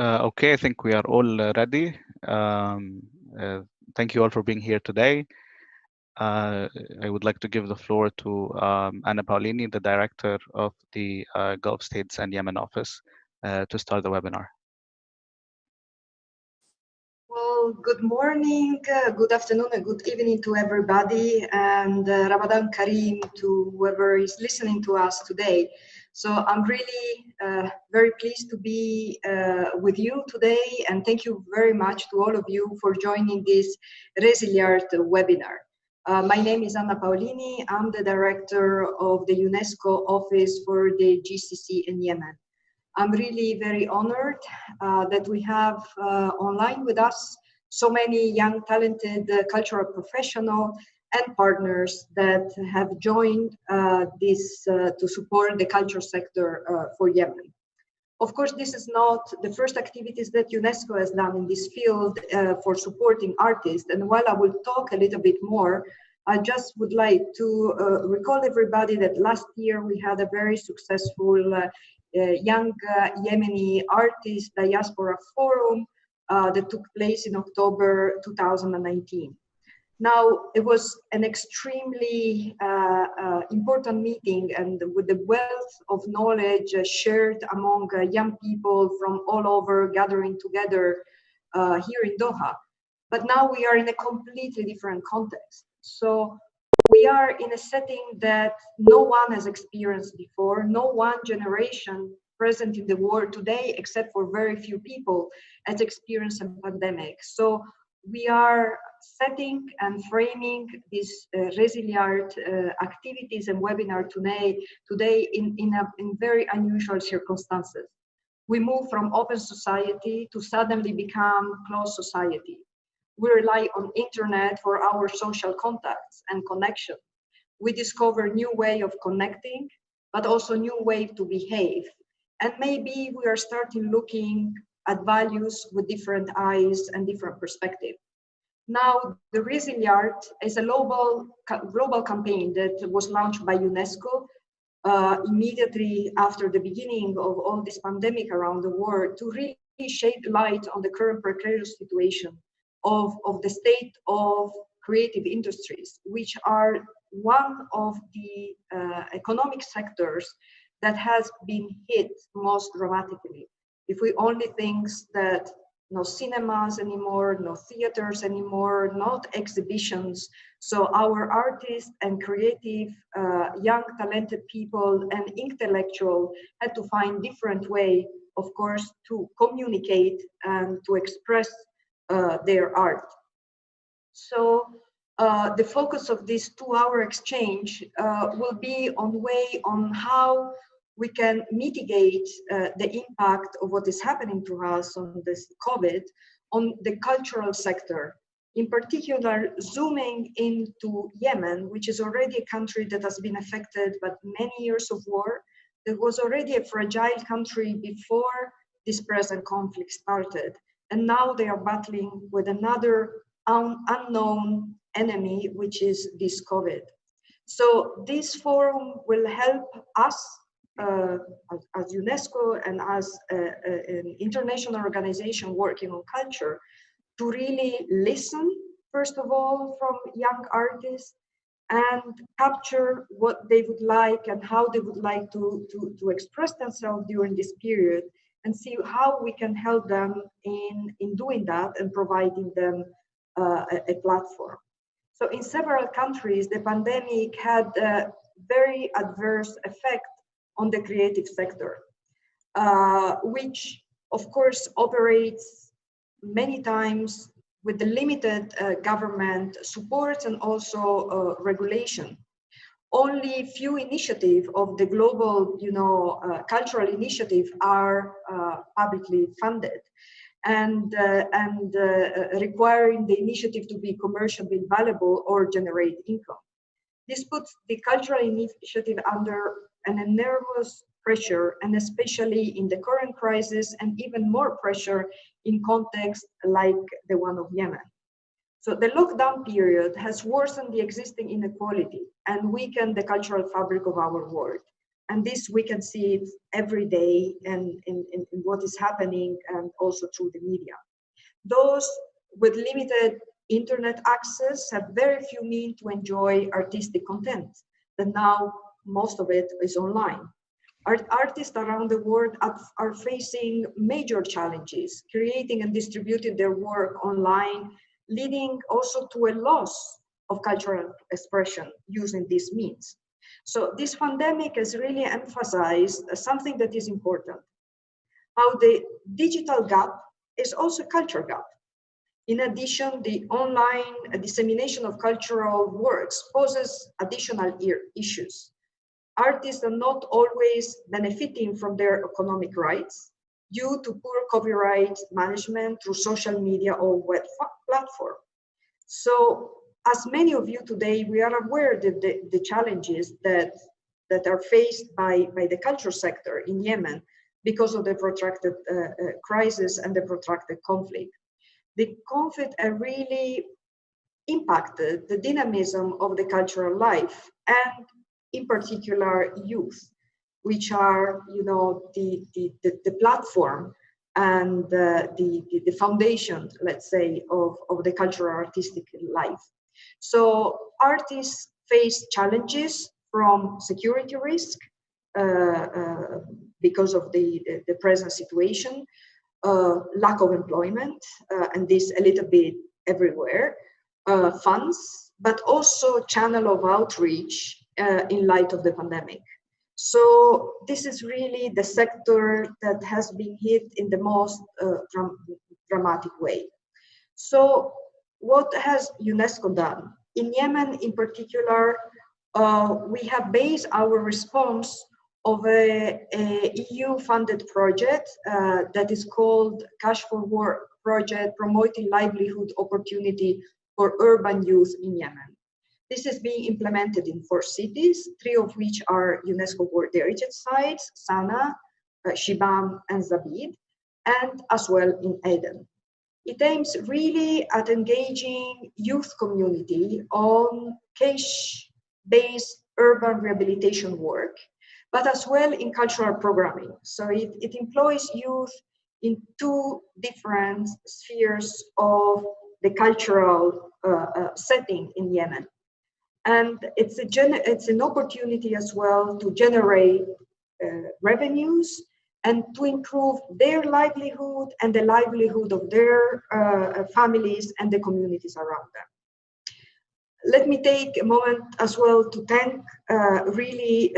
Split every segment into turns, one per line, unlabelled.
Okay, I think we are all ready. Um, uh, Thank you all for being here today. Uh, I would like to give the floor to Anna Paolini, the director of the Gulf States and Yemen office, to start the webinar.
Well, good morning, good afternoon, and good evening to everybody, and Ramadan Kareem to whoever is listening to us today. So I'm really very pleased to be with you today, and thank you very much to all of you for joining this ResiliArt webinar. My name is Anna Paolini. I'm the director of the UNESCO office for the GCC in Yemen. I'm really very honored that we have online with us so many young, talented cultural professionals and partners that have joined this to support the culture sector for Yemen. Of course, this is not the first activities that UNESCO has done in this field for supporting artists. And while I will talk a little bit more, I just would like to recall everybody that last year we had a very successful young Yemeni artist diaspora forum that took place in October 2019. Now, it was an extremely important meeting, and with the wealth of knowledge shared among young people from all over gathering together here in Doha. But now we are in a completely different context. So we are in a setting that no one has experienced before. No one generation present in the world today, except for very few people, has experienced a pandemic. So we are setting and framing these ResiliArt activities and webinar today in very unusual circumstances. We move from open society to suddenly become closed society. We rely on internet for our social contacts and connection. We discover new way of connecting, but also new way to behave. And maybe we are starting looking at values with different eyes and different perspective. Now, the ResiliArt is a global campaign that was launched by UNESCO immediately after the beginning of all this pandemic around the world to really shed light on the current precarious situation of the state of creative industries, which are one of the economic sectors that has been hit most dramatically. If we only think that no cinemas anymore, no theaters anymore, not exhibitions. So our artists and creative, young talented people and intellectual had to find different way, of course, to communicate and to express their art. So the focus of this 2-hour exchange will be on how we can mitigate the impact of what is happening to us on this COVID on the cultural sector. In particular, zooming into Yemen, which is already a country that has been affected by many years of war. That was already a fragile country before this present conflict started. And now they are battling with another unknown enemy, which is this COVID. So this forum will help us as UNESCO and as an international organization working on culture to really listen, first of all, from young artists and capture what they would like and how they would like to express themselves during this period and see how we can help them in doing that and providing them a platform. So in several countries, the pandemic had a very adverse effect on the creative sector, which of course operates many times with the limited government support and also regulation. Only few initiatives of the global, cultural initiative are publicly funded and requiring the initiative to be commercially valuable or generate income. This puts the cultural initiative under an enormous pressure, and especially in the current crisis, and even more pressure in context like the one of Yemen. So the lockdown period has worsened the existing inequality and weakened the cultural fabric of our world. And this we can see it every day and in what is happening, and also through the media. Those with limited internet access have very few means to enjoy artistic content, and now most of it is online. Artists around the world are facing major challenges, creating and distributing their work online, leading also to a loss of cultural expression using these means. So this pandemic has really emphasized something that is important, how the digital gap is also a culture gap. In addition, the online dissemination of cultural works poses additional issues. Artists are not always benefiting from their economic rights due to poor copyright management through social media or web platform. So, as many of you today, we are aware that the challenges that are faced by the culture sector in Yemen because of the protracted crisis and the protracted conflict. The conflict really impacted the dynamism of the cultural life, and in particular youth, which are, you know, the platform and the foundation, let's say, of the cultural artistic life. So artists face challenges from security risk because of the present situation, lack of employment, and this a little bit everywhere, funds, but also channel of outreach in light of the pandemic. So this is really the sector that has been hit in the most dramatic way. So what has UNESCO done? In Yemen in particular, we have based our response of a EU-funded project that is called Cash for Work project, promoting livelihood opportunity for urban youth in Yemen. This is being implemented in 4 cities, 3 of which are UNESCO World Heritage Sites, Sana'a, Shibam, and Zabid, and as well in Aden. It aims really at engaging youth community on cash-based urban rehabilitation work, but as well in cultural programming. So it employs youth in 2 different spheres of the cultural setting in Yemen. And it's an opportunity as well to generate revenues and to improve their livelihood and the livelihood of their families and the communities around them. Let me take a moment as well to thank really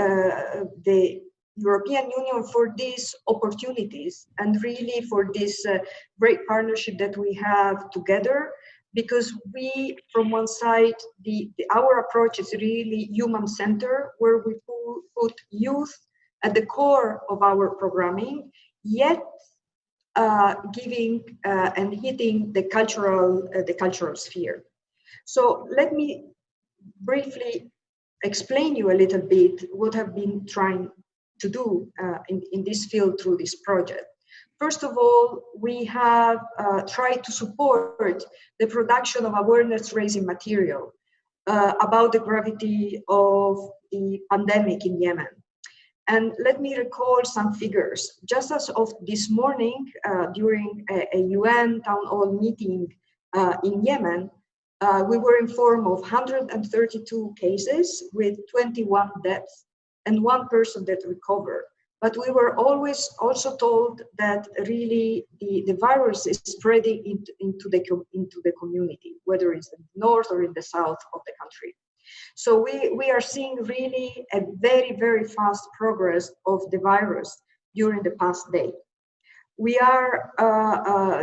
the European Union for these opportunities and really for this great partnership that we have together, because we, from one side, our approach is really human-centered, where we put youth at the core of our programming, yet giving and hitting the cultural sphere. So let me briefly explain you a little bit what I've been trying to do in this field through this project. First of all, we have tried to support the production of awareness-raising material about the gravity of the pandemic in Yemen. And let me recall some figures. Just as of this morning, during a UN town hall meeting in Yemen, we were informed of 132 cases with 21 deaths and 1 person that recovered. But we were always also told that really the virus is spreading into the community, whether it's in the north or in the south of the country. So we are seeing really a very, very fast progress of the virus during the past day. We are,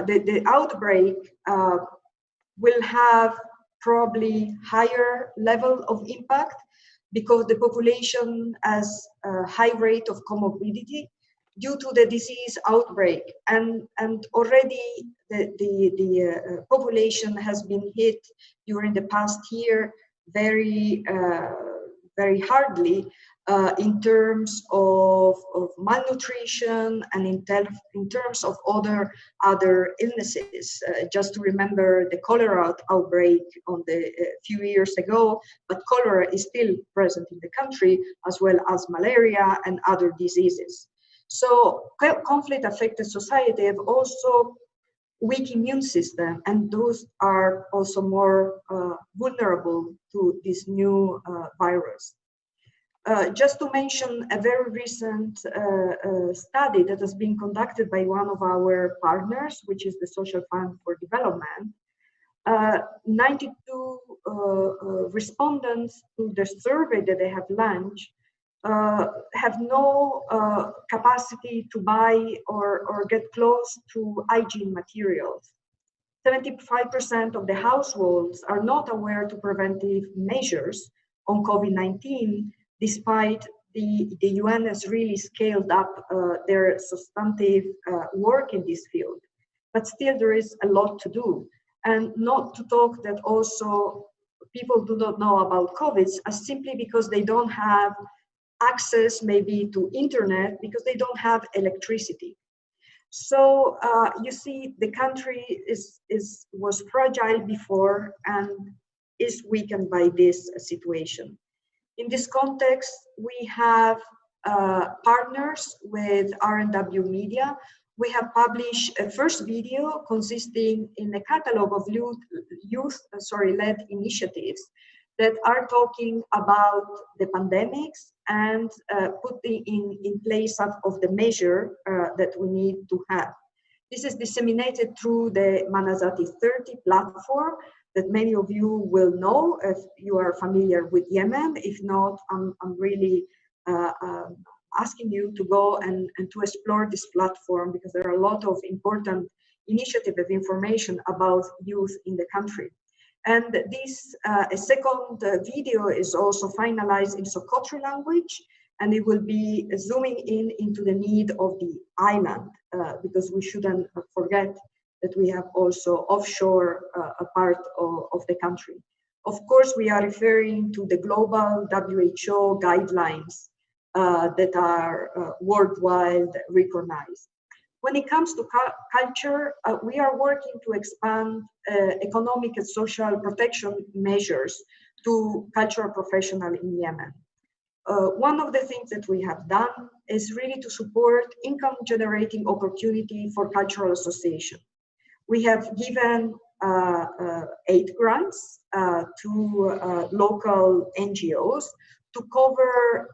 the outbreak will have probably higher level of impact because the population has a high rate of comorbidity due to the disease outbreak, and already the population has been hit during the past year very hardly in terms of malnutrition and in terms of other illnesses. Just to remember the cholera outbreak on the few years ago, but cholera is still present in the country, as well as malaria and other diseases. So conflict affected society have also weak immune system, and those are also more vulnerable to this new virus. Just to mention a very recent study that has been conducted by one of our partners, which is the Social Fund for Development. 92 respondents to the survey that they have launched have no capacity to buy or get close to hygiene materials. 75% of the households are not aware to preventive measures on COVID-19, despite the UN has really scaled up their substantive work in this field. But still there is a lot to do. And not to talk that also people do not know about COVID simply because they don't have access maybe to internet because they don't have electricity. So you see, the country was fragile before and is weakened by this situation. In this context, we have partners with R&W Media. We have published a first video consisting in a catalog of youth-led initiatives that are talking about the pandemics and putting in place of the measure that we need to have. This is disseminated through the Manazati 30 platform that many of you will know if you are familiar with Yemen. If not, I'm really asking you to go and to explore this platform, because there are a lot of important initiatives of information about youth in the country. And this a second video is also finalized in Sokotri language, and it will be zooming into the need of the island, because we shouldn't forget that we have also offshore a part of the country. Of course, we are referring to the global WHO guidelines that are worldwide recognized. When it comes to culture, we are working to expand economic and social protection measures to cultural professionals in Yemen. One of the things that we have done is really to support income generating opportunity for cultural association. We have given 8 grants to local NGOs to cover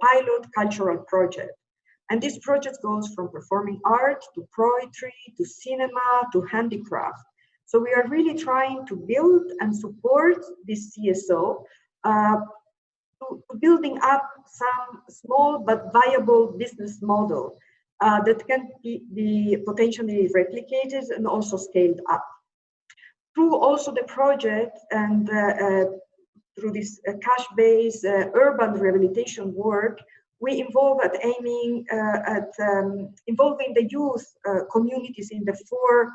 pilot cultural projects. And this project goes from performing art to poetry to cinema to handicraft. So we are really trying to build and support this CSO to building up some small but viable business model that can be potentially replicated and also scaled up. Through also the project and through this cash-based urban rehabilitation work, we involve at aiming at involving the youth communities in the 4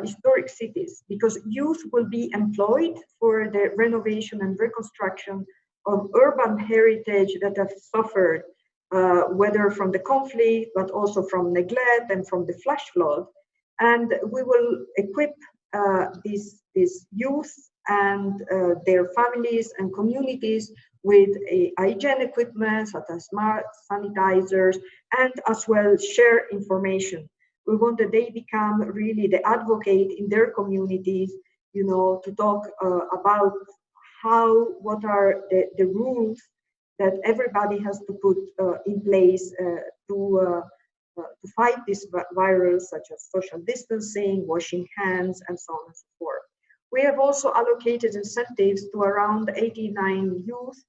historic cities, because youth will be employed for the renovation and reconstruction of urban heritage that have suffered, whether from the conflict, but also from neglect and from the flash flood. And we will equip these youth and their families and communities with hygiene equipment such as smart sanitizers, and as well share information. We want that they become really the advocate in their communities, you know, to talk about what are the rules that everybody has to put in place to fight this virus, such as social distancing, washing hands, and so on and so forth. We have also allocated incentives to around 89 youth,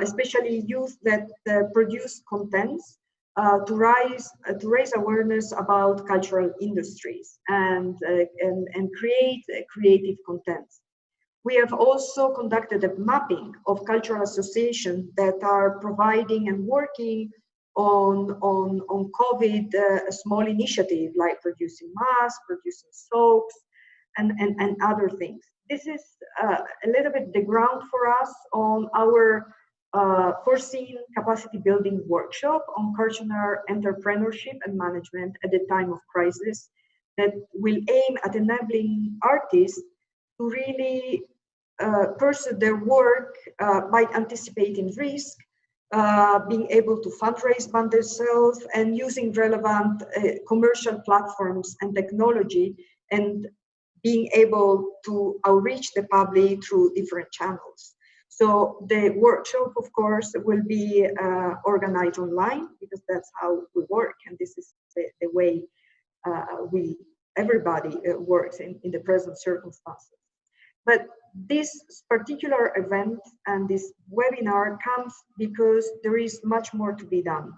especially youth that produce contents to raise awareness about cultural industries and create creative contents. We have also conducted a mapping of cultural associations that are providing and working on COVID small initiatives like producing masks, producing soaps, and other things. This is a little bit the ground for us on our foreseen capacity building workshop on cultural entrepreneurship and management at the time of crisis that will aim at enabling artists to really pursue their work by anticipating risk, being able to fundraise by themselves, and using relevant commercial platforms and technology, and being able to outreach the public through different channels. So the workshop, of course, will be organized online, because that's how we work, and this is the way everybody works in the present circumstances. But this particular event and this webinar comes because there is much more to be done.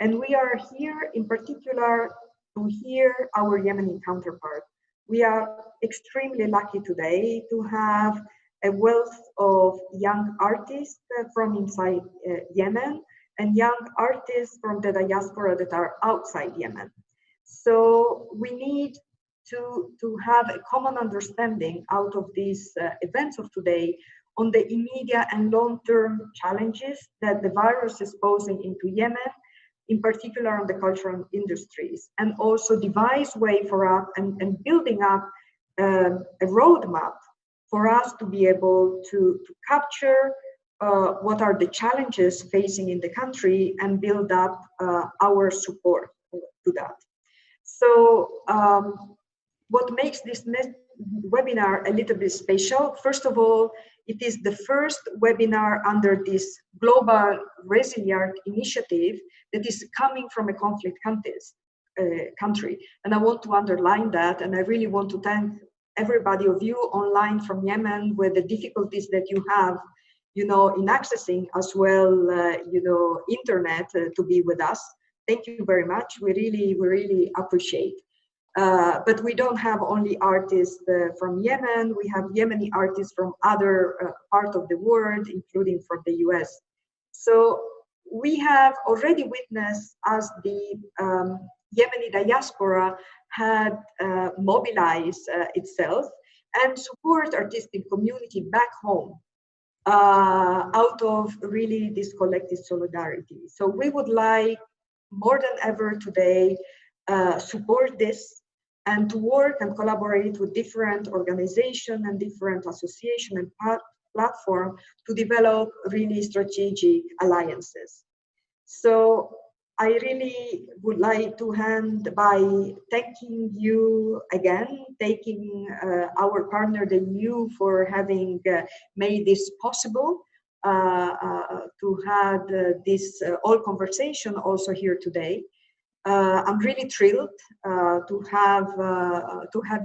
And we are here in particular to hear our Yemeni counterpart. We are extremely lucky today to have a wealth of young artists from inside Yemen and young artists from the diaspora that are outside Yemen. So we need to have a common understanding out of these events of today on the immediate and long-term challenges that the virus is posing into Yemen, in particular on the cultural industries, and also devise way for us and building up a roadmap for us to be able to capture what are the challenges facing in the country and build up our support to that. So what makes this webinar a little bit special? First of all, it is the first webinar under this global ResiliArt initiative that is coming from a conflict country. And I want to underline that, and I really want to thank everybody of you online from Yemen with the difficulties that you have, in accessing as well, internet to be with us. Thank you very much. We really appreciate. But we don't have only artists from Yemen. We have Yemeni artists from other parts of the world, including from the US. So we have already witnessed as the Yemeni diaspora had mobilized itself and support artistic community back home out of really this collective solidarity. So we would like more than ever today support this and to work and collaborate with different organizations and different associations and platforms to develop really strategic alliances. So I really would like to end by thanking you again, thanking our partner, the EU, for having made this possible to have this all conversation also here today. I'm really thrilled to have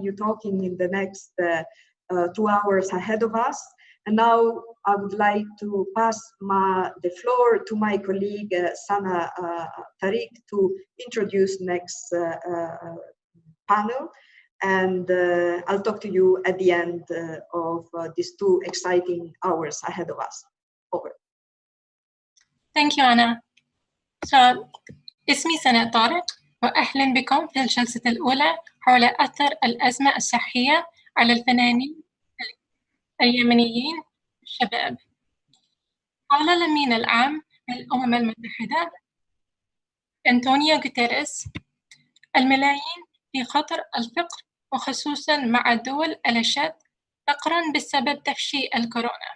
you talking in the next 2 hours ahead of us. And now I would like to pass the floor to my colleague Sana Tariq to introduce next panel. And I'll talk to you at the end of these 2 exciting hours ahead of us. Over.
Thank you, Anna. اسمي سناء طارق، وأهلا بكم في الجلسة الأولى حول أثر الأزمة الصحية على الفنانين اليمنيين الشباب. قال الأمين العام للأمم المتحدة أنطونيو غوتيريس: الملايين في خطر الفقر، وخصوصاً مع الدول الأشد فقراً بسبب تفشي الكورونا.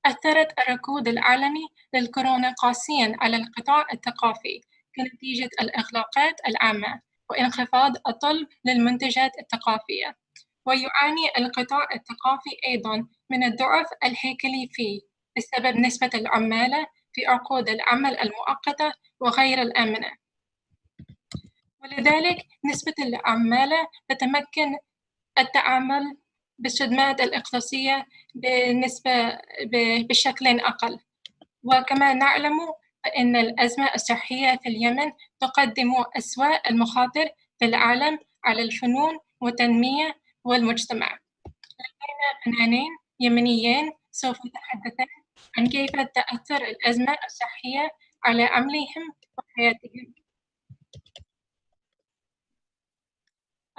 أثرت الركود العالمي للكورونا قاسياً على القطاع الثقافي كنتيجة الإغلاقات العامة وانخفاض الطلب للمنتجات الثقافية، ويعاني القطاع الثقافي أيضاً من الضعف الهيكلي فيه بسبب نسبة العمالة في عقود العمل المؤقتة وغير الآمنة، ولذلك نسبة العمالة تتمكن التعامل بالصدمات الاقتصادية بشكل أقل. وكما نعلم فإن الأزمة الصحية في اليمن تقدم أسوأ المخاطر في العالم على الفنون والتنمية والمجتمع. لدينا فنانين يمنيين سوف يتحدثان عن كيف تأثر الأزمة الصحية على عملهم وحياتهم.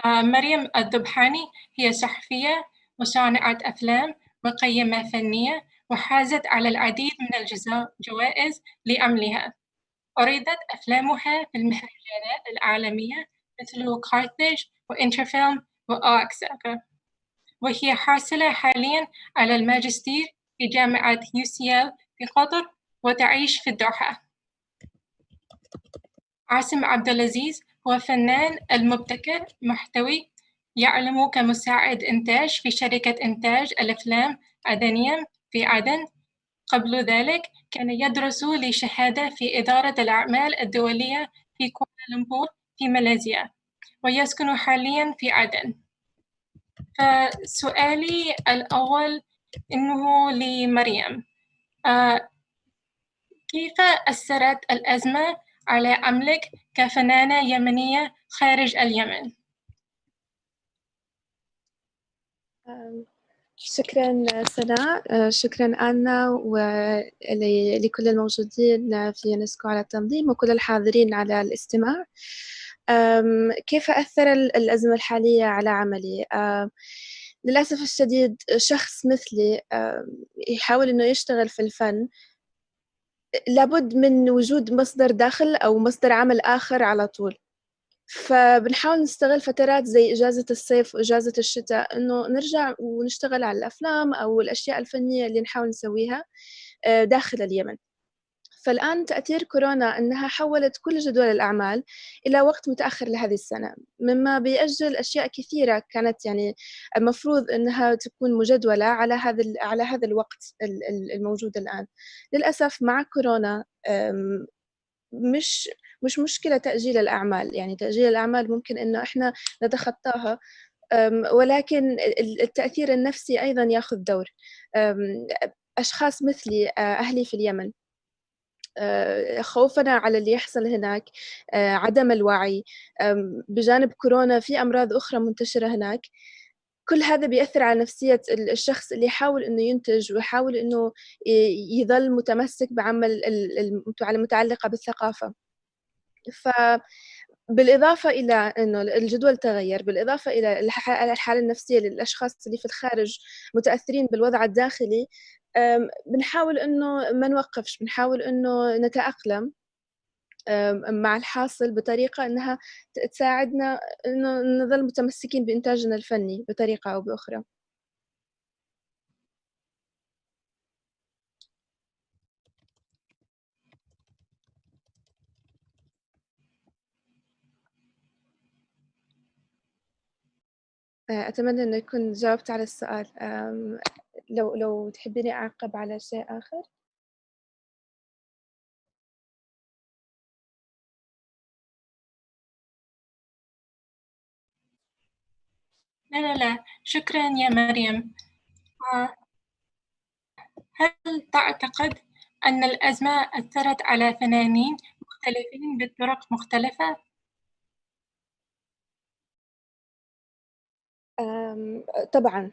مريم الذبحاني هي صحفية وصانعة أفلام وقيمة فنية وحازت على العديد من الجوائز لعملها. عرضت أفلامها في المهرجانات العالمية مثل كارثاج وإنترفيلم وأوكساكا، وهي حاصلة حالياً على الماجستير في جامعة UCL في قطر وتعيش في الدوحة. عاصم عبد العزيز هو فنان المبتكر محتوي، يعمل كمساعد إنتاج في شركة إنتاج الأفلام عدنية في عدن. قبل ذلك كان يدرس لشهادة في إدارة الأعمال الدولية في كوالالمبور في ماليزيا، ويسكن حالياً في عدن. فسؤالي الأول إنه لمريم، كيف أثرت الأزمة على عملك كفنانة يمنية خارج اليمن؟
شكرا سناء، شكرا أنا ولكل الموجودين في يونسكو على التنظيم وكل الحاضرين على الاستماع. كيف أثر الأزمة الحالية على عملي؟ للأسف الشديد شخص مثلي يحاول أنه يشتغل في الفن لابد من وجود مصدر دخل أو مصدر عمل آخر على طول. فبنحاول نستغل فترات زي إجازة الصيف وإجازة الشتاء إنه نرجع ونشتغل على الأفلام أو الأشياء الفنية اللي نحاول نسويها داخل اليمن. فالآن تأثير كورونا أنها حولت كل جدول الأعمال إلى وقت متأخر لهذه السنة، مما بيأجل أشياء كثيرة كانت يعني المفروض أنها تكون مجدولة على هذا الوقت الموجود الآن. للأسف مع كورونا مش مشكلة تأجيل الأعمال، يعني تأجيل الأعمال ممكن إنه إحنا نتخطاها، ولكن التأثير النفسي أيضاً يأخذ دور. أشخاص مثلي أهلي في اليمن، خوفنا على اللي يحصل هناك، عدم الوعي، بجانب كورونا في أمراض أخرى منتشرة هناك، كل هذا بيأثر على نفسية الشخص اللي يحاول إنه ينتج ويحاول إنه يظل متمسك بعمل المتعلقة بالثقافة. بالإضافة إلى إنه الجدول تغير، بالإضافة إلى الحالة النفسية للأشخاص اللي في الخارج متأثرين بالوضع الداخلي، بنحاول إنه ما نوقفش، بنحاول إنه نتأقلم مع الحاصل بطريقة إنها تساعدنا إنه نظل متمسكين بإنتاجنا الفني بطريقة أو بأخرى. أتمنى إنه يكون جاوبت على السؤال. لو تحبيني أعقب على شيء آخر.
لا، شكرا يا مريم. هل تعتقد أن الأزمة أثرت على فنانين مختلفين بطرق مختلفة؟
طبعا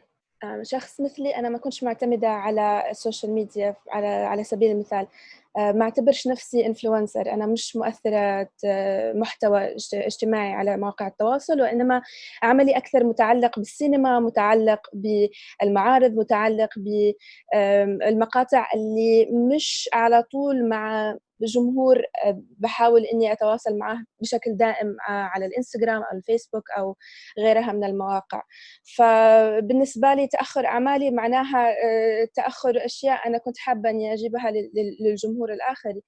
شخص مثلي أنا ما كنتش معتمدة على السوشيال ميديا على سبيل المثال. ما اعتبرش نفسي إنفلونسر، أنا مش مؤثرة محتوى اجتماعي على مواقع التواصل، وإنما عملي أكثر متعلق بالسينما، متعلق بالمعارض، متعلق بالمقاطع اللي مش على طول مع جمهور بحاول إني أتواصل معه بشكل دائم على الإنستغرام أو الفيسبوك أو غيرها من المواقع. فبالنسبة لي تأخر أعمالي معناها تأخر أشياء أنا كنت حابة أني أجيبها للجمهور الآخر،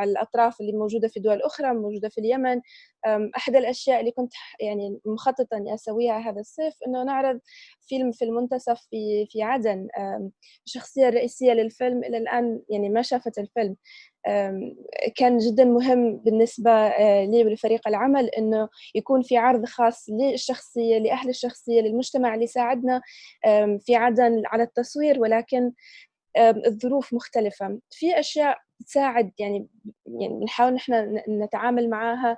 الأطراف اللي موجودة في دول أخرى، موجودة في اليمن. أحد الأشياء اللي كنت يعني مخططة أني أسويها هذا الصيف إنه نعرض فيلم في المنتصف في عدن. الشخصية الرئيسية للفيلم إلى الآن يعني ما شافت الفيلم. كان جدا مهم بالنسبة لي ولفريق العمل إنه يكون في عرض خاص للشخصية، لأهل الشخصية، للمجتمع اللي ساعدنا في عدن على التصوير، ولكن الظروف مختلفة. في أشياء تساعد يعني نحاول نحن نتعامل معها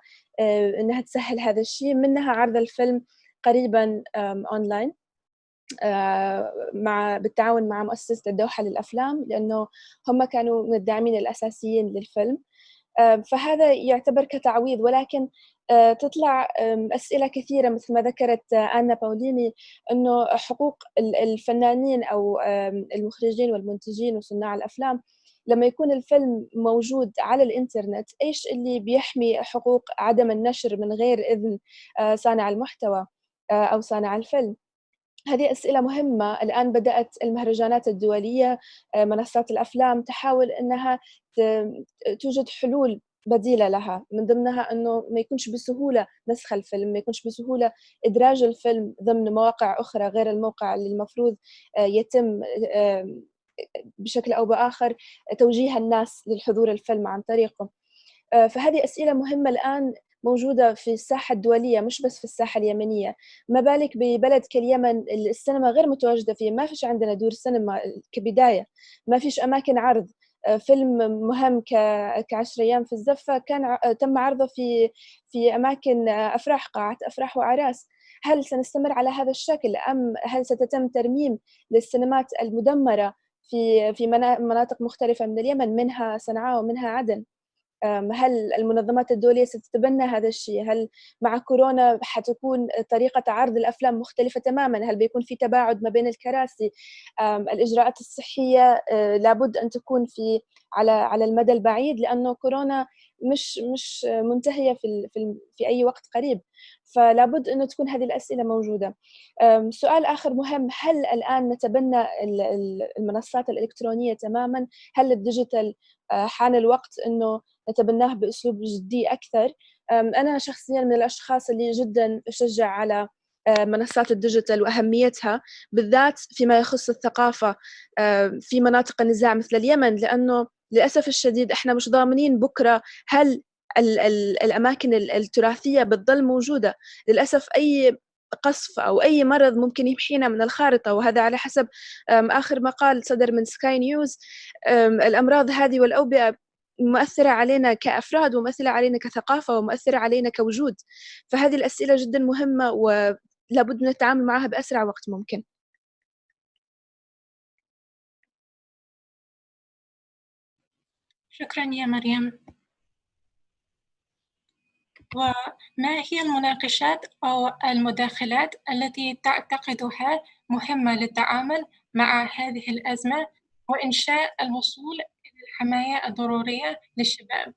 إنها تسهل هذا الشيء، منها عرض الفيلم قريبا أونلاين بالتعاون مع مؤسسة الدوحة للأفلام، لأنه هم كانوا من الداعمين الأساسيين للفيلم. فهذا يعتبر كتعويض، ولكن تطلع أسئلة كثيرة مثل ما ذكرت آنا باوليني، أنه حقوق الفنانين أو المخرجين والمنتجين وصناع الأفلام لما يكون الفيلم موجود على الإنترنت، إيش اللي بيحمي حقوق عدم النشر من غير إذن صانع المحتوى أو صانع الفيلم؟ هذه أسئلة مهمة. الآن بدأت المهرجانات الدولية، منصات الأفلام تحاول أنها توجد حلول بديلة لها، من ضمنها أنه ما يكونش بسهولة نسخ الفيلم، ما يكونش بسهولة إدراج الفيلم ضمن مواقع أخرى غير الموقع اللي المفروض يتم بشكل أو بآخر توجيه الناس للحضور الفيلم عن طريقه. فهذه أسئلة مهمة الآن موجودة في الساحة الدولية مش بس في الساحة اليمنية. ما بالك ببلد كاليمن السينما غير متواجدة فيه، ما فيش عندنا دور سينما كبداية، ما فيش أماكن عرض. فيلم مهم ك10 أيام في الزفة كان تم عرضه في أماكن أفراح، قاعات أفراح وأعراس. هل سنستمر على هذا الشكل أم هل ستتم ترميم للسينمات المدمرة في مناطق مختلفة من اليمن، منها صنعاء ومنها عدن؟ هل المنظمات الدولية ستتبنى هذا الشيء؟ هل مع كورونا حتكون طريقة عرض الأفلام مختلفة تماماً؟ هل بيكون في تباعد ما بين الكراسي؟ الإجراءات الصحية لابد أن تكون على المدى البعيد، لأنه كورونا مش منتهية في أي وقت قريب، فلابد أن تكون هذه الأسئلة موجودة. سؤال آخر مهم، هل الآن نتبنى المنصات الإلكترونية تماماً؟ هل الديجيتال حان الوقت أنه نتبناه بأسلوب جدي أكثر؟ أنا شخصياً من الأشخاص اللي جداً أشجع على منصات الديجيتال وأهميتها، بالذات فيما يخص الثقافة في مناطق النزاع مثل اليمن، لأنه للأسف الشديد إحنا مش ضامنين بكرة هل الأماكن التراثية بتظل موجودة. للأسف أي قصف أو أي مرض ممكن يمحينا من الخارطة، وهذا على حسب آخر مقال صدر من سكاي نيوز. الأمراض هذه والأوبئة مؤثرة علينا كأفراد، ومؤثرة علينا كثقافة، ومؤثرة علينا كوجود. فهذه الأسئلة جدا مهمة ولابد من التعامل معها بأسرع وقت ممكن.
شكرا يا مريم. وما هي المناقشات أو المداخلات التي تعتقدها مهمة للتعامل مع هذه الأزمة وإنشاء الوصول إلى الحماية الضرورية للشباب؟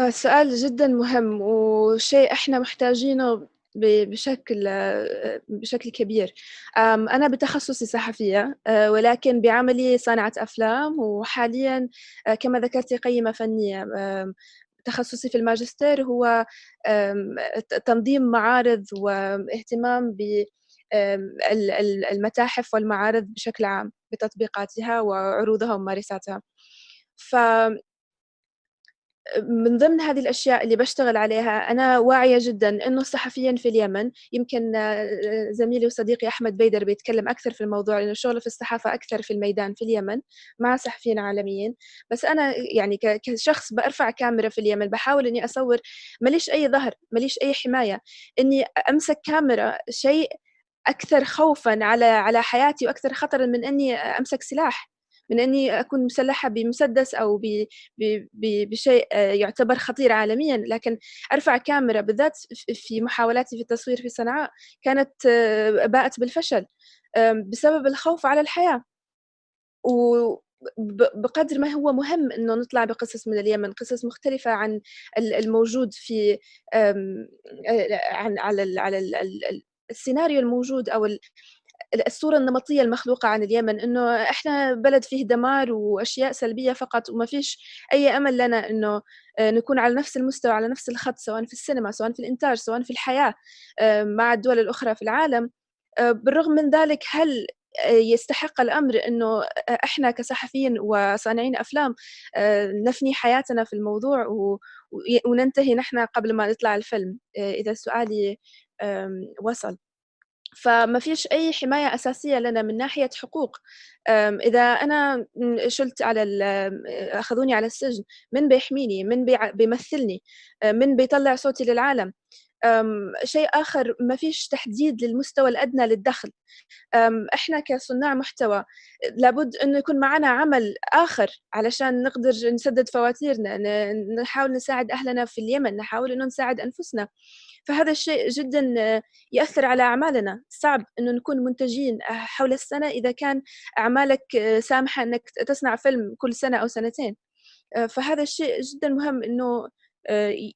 سؤال جدا مهم وشيء احنا محتاجينه بشكل كبير. أنا بتخصصي صحفية، ولكن بعملي صانعة أفلام، وحاليا كما ذكرت قيمة فنية. تخصصي في الماجستير هو تنظيم معارض واهتمام بالمتاحف والمعارض بشكل عام بتطبيقاتها وعروضها وممارساتها. من ضمن هذه الأشياء اللي بشتغل عليها، أنا واعية جداً إنه الصحفيين في اليمن، يمكن زميلي وصديقي أحمد بيدر بيتكلم أكثر في الموضوع، لأنه شغله في الصحافة أكثر في الميدان في اليمن مع صحفيين عالميين. بس أنا يعني كشخص برفع كاميرا في اليمن بحاول إني أصور، ماليش أي ظهر، ماليش أي حماية. إني أمسك كاميرا شيء أكثر خوفاً على حياتي، وأكثر خطراً من إني أمسك سلاح، من أني أكون مسلحة بمسدس أو بشيء يعتبر خطير عالميا. لكن أرفع كاميرا بالذات في محاولاتي في التصوير في صنعاء كانت باءت بالفشل بسبب الخوف على الحياة. وبقدر ما هو مهم إنه نطلع بقصص من اليمن، قصص مختلفة عن الموجود في على السيناريو الموجود أو الصورة النمطية المخلوقة عن اليمن، إنه إحنا بلد فيه دمار وأشياء سلبية فقط، وما فيش أي أمل لنا إنه نكون على نفس المستوى، على نفس الخط، سواء في السينما، سواء في الإنتاج، سواء في الحياة مع الدول الأخرى في العالم. بالرغم من ذلك، هل يستحق الأمر إنه إحنا كصحفيين وصانعين أفلام نفني حياتنا في الموضوع وننتهي نحن قبل ما نطلع الفيلم؟ إذا سؤالي وصل. فما فيش أي حماية أساسية لنا من ناحية حقوق. إذا أنا شلت أخذوني على السجن، من بيحميني؟ من بيمثلني؟ من بيطلع صوتي للعالم؟ شيء آخر، ما فيش تحديد للمستوى الأدنى للدخل. إحنا كصناع محتوى لابد إنه يكون معنا عمل آخر علشان نقدر نسدد فواتيرنا، نحاول نساعد أهلنا في اليمن، نحاول إنه نساعد أنفسنا. فهذا الشيء جدا يأثر على أعمالنا. صعب إنه نكون منتجين حول السنة إذا كان أعمالك سامحة إنك تصنع فيلم كل سنة أو سنتين. فهذا الشيء جدا مهم إنه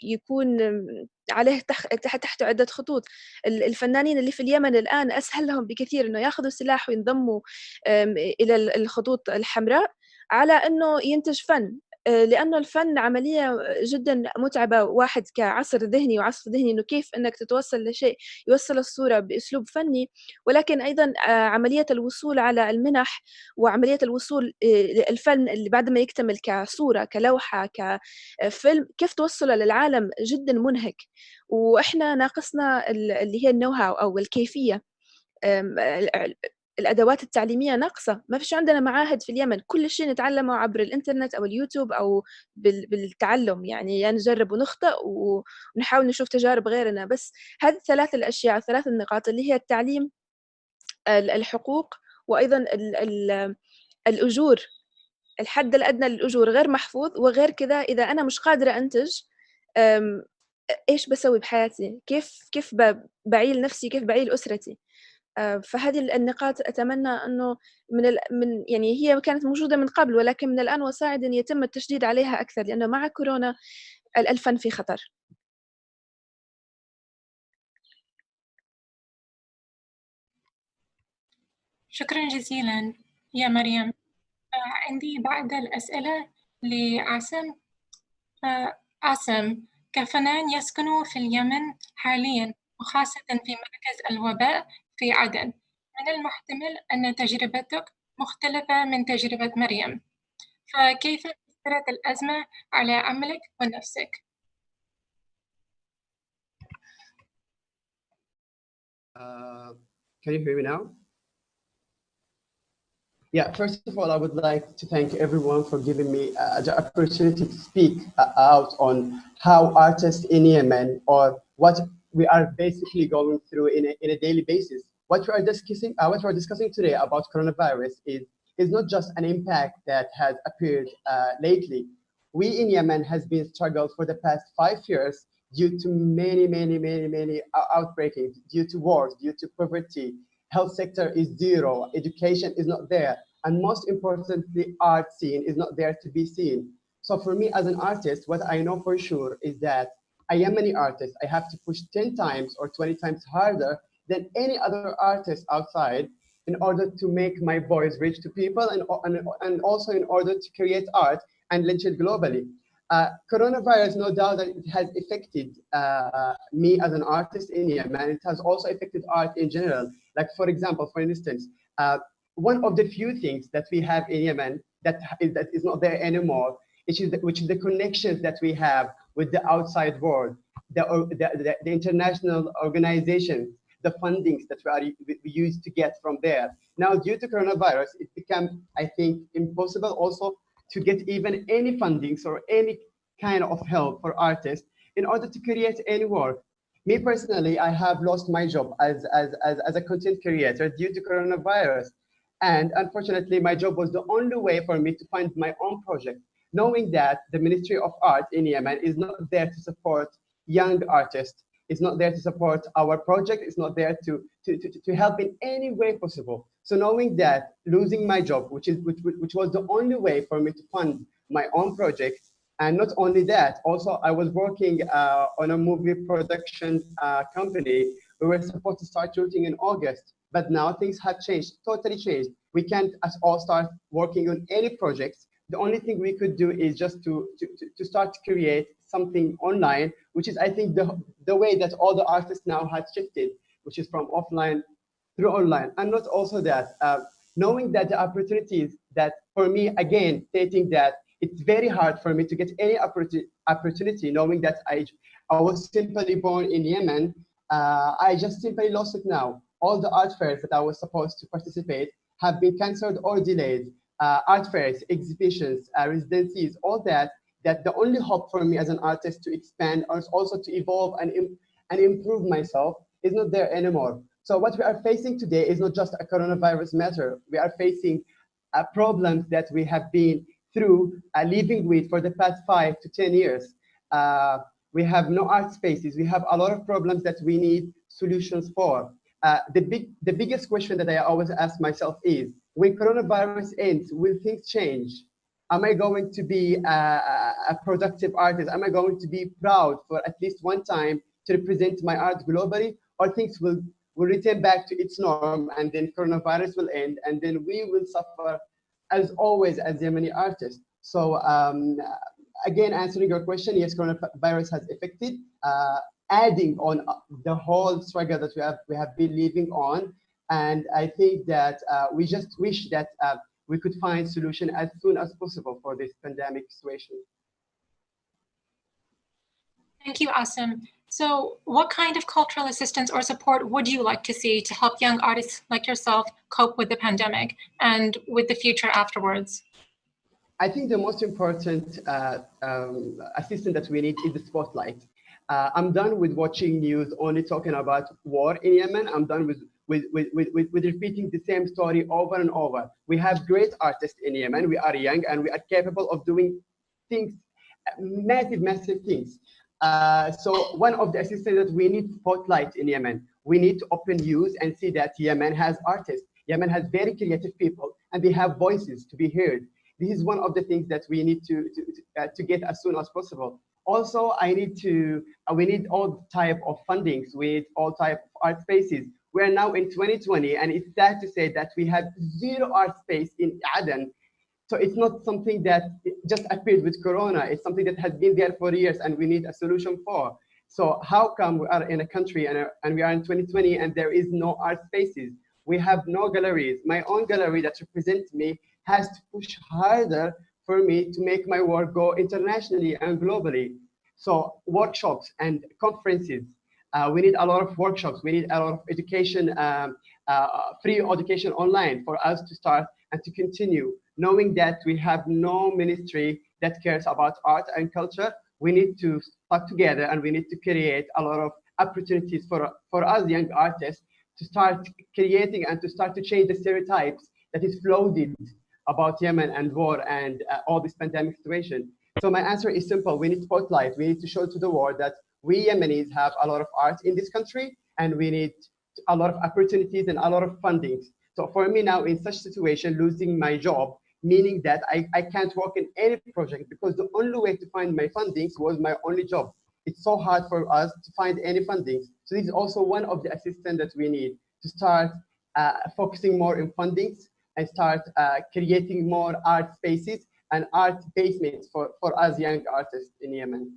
يكون عليه تحت عدة خطوط. الفنانين اللي في اليمن الآن أسهل لهم بكثير إنه يأخذوا سلاح وينضموا إلى الخطوط الحمراء على إنه ينتج فن، لأنه الفن عملية جدا متعبة. واحد كعصر ذهني وعصف ذهني إنه كيف إنك تتوصل لشيء يوصل الصورة بأسلوب فني، ولكن أيضا عملية الوصول على المنح وعملية الوصول الفن اللي بعد ما يكتمل كصورة كلوحة كفيلم كيف توصله للعالم جدا منهك. وإحنا ناقصنا اللي هي النو هاو أو الكيفية. الأدوات التعليمية ناقصة، ما فيش عندنا معاهد في اليمن، كل شيء نتعلمه عبر الإنترنت أو اليوتيوب أو بالتعلم، يعني نجرب ونخطأ ونحاول نشوف تجارب غيرنا. بس هذه الثلاث الأشياء، الثلاث النقاط اللي هي التعليم، الحقوق، وأيضا الأجور، الحد الأدنى للأجور غير محفوظ. وغير كذا إذا أنا مش قادرة أنتج، إيش بسوي بحياتي؟ كيف بعيل نفسي؟ كيف بعيل أسرتي؟ فهذه النقاط أتمنى أنه من يعني هي كانت موجودة من قبل، ولكن من الآن وصاعدا يتم التشديد عليها أكثر، لأنه مع كورونا الفن في خطر.
شكرا جزيلا يا مريم. عندي بعض الأسئلة لعاصم. عاصم، كفنان يسكن في اليمن حاليا وخاصة في مركز الوباء في عدن، من المحتمل أن تجربتك مختلفة من تجربة مريم، فكيف أثرت الأزمة على عملك ونفسك؟
Can you hear me now? Yeah, first of all, I would like to thank everyone for giving me the opportunity to speak out on how artists in Yemen, or what we are basically going through in a daily basis. What we are discussing today about coronavirus is not just an impact that has appeared lately. We in Yemen has been struggled for the past 5 years due to many outbreaks, due to wars, due to poverty. Health sector is zero, education is not there, and most importantly, art scene is not there to be seen. So for me as an artist, what I know for sure is that a Yemeni artist, I have to push 10 times or 20 times harder than any other artist outside in order to make my voice reach to people, and also in order to create art and launch it globally. Coronavirus, no doubt that it has affected me as an artist in Yemen. It has also affected art in general. Like for example, for instance, one of the few things that we have in Yemen that is not there anymore, which is the connections that we have with the outside world, the international organizations, the fundings that we used to get from there. Now, due to coronavirus, it became, I think, impossible also to get even any fundings or any kind of help for artists in order to create any work. Me personally, I have lost my job as a content creator due to coronavirus. And unfortunately, my job was the only way for me to find my own project, knowing that the Ministry of Art in Yemen is not there to support young artists. It's not there to support our project. It's not there to help in any way possible. So knowing that, losing my job, which was the only way for me to fund my own project, and not only that, also I was working on a movie production company. We were supposed to start shooting in August, but now things have changed, totally changed. We can't at all start working on any projects. The only thing we could do is just to start to create something online, which is, I think, the way that all the artists now have shifted, which is from offline through online. And not also that, knowing that the opportunities that, for me, again, stating that it's very hard for me to get any opportunity, knowing that I was simply born in Yemen. I just simply lost it now. All the art fairs that I was supposed to participate have been canceled or delayed. Art fairs, exhibitions, residencies, all that the only hope for me as an artist to expand or also to evolve and improve myself is not there anymore. So what we are facing today is not just a coronavirus matter. We are facing problems that we have been through living with for the past 5 to 10 years. We have no art spaces. We have a lot of problems that we need solutions for. The biggest question that I always ask myself is, when coronavirus ends, will things change? Am I going to be a productive artist? Am I going to be proud for at least one time to represent my art globally? Or things will return back to its norm, and then coronavirus will end, and then we will suffer as always as Yemeni artists. So again, answering your question, yes, coronavirus has affected, adding on the whole struggle that we have been living on. And I think that we just wish that we could find solution as soon as possible for this pandemic situation.
Thank you, Asim. So what kind of cultural assistance or support would you like to see to help young artists like yourself cope with the pandemic and with the future afterwards?
I think the most important assistance that we need is the spotlight. I'm done with watching news only talking about war in Yemen. I'm done with repeating the same story over and over. We have great artists in Yemen. We are young and we are capable of doing things, massive things. So one of the assistance that we need spotlight in Yemen. We need to open news and see that Yemen has artists. Yemen has very creative people and they have voices to be heard. This is one of the things that we need to get as soon as possible. Also, we need all type of fundings with all type of art spaces. We're now in 2020, and it's sad to say that we have 0 art space in Aden. So it's not something that just appeared with Corona. It's something that has been there for years, and we need a solution for. So how come we are in a country and we are in 2020 and there is no art spaces? We have no galleries. My own gallery that represents me has to push harder for me to make my work go internationally and globally. So workshops and conferences. We need a lot of workshops. We need a lot of education, free education online for us to start and to continue. Knowing that we have no ministry that cares about art and culture, we need to stuck together and we need to create a lot of opportunities for us young artists to start creating and to start to change the stereotypes that is floated about Yemen and war and all this pandemic situation. So my answer is simple. We need spotlight. We need to show to the world that we Yemenis have a lot of art in this country and we need a lot of opportunities and a lot of fundings. So for me now in such situation, losing my job, meaning that I can't work in any project because the only way to find my fundings was my only job. It's so hard for us to find any fundings. So this is also one of the assistance that we need to start focusing more in fundings and start creating more art spaces and art basements for us young artists in Yemen.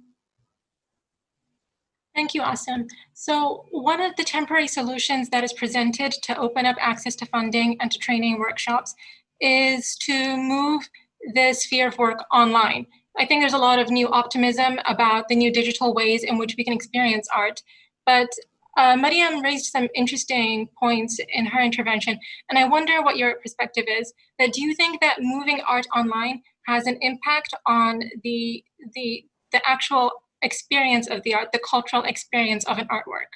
Thank you, Asim. So one of the temporary solutions that is presented to open up access to funding and to training workshops is to move the sphere of work online. I think there's a lot of new optimism about the new digital ways in which we can experience art, but Mariam raised some interesting points in her intervention, and I wonder what your perspective is. That do you think that moving art online has an impact on the actual experience of the art, the cultural experience of an artwork?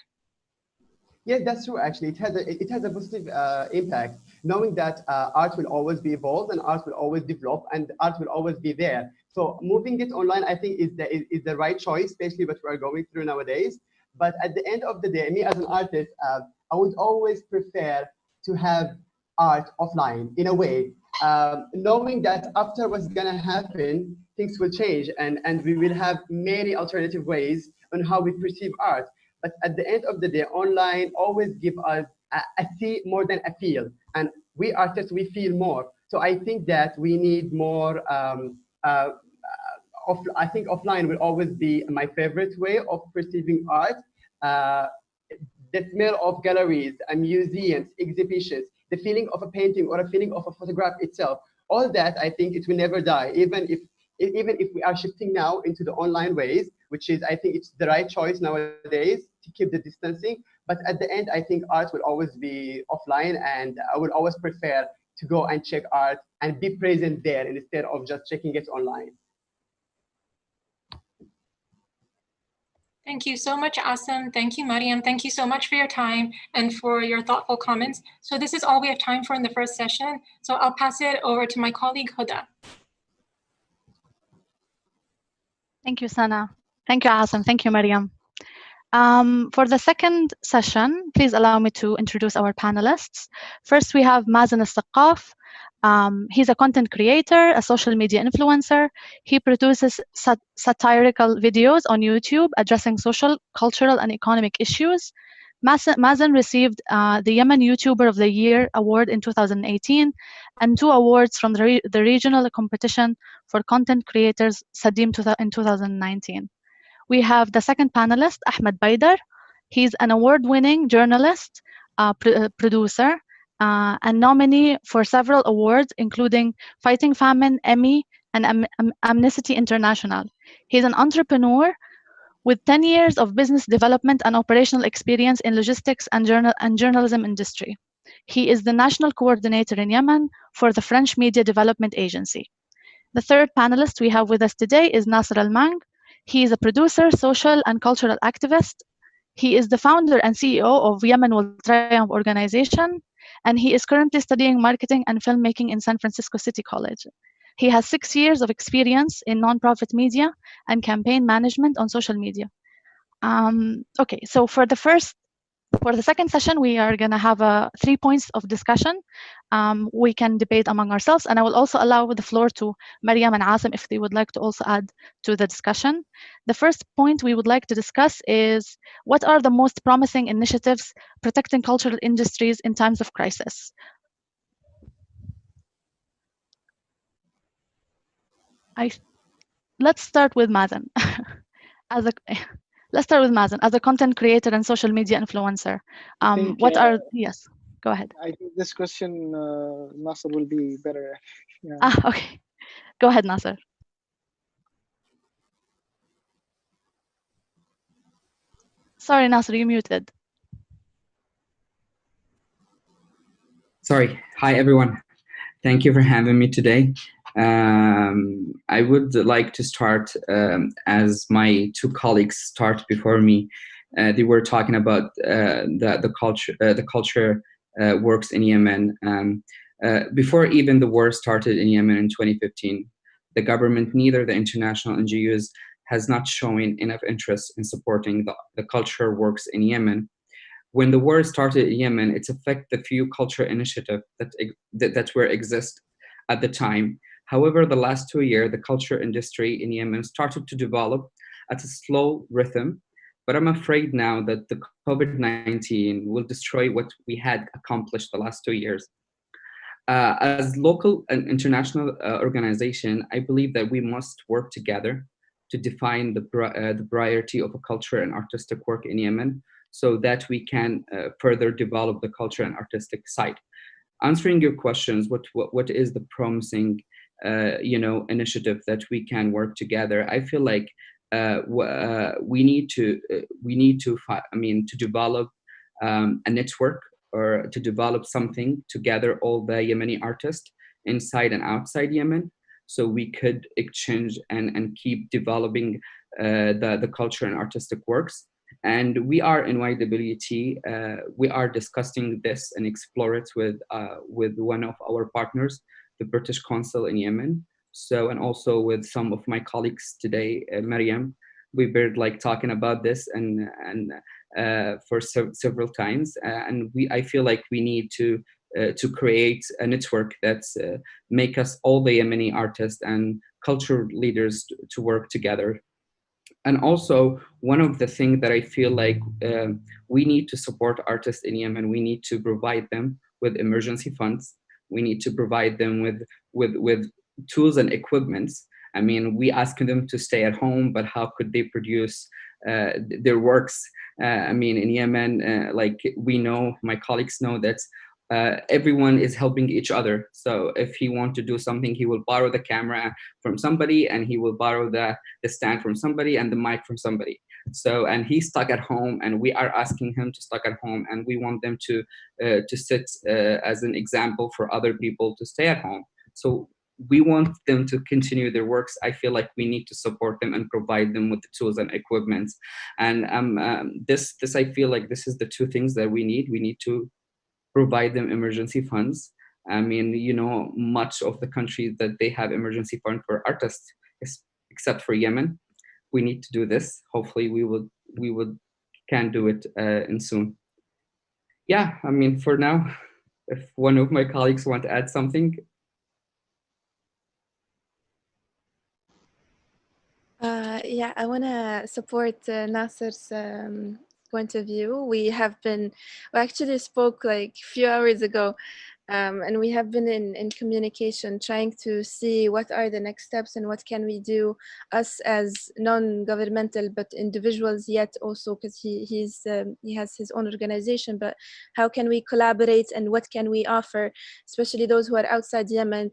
Yeah, that's true. Actually, it has a positive impact. Knowing that art will always be evolved and art will always develop and art will always be there. So moving it online, I think, is the right choice, especially what we're going through nowadays. But at the end of the day, me as an artist, I would always prefer to have art offline in a way, knowing that after what's gonna happen, things will change and we will have many alternative ways on how we perceive art. But at the end of the day, online always give us a see more than a feel. And we artists, we feel more. So I think that we need more, I think offline will always be my favorite way of perceiving art. The smell of galleries and museums, exhibitions, the feeling of a painting or a feeling of a photograph itself, all that, I think it will never die, even if we are shifting now into the online ways, which is, I think it's the right choice nowadays to keep the distancing. But at the end, I think art will always be offline, and I would always prefer to go and check art and be present there instead of just checking it online.
Thank you so much, Asim. Thank you, Mariam. Thank you so much for your time and for your thoughtful comments. So this is all we have time for in the first session. So I'll pass it over to my colleague, Huda.
Thank you, Sana. Thank you, Asim. Thank you, Mariam. For the second session, please allow me to introduce our panelists. First, we have Mazen Al-Saqaf. He's a content creator, a social media influencer. He produces satirical videos on YouTube addressing social, cultural, and economic issues. Mazen received the Yemen YouTuber of the Year award in 2018 and 2 awards from the regional competition for content creators Sadim in 2019. We have the second panelist, Ahmed Baidar. He's an award-winning journalist, producer, and nominee for several awards, including Fighting Famine, Emmy, and Amnesty International. He's an entrepreneur with 10 years of business development and operational experience in logistics and journalism industry. He is the national coordinator in Yemen for the French Media Development Agency. The third panelist we have with us today is Nasser Al-Mang. He is a producer, social and cultural activist. He is the founder and CEO of Yemen Will Triumph organization, and he is currently studying marketing and filmmaking in San Francisco City College. He has 6 years of experience in nonprofit media and campaign management on social media. Okay, so for the second session, we are going to have 3 points of discussion. We can debate among ourselves, and I will also allow the floor to Mariam and Asim if they would like to also add to the discussion. The first point we would like to discuss is what are the most promising initiatives protecting cultural industries in times of crisis? Let's start with Mazen. Let's start with Mazen. As a content creator and social media influencer, yes, go ahead.
I think this question, Nasser, will be better. Yeah.
Okay. Go ahead, Nasser. Sorry, Nasser, you're muted.
Sorry. Hi, everyone. Thank you for having me today. I would like to start as my 2 colleagues start before me. They were talking about the culture works in Yemen. Before even the war started in Yemen in 2015, the government, neither the international NGOs, has not shown enough interest in supporting the culture works in Yemen. When the war started in Yemen, it affected the few culture initiatives that were exist at the time. However, the last 2 years, the culture industry in Yemen started to develop at a slow rhythm, but I'm afraid now that the COVID-19 will destroy what we had accomplished the last 2 years. As local and international organization, I believe that we must work together to define the priority of a culture and artistic work in Yemen so that we can further develop the culture and artistic side. Answering your questions, what is the promising initiative that we can work together? I feel like we need to develop a network or to develop something to gather all the Yemeni artists inside and outside Yemen, so we could exchange and keep developing the culture and artistic works. And we are in YWT, we are discussing this and explore it with one of our partners, the British Consul in Yemen. So, and also with some of my colleagues today, Mariam, we've been like talking about this and for several times. And I feel like we need to create a network that's make us all the Yemeni artists and cultural leaders to work together. And also, one of the things that I feel like we need to support artists in Yemen, we need to provide them with emergency funds. We need to provide them with tools and equipments. I mean, we ask them to stay at home, but how could they produce their works? I mean, in Yemen, like we know, my colleagues know that everyone is helping each other. So if he wants to do something, he will borrow the camera from somebody, and he will borrow the stand from somebody and the mic from somebody. So, and he's stuck at home, and we are asking him to stuck at home, and we want them to sit as an example for other people to stay at home. So we want them to continue their works. I feel like we need to support them and provide them with the tools and equipment. And this I feel like this is the two things that we need. We need to provide them emergency funds. I mean, you know, much of the countries that they have emergency fund for artists, except for Yemen. We need to do this. Hopefully we can do it in soon. Yeah, I mean, for now, if one of my colleagues want to add something.
Yeah, I want to support Nasser's point of view. We actually spoke like a few hours ago, and we have been in communication, trying to see what are the next steps and what can we do, us as non-governmental but individuals, yet also because he has his own organization, but how can we collaborate and what can we offer, especially those who are outside Yemen.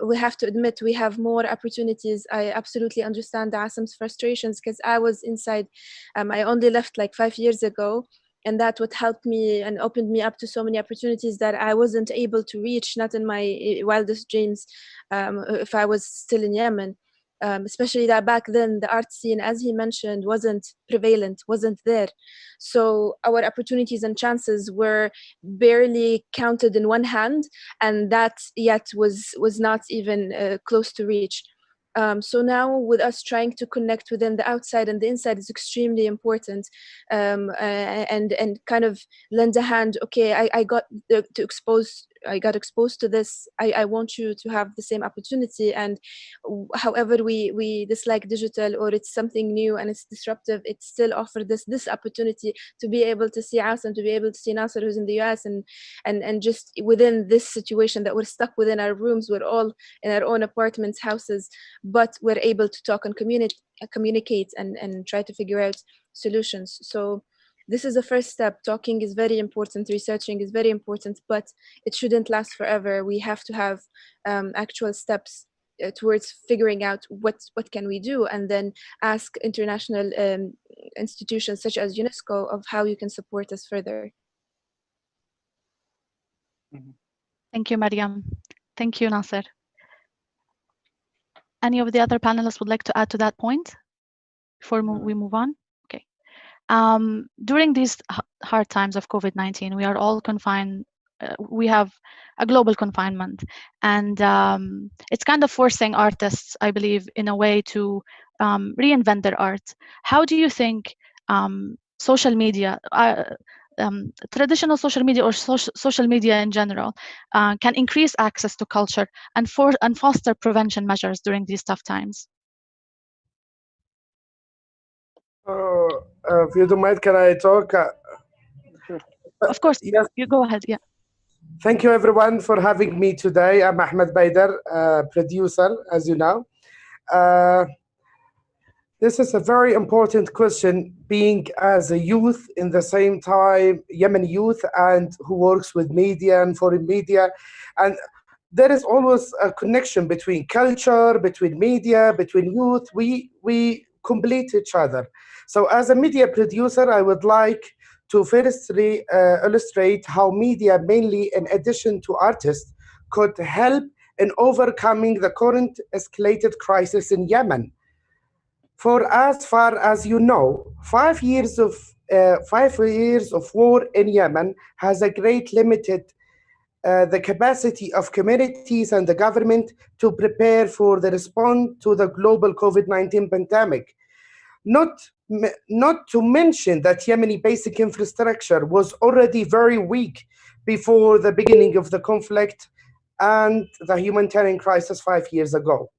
We have to admit we have more opportunities. I absolutely understand Asim's frustrations because I was inside. I only left like 5 years ago, and that would help me and opened me up to so many opportunities that I wasn't able to reach, not in my wildest dreams, if I was still in Yemen. Especially that back then the art scene, as he mentioned, wasn't prevalent, wasn't there. So our opportunities and chances were barely counted in one hand, and that yet was not even close to reach. So now with us trying to connect within the outside and the inside is extremely important, and kind of lend a hand. Okay, I got exposed to this. I want you to have the same opportunity, and however we dislike digital or it's something new and it's disruptive, it still offers this opportunity to be able to see Asim, to be able to see Nasser who's in the US, and just within this situation that we're stuck within our rooms, we're all in our own apartments, houses, but we're able to talk and communicate and try to figure out solutions. So this is the first step. Talking is very important, researching is very important, but it shouldn't last forever. We have to have actual steps towards figuring out what can we do, and then ask international institutions such as UNESCO of how you can support us further.
Thank you, Mariam. Thank you, Nasser. Any of the other panelists would like to add to that point before we move on? Okay. During these hard times of COVID-19, we are all confined. We have a global confinement, and it's kind of forcing artists, I believe, in a way to reinvent their art. How do you think social media, traditional social media or social media in general, can increase access to culture and foster prevention measures during these tough times?
If you don't mind, can I talk?
Of course,
yes.
You go ahead, yeah.
Thank you everyone for having me today. I'm Ahmed Baidar, producer, as you know. This is a very important question, being as a youth in the same time, Yemeni youth, and who works with media and foreign media. And there is always a connection between culture, between media, between youth. We complete each other. So as a media producer, I would like to firstly illustrate how media, mainly in addition to artists, could help in overcoming the current escalated crisis in Yemen. For as far as you know, 5 years of war in Yemen has a great limited the capacity of communities and the government to prepare for the response to the global COVID-19 pandemic. Not to mention that Yemeni basic infrastructure was already very weak before the beginning of the conflict and the humanitarian crisis 5 years ago.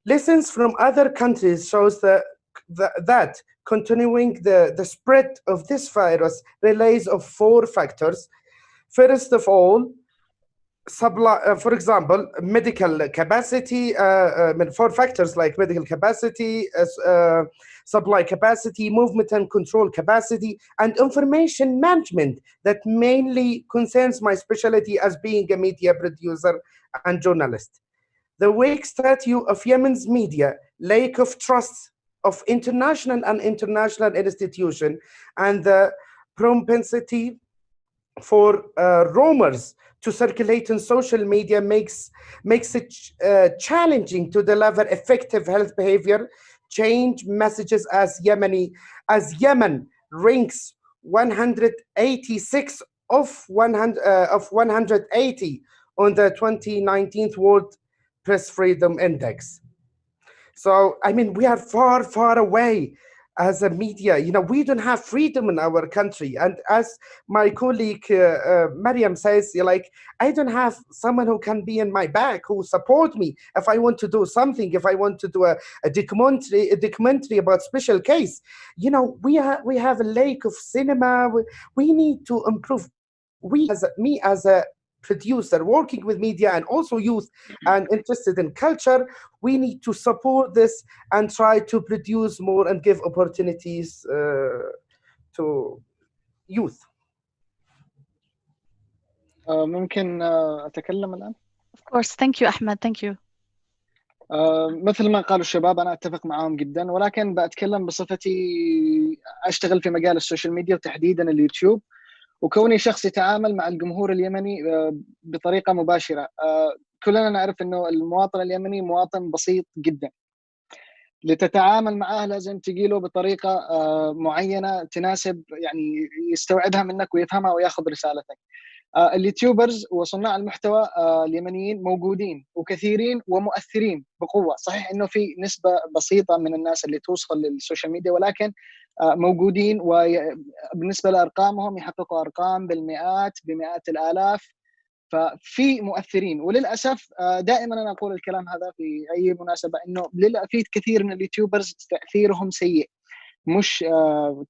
Lessons from other countries shows that continuing the spread of this virus relies on 4 factors. First of all, supply, for example, medical capacity, 4 factors like medical capacity, supply capacity, movement and control capacity, and information management that mainly concerns my specialty as being a media producer and journalist. The weak statue of Yemen's media, lack of trust of international institutions, and the propensity for rumors to circulate on social media makes it challenging to deliver effective health behavior change messages as Yemen ranks 186 of 180 on the 2019 World Press Freedom Index. So, I mean, we are far, far away as a media. You know, we don't have freedom in our country. And as my colleague Mariam says, like, I don't have someone who can be in my back, who support me if I want to do something, if I want to do a documentary about special case. You know, we have a lack of cinema. We need to improve. Me as a producer working with media and also youth and interested in culture, we need to support this and try to produce more and give opportunities to youth.
ممكن أتكلم الآن؟
Of course. Thank you, Ahmed. Thank you.
مثل ما قالوا الشباب أنا أتفق معهم جدا، ولكن بأتكلم بصفتي أشتغل في مجال السوشيال ميديا وتحديدا اليوتيوب، وكوني شخص يتعامل مع الجمهور اليمني بطريقة مباشرة. كلنا نعرف أنه المواطن اليمني مواطن بسيط جدا، لتتعامل معاه لازم تجيله بطريقة معينة تناسب، يعني يستوعبها منك ويفهمها وياخذ رسالتك. اليوتيوبرز وصناع المحتوى اليمنيين موجودين وكثيرين ومؤثرين بقوة. صحيح أنه في نسبة بسيطة من الناس اللي توصل للسوشيال ميديا، ولكن موجودين، وبالنسبة لأرقامهم يحققوا أرقام بمئات الآلاف. ففي مؤثرين، وللأسف دائما أنا أقول الكلام هذا في أي مناسبة، أنه في كثير من اليوتيوبرز تأثيرهم سيء، مش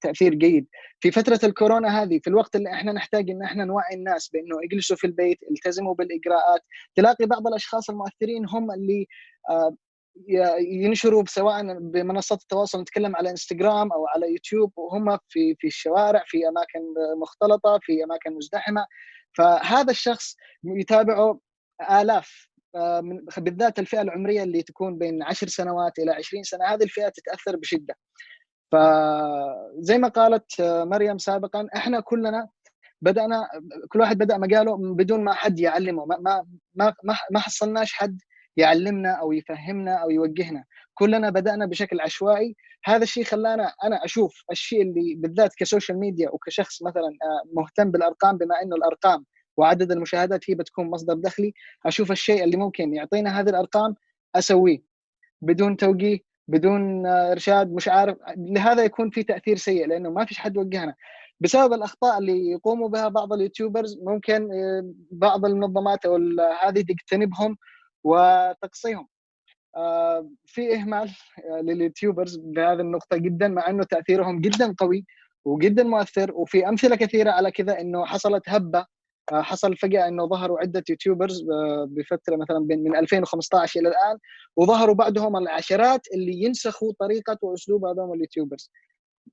تأثير جيد. في فترة الكورونا هذه، في الوقت اللي احنا نحتاج ان احنا نوعي الناس بانه يجلسوا في البيت، التزموا بالإجراءات، تلاقي بعض الاشخاص المؤثرين هم اللي ينشروا سواء بمنصات التواصل، نتكلم على انستغرام او على يوتيوب، وهم في الشوارع، في اماكن مختلطة، في اماكن مزدحمة. فهذا الشخص يتابعه آلاف، بالذات الفئة العمرية اللي تكون بين 10 سنوات إلى 20 سنة، هذه الفئة تتأثر بشدة. فزي ما قالت مريم سابقا، احنا كلنا بدأنا، كل واحد بدأ مجاله بدون ما حد يعلمه، ما حصلناش حد يعلمنا أو يفهمنا أو يوجهنا، كلنا بدأنا بشكل عشوائي. هذا الشيء خلانا أنا أشوف الشيء اللي بالذات كسوشيال ميديا وكشخص مثلا مهتم بالأرقام، بما إنه الأرقام وعدد المشاهدات هي بتكون مصدر دخلي، أشوف الشيء اللي ممكن يعطينا هذه الأرقام أسويه بدون توجيه، بدون إرشاد، مش عارف. لهذا يكون في تأثير سيء، لأنه ما فيش حد وجهنا بسبب الأخطاء اللي يقوموا بها بعض اليوتيوبرز. ممكن بعض المنظمات أو هذه تجتنبهم وتقصيهم. في إهمال لليوتيوبرز بهذه النقطة جدا، مع أنه تأثيرهم جدا قوي وجدا مؤثر. وفي أمثلة كثيرة على كذا، أنه حصلت هبة، حصل فجأة أنه ظهروا عدة يوتيوبرز بفترة مثلا من 2015 إلى الآن، وظهروا بعدهم العشرات اللي ينسخوا طريقة وأسلوب هذول اليوتيوبرز.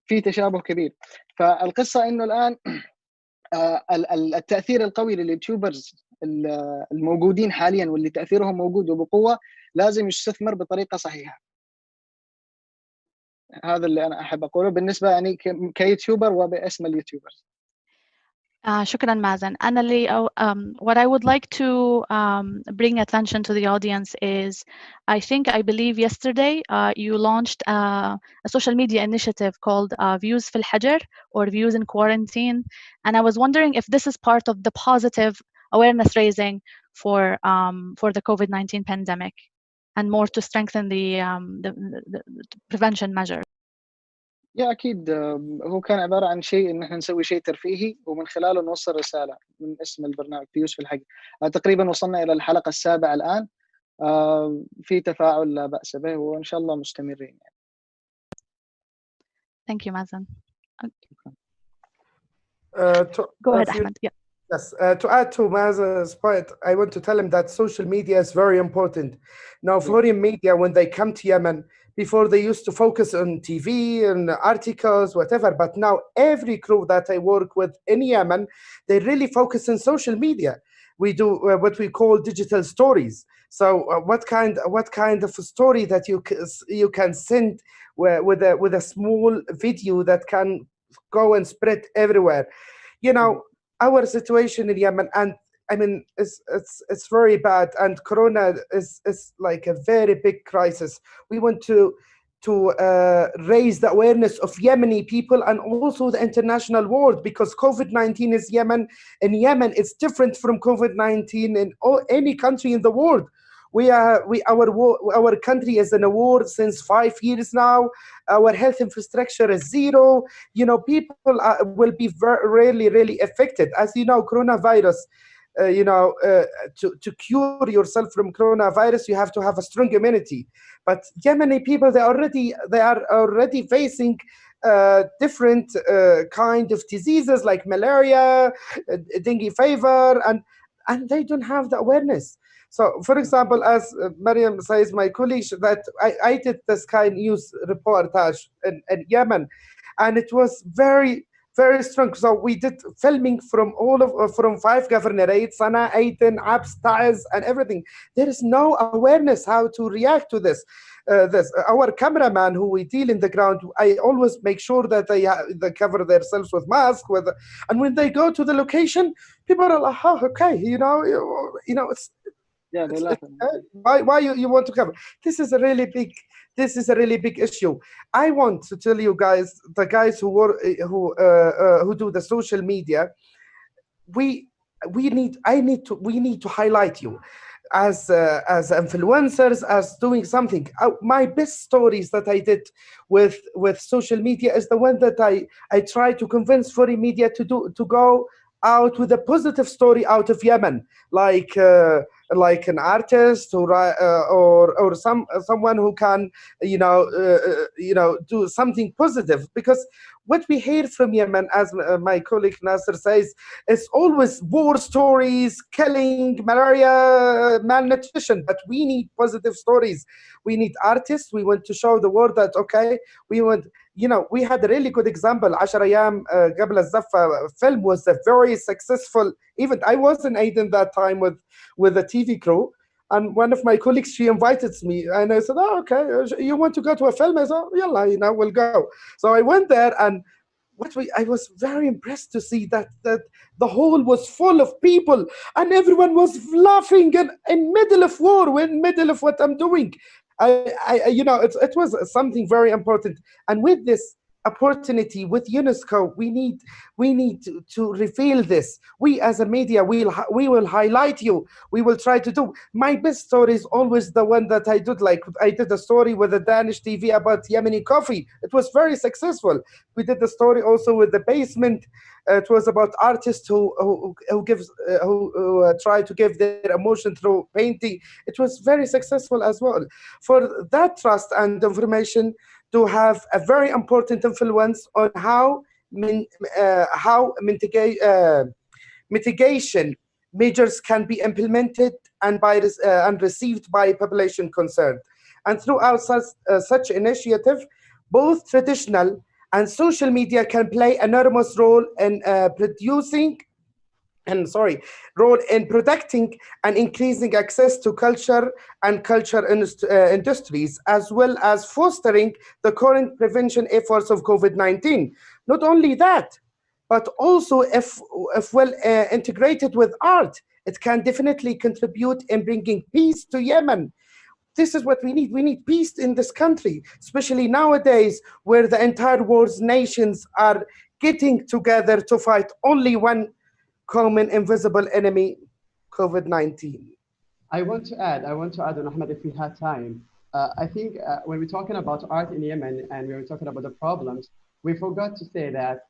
في تشابه كبير. فالقصة أنه الآن التأثير القوي لليوتيوبرز الموجودين حاليا واللي تأثيرهم موجود وبقوة لازم يستثمر بطريقة صحيحة. هذا اللي أنا أحب أقوله بالنسبة يعني كيوتيوبر وباسم اليوتيوبرز.
شكرا مازن. What I would like to bring attention to the audience is, I believe yesterday you launched a social media initiative called Views في الحجر, or Views in Quarantine, and I was wondering if this is part of the positive awareness raising for the COVID-19 pandemic and more to strengthen the prevention measures.
أكيد هو كان عبارة عن شيء إن إحنا نسوي شيء ترفيهي ومن خلاله نوصل رسالة من اسم البرنامج فيوز في الحقيقة. تقريبا وصلنا إلى الحلقة السابعة الآن. في تفاعل لا بأس به، وإن شاء الله مستمرين يعني.
Thank you, Mazen.
Go
ahead, Ahmed. Yeah.
Yes, to add to Mazen's point, I want to tell him that social media is very important. Now, foreign media, when they come to Yemen, before they used to focus on TV and articles, whatever, but now every crew that I work with in Yemen, they really focus on social media. We do what we call digital stories. So what kind of a story that you can send with a small video that can go and spread everywhere. You know, our situation in Yemen, and I mean, it's very bad, and Corona is like a very big crisis. We want to raise the awareness of Yemeni people and also the international world, because COVID-19 is Yemen. In Yemen, it's different from COVID-19 in any country in the world. Our country is in a war since 5 years now. Our health infrastructure is zero. You know, people will be really affected. As you know, coronavirus. To cure yourself from coronavirus, you have to have a strong immunity. But Yemeni people, they are already facing different kind of diseases like malaria, dengue fever, and they don't have the awareness. So, for example, as Mariam says, my colleague, that I did the Sky News reportage in Yemen, and it was very strong. So we did filming from from 5 governorates, Sana'a, Aden, Abs, Taiz, and everything. There is no awareness how to react to this. Our cameraman who we deal in the ground, I always make sure that they cover themselves with masks. And when they go to the location, people are like, oh, okay, it's.
Yeah, they laugh.
Why you want to cover? This is a really big issue. I want to tell you guys, the guys who do the social media, we need to highlight you as influencers, as doing something. My best stories that I did with social media is the one that I try to convince foreign media to go out with a positive story out of Yemen, like an artist or someone who can do something positive. Because what we hear from Yemen, as my colleague Nasser says, is always war stories, killing, malaria, malnutrition. But we need positive stories. We need artists. We want to show the world that, okay, we had a really good example. 10 أيام قبل الزفة film was a very successful event. I was in Aden that time with a TV crew, and one of my colleagues, she invited me, and I said, oh, okay, you want to go to a film? I said, yalla, we'll go. So I went there, and I was very impressed to see that the hall was full of people, and everyone was laughing in middle of war, in middle of what I'm doing. It was something very important. And with this opportunity with UNESCO, we need to reveal this. We as a media, we will highlight you. We will try to do. My best story is always the one that I did. Like I did a story with a Danish TV about Yemeni coffee. It was very successful. We did the story also with the basement. It was about artists who try to give their emotion through painting. It was very successful as well. For that trust and information to have a very important influence on how mitigation measures can be implemented and received by population concerned. And throughout such initiative, both traditional and social media can play an enormous role in protecting and increasing access to culture and culture industries, as well as fostering the current prevention efforts of COVID-19. Not only that, but also if well integrated with art, it can definitely contribute in bringing peace to Yemen. This is what we need. We need peace in this country, especially nowadays where the entire world's nations are getting together to fight only one common invisible enemy, COVID-19.
I want to add, on Ahmed, if we had time. I think when we're talking about art in Yemen and we were talking about the problems, we forgot to say that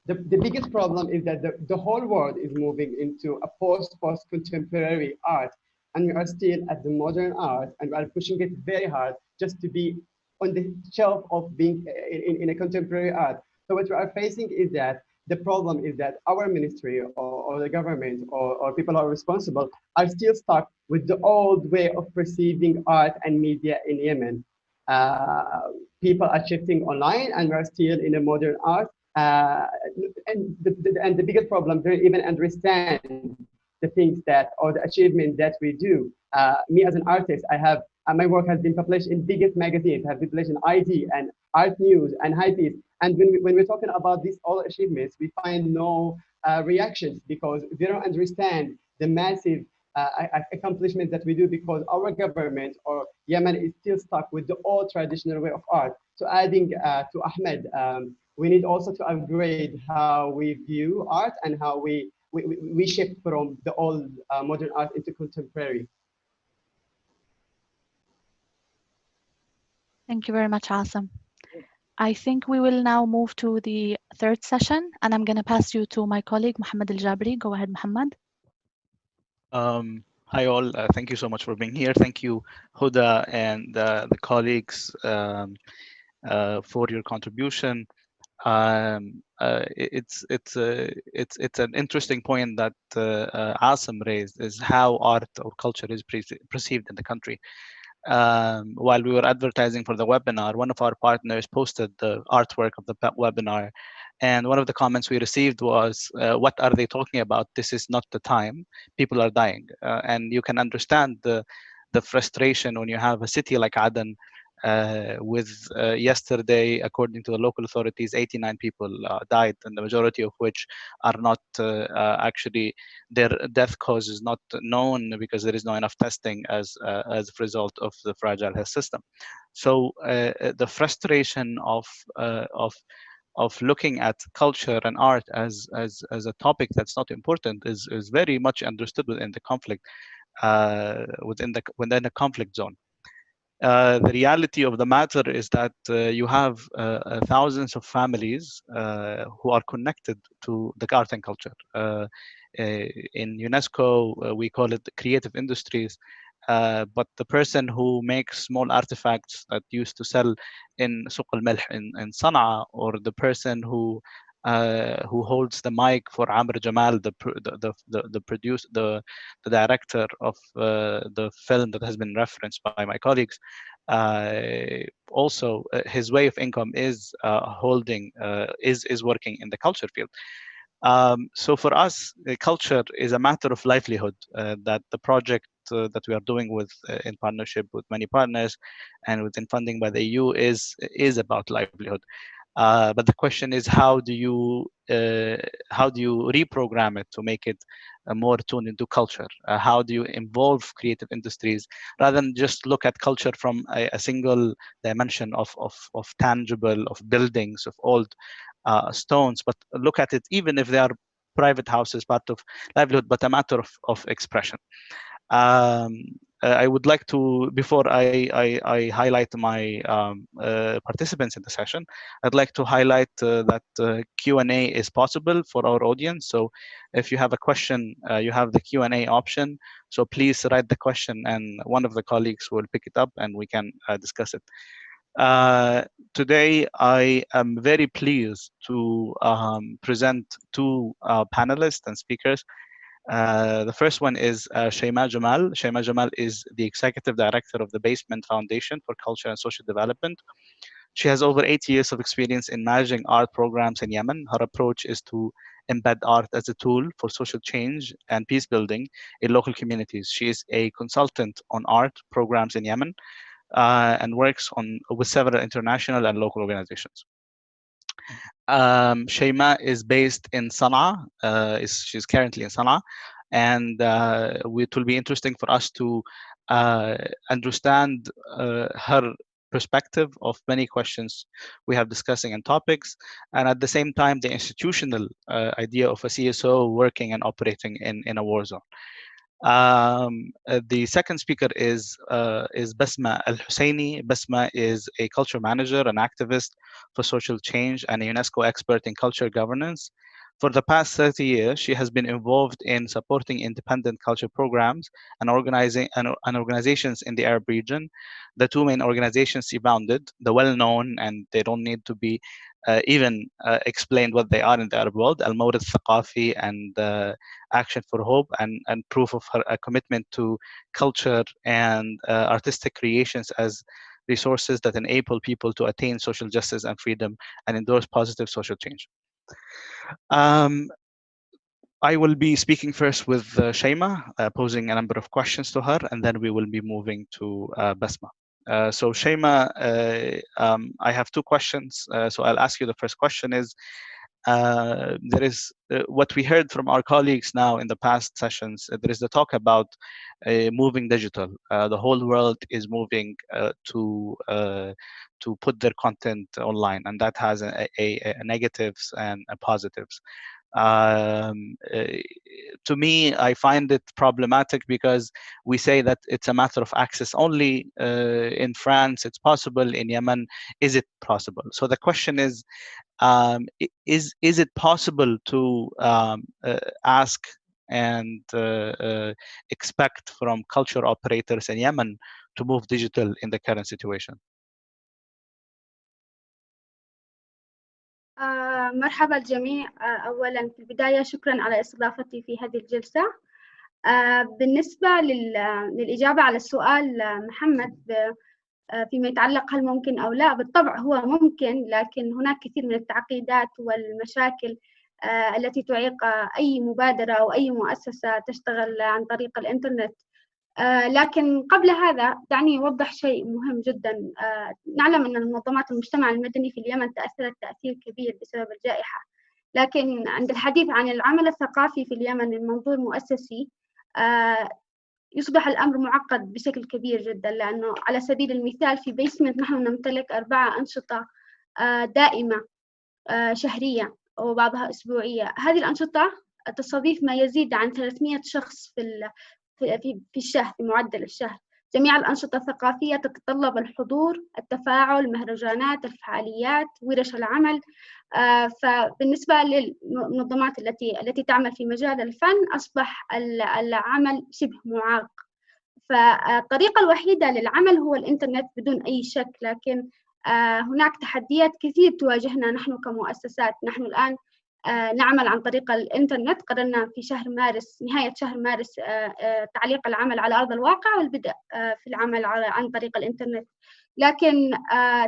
the biggest problem is that the whole world is moving into a post-contemporary art. And we are still at the modern art, and we are pushing it very hard just to be on the shelf of being in a contemporary art. So what we are facing is that the problem is that our ministry or the government or people who are responsible are still stuck with the old way of perceiving art and media in Yemen. People are shifting online, and we are still in a modern art. And the biggest problem, they don't even understand the things or the achievement that we do. Me as an artist, I have, my work has been published in biggest magazines, have been published in ID and Art News and Hypebeast. And when we're talking about these all achievements, we find no reactions because they don't understand the massive accomplishment that we do because our government or Yemen is still stuck with the old traditional way of art. So adding to Ahmed, we need also to upgrade how we view art and how we shift from the old modern art into contemporary.
Thank you very much, Asim. I think we will now move to the third session, and I'm going to pass you to my colleague, Mohammed Al-Jabri. Go ahead, Mohammed.
Hi all, thank you so much for being here. Thank you, Huda and the colleagues for your contribution. It's an interesting point that Asim raised, is how art or culture is perceived in the country. While we were advertising for the webinar, one of our partners posted the artwork of the webinar, and one of the comments we received was, what are they talking about? This is not the time. People are dying. And you can understand the frustration when you have a city like Aden with yesterday, according to the local authorities, 89 people died, and the majority of which are not actually, their death cause is not known because there is not enough testing as a result of the fragile health system. So the frustration of looking at culture and art as a topic that's not important is very much understood within the conflict, within the conflict zone. The reality of the matter is that you have thousands of families who are connected to the art and culture. In UNESCO, we call it creative industries. But the person who makes small artifacts that used to sell in Suq al-Malh in Sana'a, or the person who holds the mic for Amr Jamal, the director of the film that has been referenced by my colleagues. Also, his way of income is is working in the culture field. So for us, culture is a matter of livelihood. That the project that we are doing with in partnership with many partners and within funding by the EU is about livelihood. But the question is, how do you reprogram it to make it more tuned into culture? How do you involve creative industries rather than just look at culture from a single dimension of tangible, of buildings, of old stones, but look at it even if they are private houses, part of livelihood, but a matter of expression. I would like to, before I highlight my participants in the session, I'd like to highlight that Q&A is possible for our audience. So if you have a question, you have the Q&A option. So please write the question and one of the colleagues will pick it up and we can discuss it. Today, I am very pleased to present two panelists and speakers. The first one is Shaima Jamal. Shaima Jamal is the Executive Director of the Basement Foundation for Culture and Social Development. She has over 8 years of experience in managing art programs in Yemen. Her approach is to embed art as a tool for social change and peace building in local communities. She is a consultant on art programs in Yemen and works with several international and local organizations. Shaima is based in Sana'a. She's currently in Sana'a, and it will be interesting for us to understand her perspective of many questions we have discussing and topics, and at the same time the institutional idea of a CSO working and operating in a war zone. The second speaker is Basma Al-Husseini. Basma is a culture manager, an activist for social change, and a UNESCO expert in culture governance. For the past 30 years, she has been involved in supporting independent culture programs and organizations in the Arab region. The two main organizations she founded, the well-known, and they don't need to be even explained what they are in the Arab world, Al-Mawrid Thaqafi and Action for Hope, and proof of her commitment to culture and artistic creations as resources that enable people to attain social justice and freedom and endorse positive social change. I will be speaking first with Shaima, posing a number of questions to her, and then we will be moving to Basma. So Shaima, I have two questions. So I'll ask you the first question is, there is what we heard from our colleagues now in the past sessions. There is the talk about moving digital. The whole world is moving to put their content online, and that has a negatives and a positives. To me, I find it problematic because we say that it's a matter of access only. In France, it's possible. In Yemen, is it possible? So the question is it possible to ask and expect from culture operators in Yemen to move digital in the current situation?
مرحبا الجميع. أولا في البداية شكرا على استضافتي في هذه الجلسة. بالنسبة للإجابة على السؤال محمد فيما يتعلق هل ممكن أو لا، بالطبع هو ممكن، لكن هناك كثير من التعقيدات والمشاكل التي تعيق أي مبادرة أو أي مؤسسة تشتغل عن طريق الإنترنت. لكن قبل هذا دعني أوضح شيء مهم جدا. نعلم أن منظمات المجتمع المدني في اليمن تأثرت تأثير كبير بسبب الجائحة، لكن عند الحديث عن العمل الثقافي في اليمن من منظور مؤسسي يصبح الأمر معقد بشكل كبير جدا، لأنه على سبيل المثال في بيسمنت نحن نمتلك 4 أنشطة دائمة شهرية وبعضها أسبوعية. هذه الأنشطة تستضيف ما يزيد عن 300 شخص في الشهر، في معدل الشهر. جميع الأنشطة الثقافية تتطلب الحضور، التفاعل، مهرجانات، الفعاليات، ورش العمل. فبالنسبة للمنظمات التي تعمل في مجال الفن أصبح العمل شبه معاق. فالطريقة الوحيدة للعمل هو الإنترنت بدون أي شك، لكن هناك تحديات كثير تواجهنا نحن كمؤسسات. نحن الآن نعمل عن طريق الإنترنت. قررنا في شهر مارس، نهاية شهر مارس، تعليق العمل على أرض الواقع والبدء في العمل عن طريق الإنترنت. لكن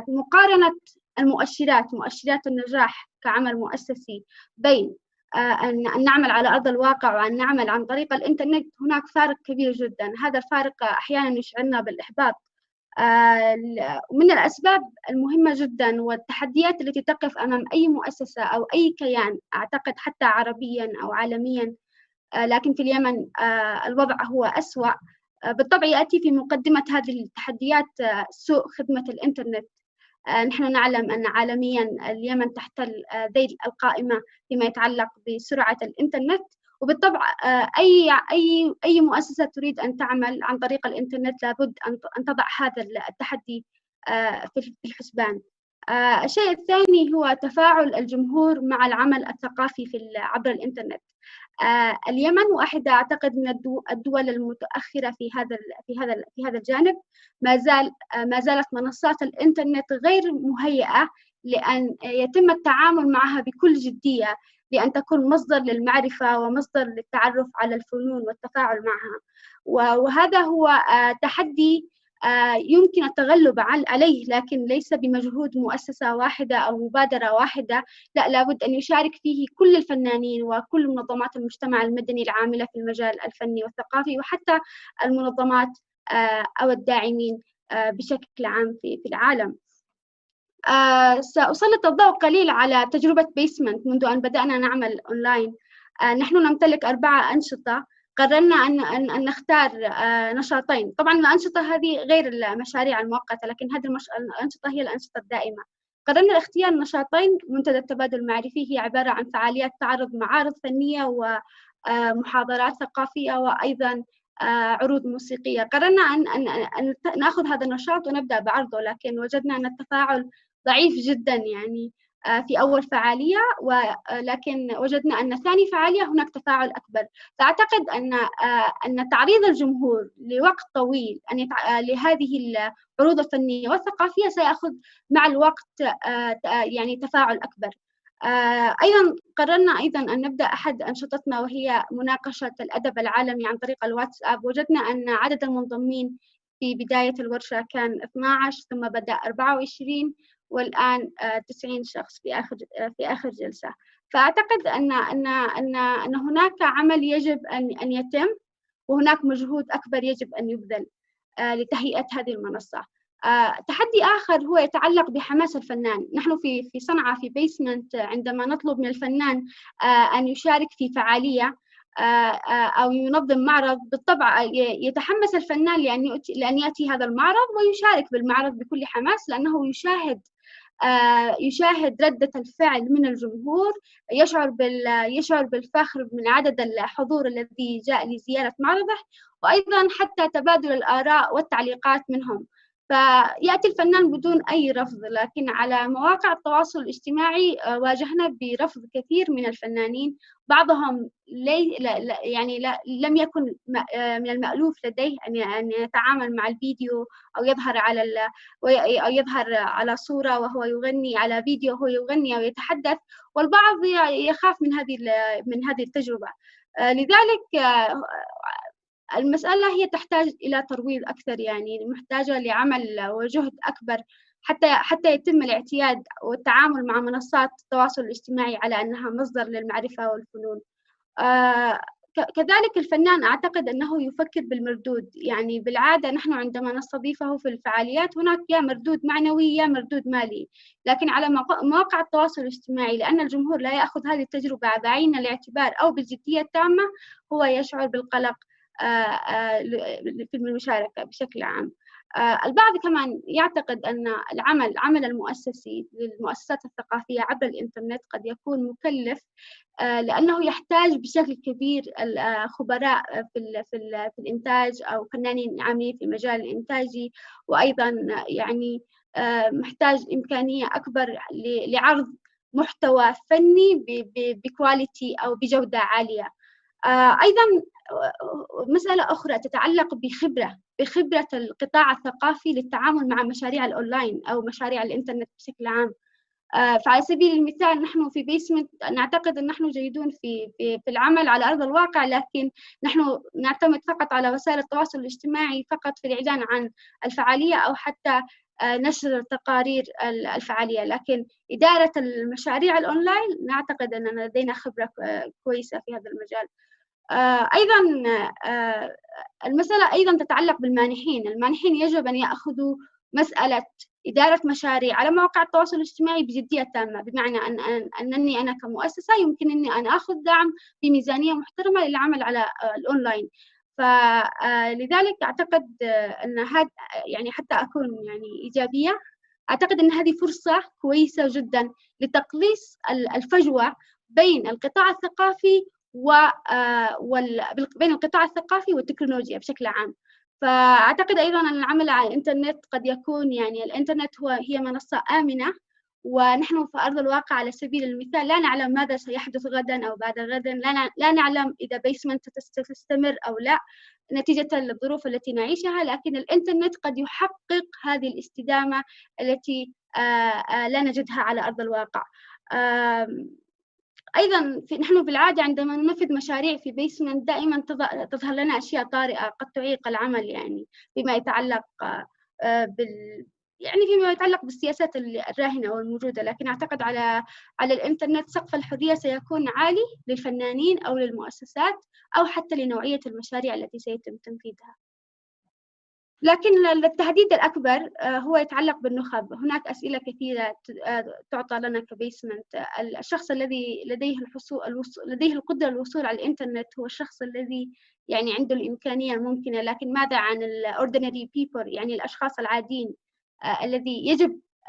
مقارنة مؤشرات النجاح كعمل مؤسسي بين أن نعمل على أرض الواقع وأن نعمل عن طريق الإنترنت، هناك فارق كبير جدا. هذا الفارق أحيانا يشعرنا بالإحباط. من الأسباب المهمة جدا والتحديات التي تقف أمام أي مؤسسة أو أي كيان، أعتقد حتى عربيا أو عالميا، لكن في اليمن الوضع هو أسوأ. بالطبع يأتي في مقدمة هذه التحديات سوء خدمة الإنترنت. نحن نعلم أن عالميا اليمن تحتل ذيل القائمة فيما يتعلق بسرعة الإنترنت، وبالطبع أي مؤسسة تريد أن تعمل عن طريق الإنترنت لابد أن تضع هذا التحدي في الحسبان. الشيء الثاني هو تفاعل الجمهور مع العمل الثقافي عبر الإنترنت. اليمن واحدة أعتقد من الدول المتأخرة في هذا الجانب. ما زالت منصات الإنترنت غير مهيئة لأن يتم التعامل معها بكل جدية، لأن تكون مصدر للمعرفة ومصدر للتعرف على الفنون والتفاعل معها. وهذا هو تحدي يمكن التغلب عليه، لكن ليس بمجهود مؤسسة واحدة أو مبادرة واحدة. لا، لابد أن يشارك فيه كل الفنانين وكل منظمات المجتمع المدني العاملة في المجال الفني والثقافي، وحتى المنظمات أو الداعمين بشكل عام في العالم. سأسلط الضوء قليل على تجربة بيسمنت منذ أن بدأنا نعمل أونلاين. نحن نمتلك 4 أنشطة. قررنا أن نختار نشاطين. طبعا الأنشطة هذه غير المشاريع المؤقتة، لكن هذه الأنشطة هي الأنشطة الدائمة. قررنا اختيار نشاطين. منتدى التبادل المعرفي هي عبارة عن فعاليات تعرض معارض فنية ومحاضرات ثقافية وأيضا عروض موسيقية. قررنا أن نأخذ هذا النشاط ونبدأ بعرضه، لكن وجدنا أن التفاعل ضعيف جدا يعني في أول فعالية، ولكن وجدنا أن ثاني فعالية هناك تفاعل أكبر. فأعتقد أن تعريض الجمهور لوقت طويل لهذه العروض الفنية والثقافية سيأخذ مع الوقت يعني تفاعل أكبر. أيضا قررنا أن نبدأ أحد أنشطتنا وهي مناقشة الأدب العالمي عن طريق الواتساب. وجدنا أن عدد المنضمين في بداية الورشة كان 12، ثم بدأ 24، والآن 90 شخص في آخر جلسة. فأعتقد أن هناك عمل يجب أن يتم، وهناك مجهود أكبر يجب أن يبذل لتهيئة هذه المنصة. تحدي آخر هو يتعلق بحماس الفنان. نحن في صنعاء في بيسمنت عندما نطلب من الفنان أن يشارك في فعالية أو ينظم معرض، بالطبع يتحمس الفنان لأن يأتي هذا المعرض ويشارك بالمعرض بكل حماس، لأنه يشاهد ردة الفعل من الجمهور، يشعر بالفخر من عدد الحضور الذي جاء لزيارة معرضه، وأيضا حتى تبادل الآراء والتعليقات منهم. فيأتي الفنان بدون أي رفض. لكن على مواقع التواصل الاجتماعي واجهنا برفض كثير من الفنانين، بعضهم لم يكن من المألوف لديه أن يتعامل مع الفيديو أو يظهر على صورة وهو يغني، على فيديو وهو يغني أو يتحدث، والبعض يخاف من هذه التجربة. لذلك المسألة هي تحتاج إلى ترويض أكثر، يعني محتاجة لعمل وجهد أكبر حتى يتم الاعتياد والتعامل مع منصات التواصل الاجتماعي على أنها مصدر للمعرفة والفنون. كذلك الفنان أعتقد أنه يفكر بالمردود. يعني بالعادة نحن عندما نستضيفه في الفعاليات هناك يا مردود معنوي يا مردود مالي، لكن على مواقع التواصل الاجتماعي لأن الجمهور لا يأخذ هذه التجربة بعين الاعتبار أو بالجدية التامة، هو يشعر بالقلق في المشاركة بشكل عام. البعض كمان يعتقد أن العمل المؤسسي للمؤسسات الثقافية عبر الإنترنت قد يكون مكلف، لأنه يحتاج بشكل كبير خبراء في الإنتاج أو فنانين عاملين في المجال الإنتاجي، وأيضا يعني محتاج إمكانية أكبر لعرض محتوى فني بكواليتي أو بجودة عالية. أيضا مسألة أخرى تتعلق بخبرة القطاع الثقافي للتعامل مع مشاريع الأونلاين أو مشاريع الإنترنت بشكل عام. فعلى سبيل المثال نحن في بيسمنت نعتقد أن نحن جيدون في العمل على أرض الواقع، لكن نحن نعتمد فقط على وسائل التواصل الاجتماعي فقط في الإعلان عن الفعالية أو حتى نشر تقارير الفعالية. لكن إدارة المشاريع الأونلاين نعتقد أننا لدينا خبرة كويسة في هذا المجال. أيضا المسألة أيضا تتعلق بالمانحين. المانحين يجب أن يأخذوا مسألة إدارة مشاريع على مواقع التواصل الاجتماعي بجدية تامة، بمعنى أنني أنا كمؤسسة يمكنني أن أخذ دعم بميزانية محترمة للعمل على الأونلاين. فلذلك أعتقد أن هذا يعني حتى أكون يعني إيجابية، أعتقد أن هذه فرصة كويسة جدا لتقليص الفجوة بين القطاع الثقافي بين القطاع الثقافي والتكنولوجيا بشكل عام. فأعتقد أيضاً أن العمل على الإنترنت قد يكون يعني الإنترنت هي منصة آمنة، ونحن في أرض الواقع على سبيل المثال لا نعلم ماذا سيحدث غداً أو بعد غد، لا نعلم إذا بيسمنت ستستمر أو لا نتيجة الظروف التي نعيشها، لكن الإنترنت قد يحقق هذه الاستدامة التي لا نجدها على أرض الواقع. أيضاً نحن بالعادة عندما ننفذ مشاريع في بيسمنت دائماً تظهر لنا أشياء طارئة قد تعيق العمل، يعني فيما يتعلق فيما يتعلق بالسياسات الراهنة والموجودة. لكن أعتقد على الإنترنت سقف الحرية سيكون عالي للفنانين أو للمؤسسات أو حتى لنوعية المشاريع التي سيتم تنفيذها. لكن التهديد الأكبر هو يتعلق بالنخب. هناك أسئلة كثيرة تعطى لنا كبيسمنت. الشخص الذي لديه القدرة للوصول على الإنترنت هو الشخص الذي يعني عنده الإمكانية الممكنة، لكن ماذا عن ordinary people، يعني الأشخاص العاديين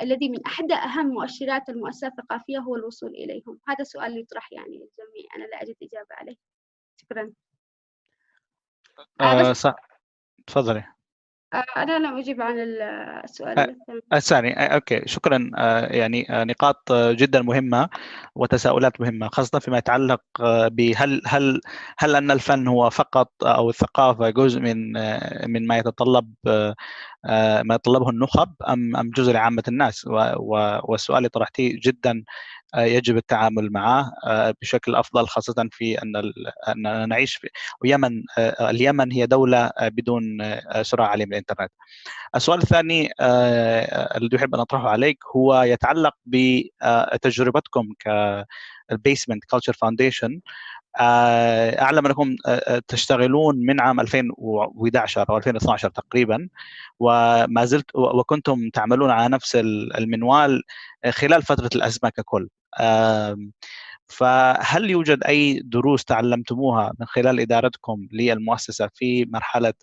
الذي من أحد أهم مؤشرات المؤسسات الثقافية هو الوصول إليهم؟ هذا سؤال يطرح يعني للجميع، أنا لا أجد إجابة عليه. شكرا.
تفضلي.
أنا لم أجيب عن السؤال
الثاني. أوكي، شكرا. يعني نقاط جدا مهمة وتساؤلات مهمة، خاصة فيما يتعلق هل أن الفن هو فقط أو الثقافة جزء من ما يتطلبه النخب أم جزء لعامة الناس؟ والسؤال اللي طرحتيه جدا يجب التعامل معه بشكل أفضل، خاصة في أننا نعيش في اليمن هي دولة بدون سرعة عالية من الإنترنت. السؤال الثاني الذي أحب أن أطرحه عليك هو يتعلق بتجربتكم كالبيسمنت كلتشر فاونديشن أعلم أنكم تشتغلون من عام 2011 أو 2012 تقريبا، وما زلت وكنتم تعملون على نفس المنوال خلال فترة الأزمة ككل. فهل يوجد أي دروس تعلمتموها من خلال إدارتكم للمؤسسة في مرحلة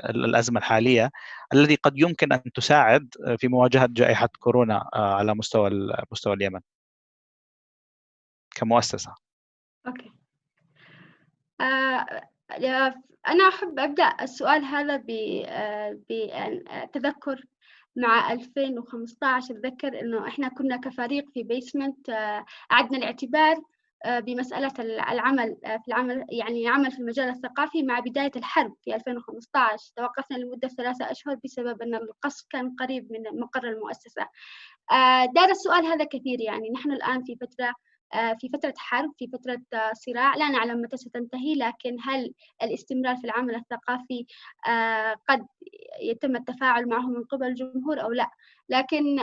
الأزمة الحالية التي قد يمكن أن تساعد في مواجهة جائحة كورونا على مستوى اليمن كمؤسسة؟
أوكي. أنا أحب أبدأ السؤال هذا بتذكر مع 2015. أتذكر إنه إحنا كنا كفريق في بيسمنت أعدنا الاعتبار بمسألة العمل يعني عمل في المجال الثقافي مع بداية الحرب في 2015. توقفنا لمدة 3 أشهر بسبب أن القصف كان قريب من مقر المؤسسة. دار السؤال هذا كثير، يعني نحن الآن في فترة حرب، في فترة صراع، لا نعلم متى ستنتهي، لكن هل الاستمرار في العمل الثقافي قد يتم التفاعل معه من قبل الجمهور أو لا؟ لكن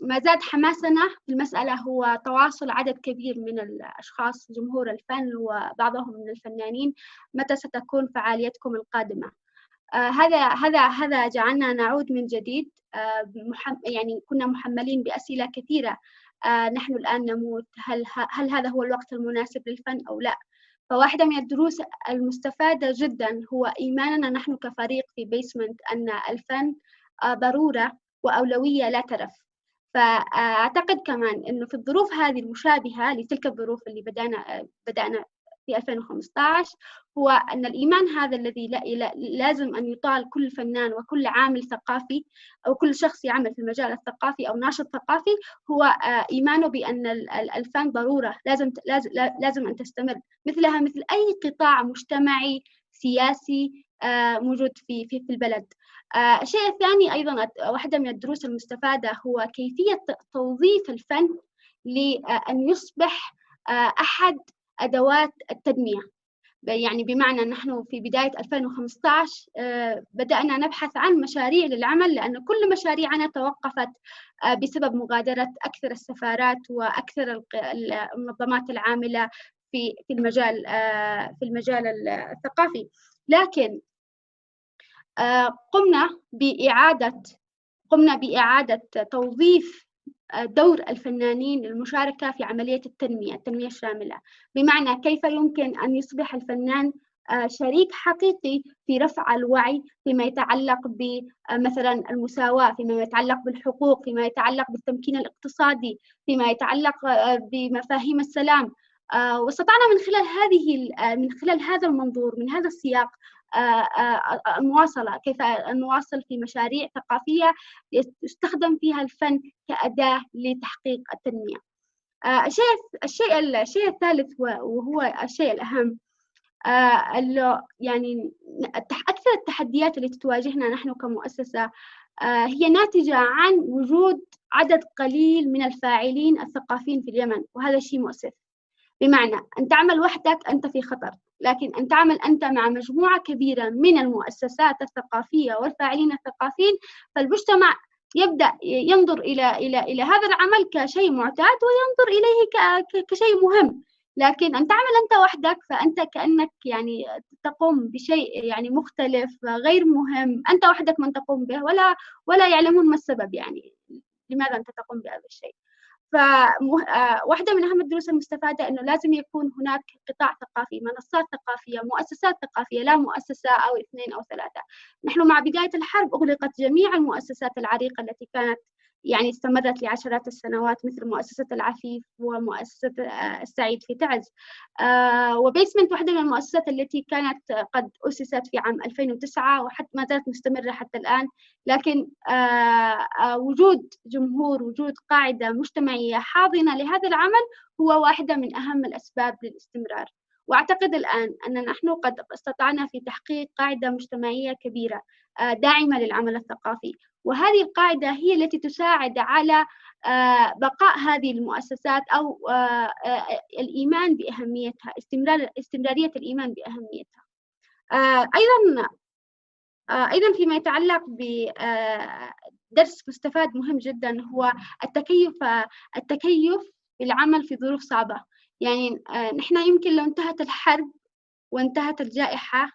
ما زاد حماسنا في المسألة هو تواصل عدد كبير من الأشخاص جمهور الفن وبعضهم من الفنانين. متى ستكون فعاليتكم القادمة؟ هذا جعلنا نعود من جديد. يعني كنا محملين بأسئلة كثيرة. نحن الآن نموت، هل هذا هو الوقت المناسب للفن أو لا؟ فواحدة من الدروس المستفادة جدا هو إيماننا نحن كفريق في بيسمنت أن الفن ضرورة وأولوية لا ترف. فأعتقد كمان أنه في الظروف هذه المشابهة لتلك الظروف اللي بدأنا في 2015 هو أن الإيمان هذا الذي لازم أن يطال كل فنان وكل عامل ثقافي أو كل شخص يعمل في المجال الثقافي أو ناشط ثقافي، هو إيمانه بأن الفن ضرورة لازم أن تستمر، مثلها مثل أي قطاع مجتمعي سياسي موجود في البلد. الشيء الثاني أيضا، واحدة من الدروس المستفادة، هو كيفية توظيف الفن لأن يصبح أحد أدوات التنمية. يعني بمعنى نحن في بداية 2015 بدأنا نبحث عن مشاريع للعمل، لأن كل مشاريعنا توقفت بسبب مغادرة أكثر السفارات وأكثر المنظمات العاملة في المجال الثقافي. لكن قمنا بإعادة توظيف دور الفنانين للمشاركة في عملية التنمية الشاملة، بمعنى كيف يمكن أن يصبح الفنان شريك حقيقي في رفع الوعي فيما يتعلق بمثلا المساواة، فيما يتعلق بالحقوق، فيما يتعلق بالتمكين الاقتصادي، فيما يتعلق بمفاهيم السلام. واستطعنا من خلال هذا المنظور، من هذا السياق، المواصلة، كيف نواصل في مشاريع ثقافية يستخدم فيها الفن كأداة لتحقيق التنمية. الشيء الثالث وهو الشيء الأهم، يعني أكثر التحديات التي تواجهنا نحن كمؤسسة هي ناتجة عن وجود عدد قليل من الفاعلين الثقافيين في اليمن، وهذا شيء مؤسف. بمعنى أن تعمل وحدك أنت في خطر، لكن أن تعمل أنت مع مجموعة كبيرة من المؤسسات الثقافية والفاعلين الثقافيين، فالمجتمع يبدأ ينظر إلى هذا العمل كشيء معتاد وينظر إليه كشيء مهم. لكن أن تعمل أنت وحدك فأنت كأنك يعني تقوم بشيء يعني مختلف غير مهم، أنت وحدك من تقوم به ولا يعلمون ما السبب، يعني لماذا أنت تقوم بهذا الشيء. فواحدة من أهم الدروس المستفادة أنه لازم يكون هناك قطاع ثقافي، منصات ثقافية، مؤسسات ثقافية، لا مؤسسة أو 2 أو 3. نحن مع بداية الحرب أغلقت جميع المؤسسات العريقة التي كانت يعني استمرت لعشرات السنوات، مثل مؤسسة العفيف ومؤسسة السعيد في تعز. وبيسمنت واحدة من المؤسسات التي كانت قد أسست في عام 2009 وحتى ما زالت مستمرة حتى الآن، لكن وجود جمهور، وجود قاعدة مجتمعية حاضنة لهذا العمل هو واحدة من أهم الأسباب للاستمرار. وأعتقد الآن أن نحن قد استطعنا في تحقيق قاعدة مجتمعية كبيرة داعمة للعمل الثقافي، وهذه القاعدة هي التي تساعد على بقاء هذه المؤسسات أو الإيمان بأهميتها، استمرارية الإيمان بأهميتها. أيضا فيما يتعلق بدرس مستفاد مهم جدا هو التكيف بالعمل في ظروف صعبة. يعني نحن يمكن لو انتهت الحرب وانتهت الجائحة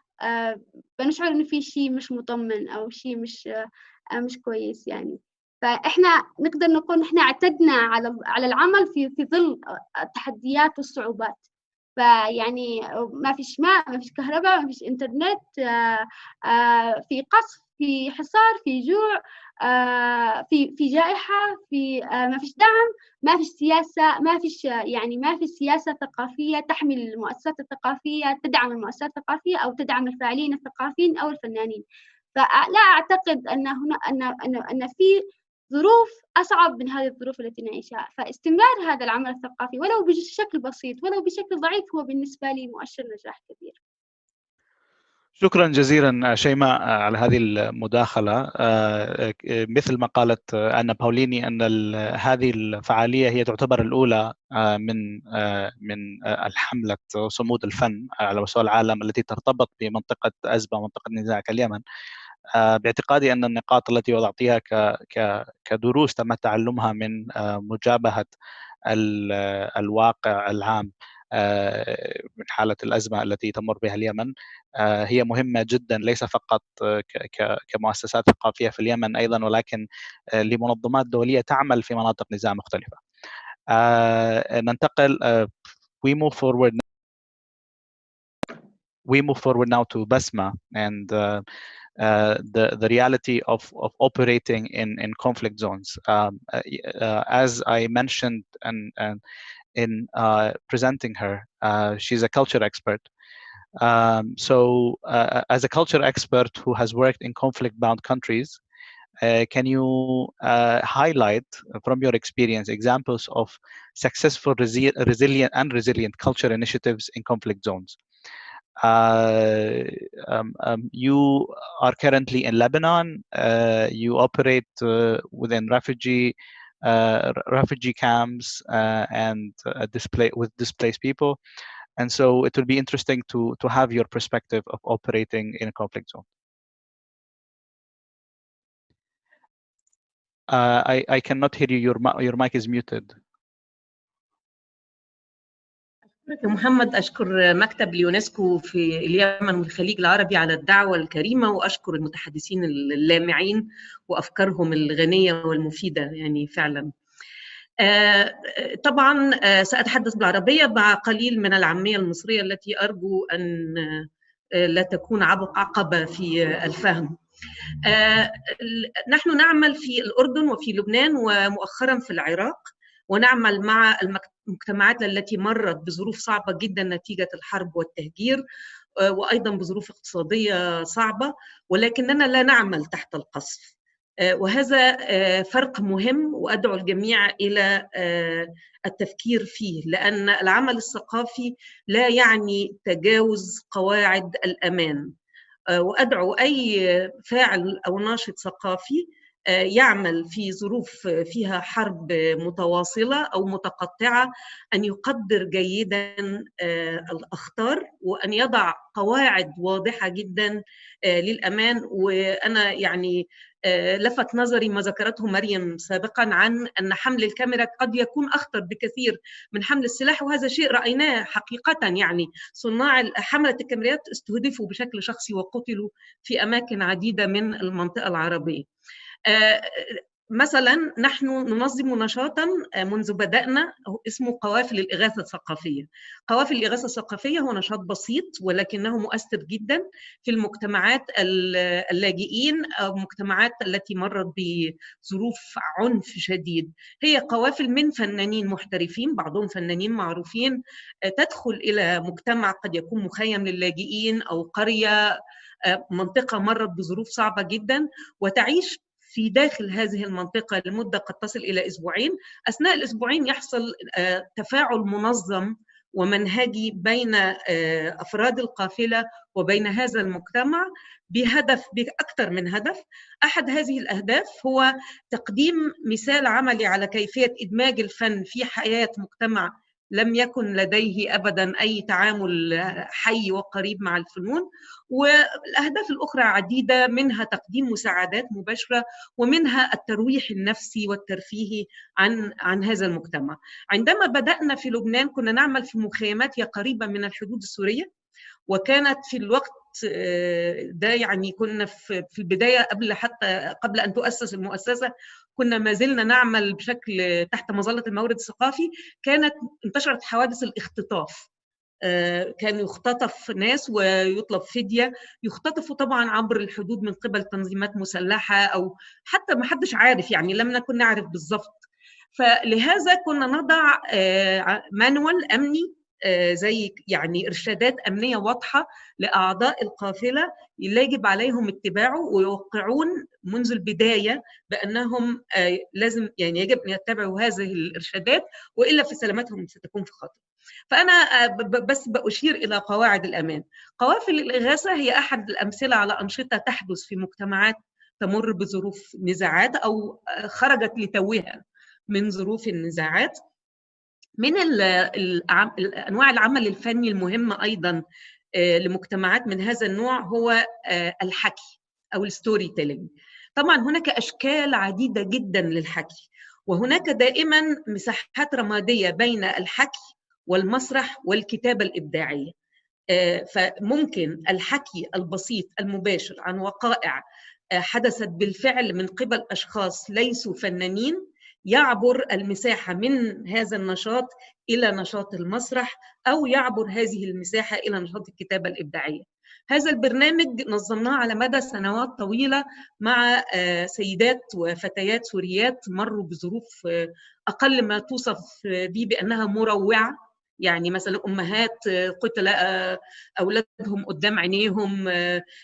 بنشعر إنه في شيء مش مطمن أو شيء مش كويس يعني. فإحنا نقدر نقول إحنا اعتدنا على العمل في ظل التحديات والصعوبات. فيعني ما فيش ماء، ما فيش كهرباء، ما فيش إنترنت، في قصف، في حصار، في جوع، في جائحة، في ما فيش دعم، ما فيش سياسة، ما فيش يعني ما في سياسة ثقافية تحمي المؤسسات الثقافية، تدعم المؤسسات الثقافية أو تدعم الفاعلين الثقافيين أو الفنانين. فلا أعتقد أن هنا أن في ظروف أصعب من هذه الظروف التي نعيشها. فاستمرار هذا العمل الثقافي ولو بشكل بسيط ولو بشكل ضعيف هو بالنسبة لي مؤشر نجاح كبير.
شكرا جزيلا شيماء على هذه المداخلة. مثل ما قالت أنا باوليني أن هذه الفعالية هي تعتبر الأولى من الحملة صمود الفن على مستوى العالم التي ترتبط بمنطقة أزمة، منطقة نزاع كاليمن. باعتقادي أن النقاط التي وضعتها كدروس تم تعلمها من مجابهة الواقع العام من حالة الأزمة التي تمر بها اليمن هي مهمة جدا، ليس فقط كمؤسسات ثقافية في اليمن أيضا، ولكن لمنظمات دولية تعمل في مناطق نزاع مختلفة. ننتقل we move forward now to Basma and the reality of operating in conflict zones. As I mentioned in presenting her, she's a culture expert. So as a culture expert who has worked in conflict-bound countries, can you highlight from your experience examples of successful, resilient culture initiatives in conflict zones? You are currently in Lebanon. You operate within refugee camps and with displaced people, and so it will be interesting to have your perspective of operating in a conflict zone. I cannot hear you. Your mic is muted.
أشكرك يا محمد، أشكر مكتب اليونسكو في اليمن والخليج العربي على الدعوة الكريمة، وأشكر المتحدثين اللامعين وأفكارهم الغنية والمفيدة يعني فعلا. طبعا سأتحدث بالعربية مع قليل من العامية المصرية التي أرجو أن لا تكون عقبة في الفهم. نحن نعمل في الأردن وفي لبنان ومؤخرا في العراق، ونعمل مع المجتمعات التي مرت بظروف صعبة جدا نتيجة الحرب والتهجير، وأيضا بظروف اقتصادية صعبة، ولكننا لا نعمل تحت القصف. وهذا فرق مهم، وأدعو الجميع إلى التفكير فيه، لأن العمل الثقافي لا يعني تجاوز قواعد الأمان. وأدعو أي فاعل أو ناشط ثقافي يعمل في ظروف فيها حرب متواصلة أو متقطعة أن يقدر جيداً الأخطار، وأن يضع قواعد واضحة جداً للأمان. وأنا يعني لفت نظري ما ذكرته مريم سابقاً عن أن حمل الكاميرا قد يكون أخطر بكثير من حمل السلاح، وهذا شيء رأيناه حقيقة. يعني صناع حملة الكاميرات استهدفوا بشكل شخصي وقتلوا في أماكن عديدة من المنطقة العربية. مثلا نحن ننظم نشاطا منذ بدأنا اسمه قوافل الإغاثة الثقافية. قوافل الإغاثة الثقافية هو نشاط بسيط ولكنه مؤثر جدا في المجتمعات اللاجئين أو المجتمعات التي مرت بظروف عنف شديد. هي قوافل من فنانين محترفين، بعضهم فنانين معروفين، تدخل إلى مجتمع قد يكون مخيم للاجئين أو قرية، منطقة مرت بظروف صعبة جدا، وتعيش في داخل هذه المنطقة لمدة قد تصل إلى أسبوعين. أثناء الأسبوعين يحصل تفاعل منظم ومنهجي بين أفراد القافلة وبين هذا المجتمع بأكثر من هدف. أحد هذه الأهداف هو تقديم مثال عملي على كيفية إدماج الفن في حياة مجتمع لم يكن لديه أبدا أي تعامل حي وقريب مع الفنون. والأهداف الأخرى عديدة، منها تقديم مساعدات مباشرة، ومنها الترويح النفسي والترفيهي عن هذا المجتمع. عندما بدأنا في لبنان كنا نعمل في مخيمات هي قريبة من الحدود السورية، وكانت في الوقت ده يعني كنا في البداية قبل أن تؤسس المؤسسة كنا ما زلنا نعمل بشكل تحت مظلة المورد الثقافي. كانت انتشرت حوادث الاختطاف، كان يختطف ناس ويطلب فدية، يختطفوا طبعا عبر الحدود من قبل تنظيمات مسلحة أو حتى ما حدش عارف، يعني لم نكن نعرف بالضبط. فلهذا كنا نضع مانوال أمني، زي يعني إرشادات أمنية واضحة لأعضاء القافلة يجب عليهم اتباعه، ويوقعون منذ البداية بأنهم لازم يعني يجب أن يتبعوا هذه الإرشادات، وإلا فسلامتهم ستكون في خطر. فأنا بس بأشير إلى قواعد الأمان. قوافل الإغاثة هي أحد الأمثلة على أنشطة تحدث في مجتمعات تمر بظروف نزاعات أو خرجت لتوها من ظروف النزاعات. من أنواع العمل الفني المهمة أيضا لمجتمعات من هذا النوع هو الحكي أو الستوري تيلينج. طبعا هناك أشكال عديدة جدا للحكي، وهناك دائما مساحات رمادية بين الحكي والمسرح والكتابة الإبداعية. فممكن الحكي البسيط المباشر عن وقائع حدثت بالفعل من قبل أشخاص ليسوا فنانين يعبر المساحة من هذا النشاط إلى نشاط المسرح، أو يعبر هذه المساحة إلى نشاط الكتابة الإبداعية. هذا البرنامج نظمناه على مدى سنوات طويلة مع سيدات وفتيات سوريات مروا بظروف أقل ما توصف به بأنها مروعة. يعني مثلا أمهات قتل أولادهم قدام عينيهم،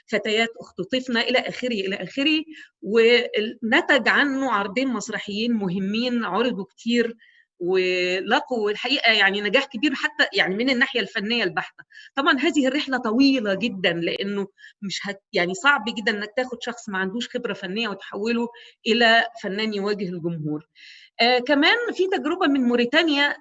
فتيات اختطفنا، إلى آخره إلى آخره. ونتج عنه عرضين مسرحيين مهمين عرضوا كتير ولقوا الحقيقة يعني نجاح كبير، حتى يعني من الناحية الفنية البحتة. طبعا هذه الرحلة طويلة جدا، لأنه مش يعني صعب جدا أنك تاخد شخص ما عندوش خبرة فنية وتحوله إلى فنان يواجه الجمهور. كمان في تجربة من موريتانيا،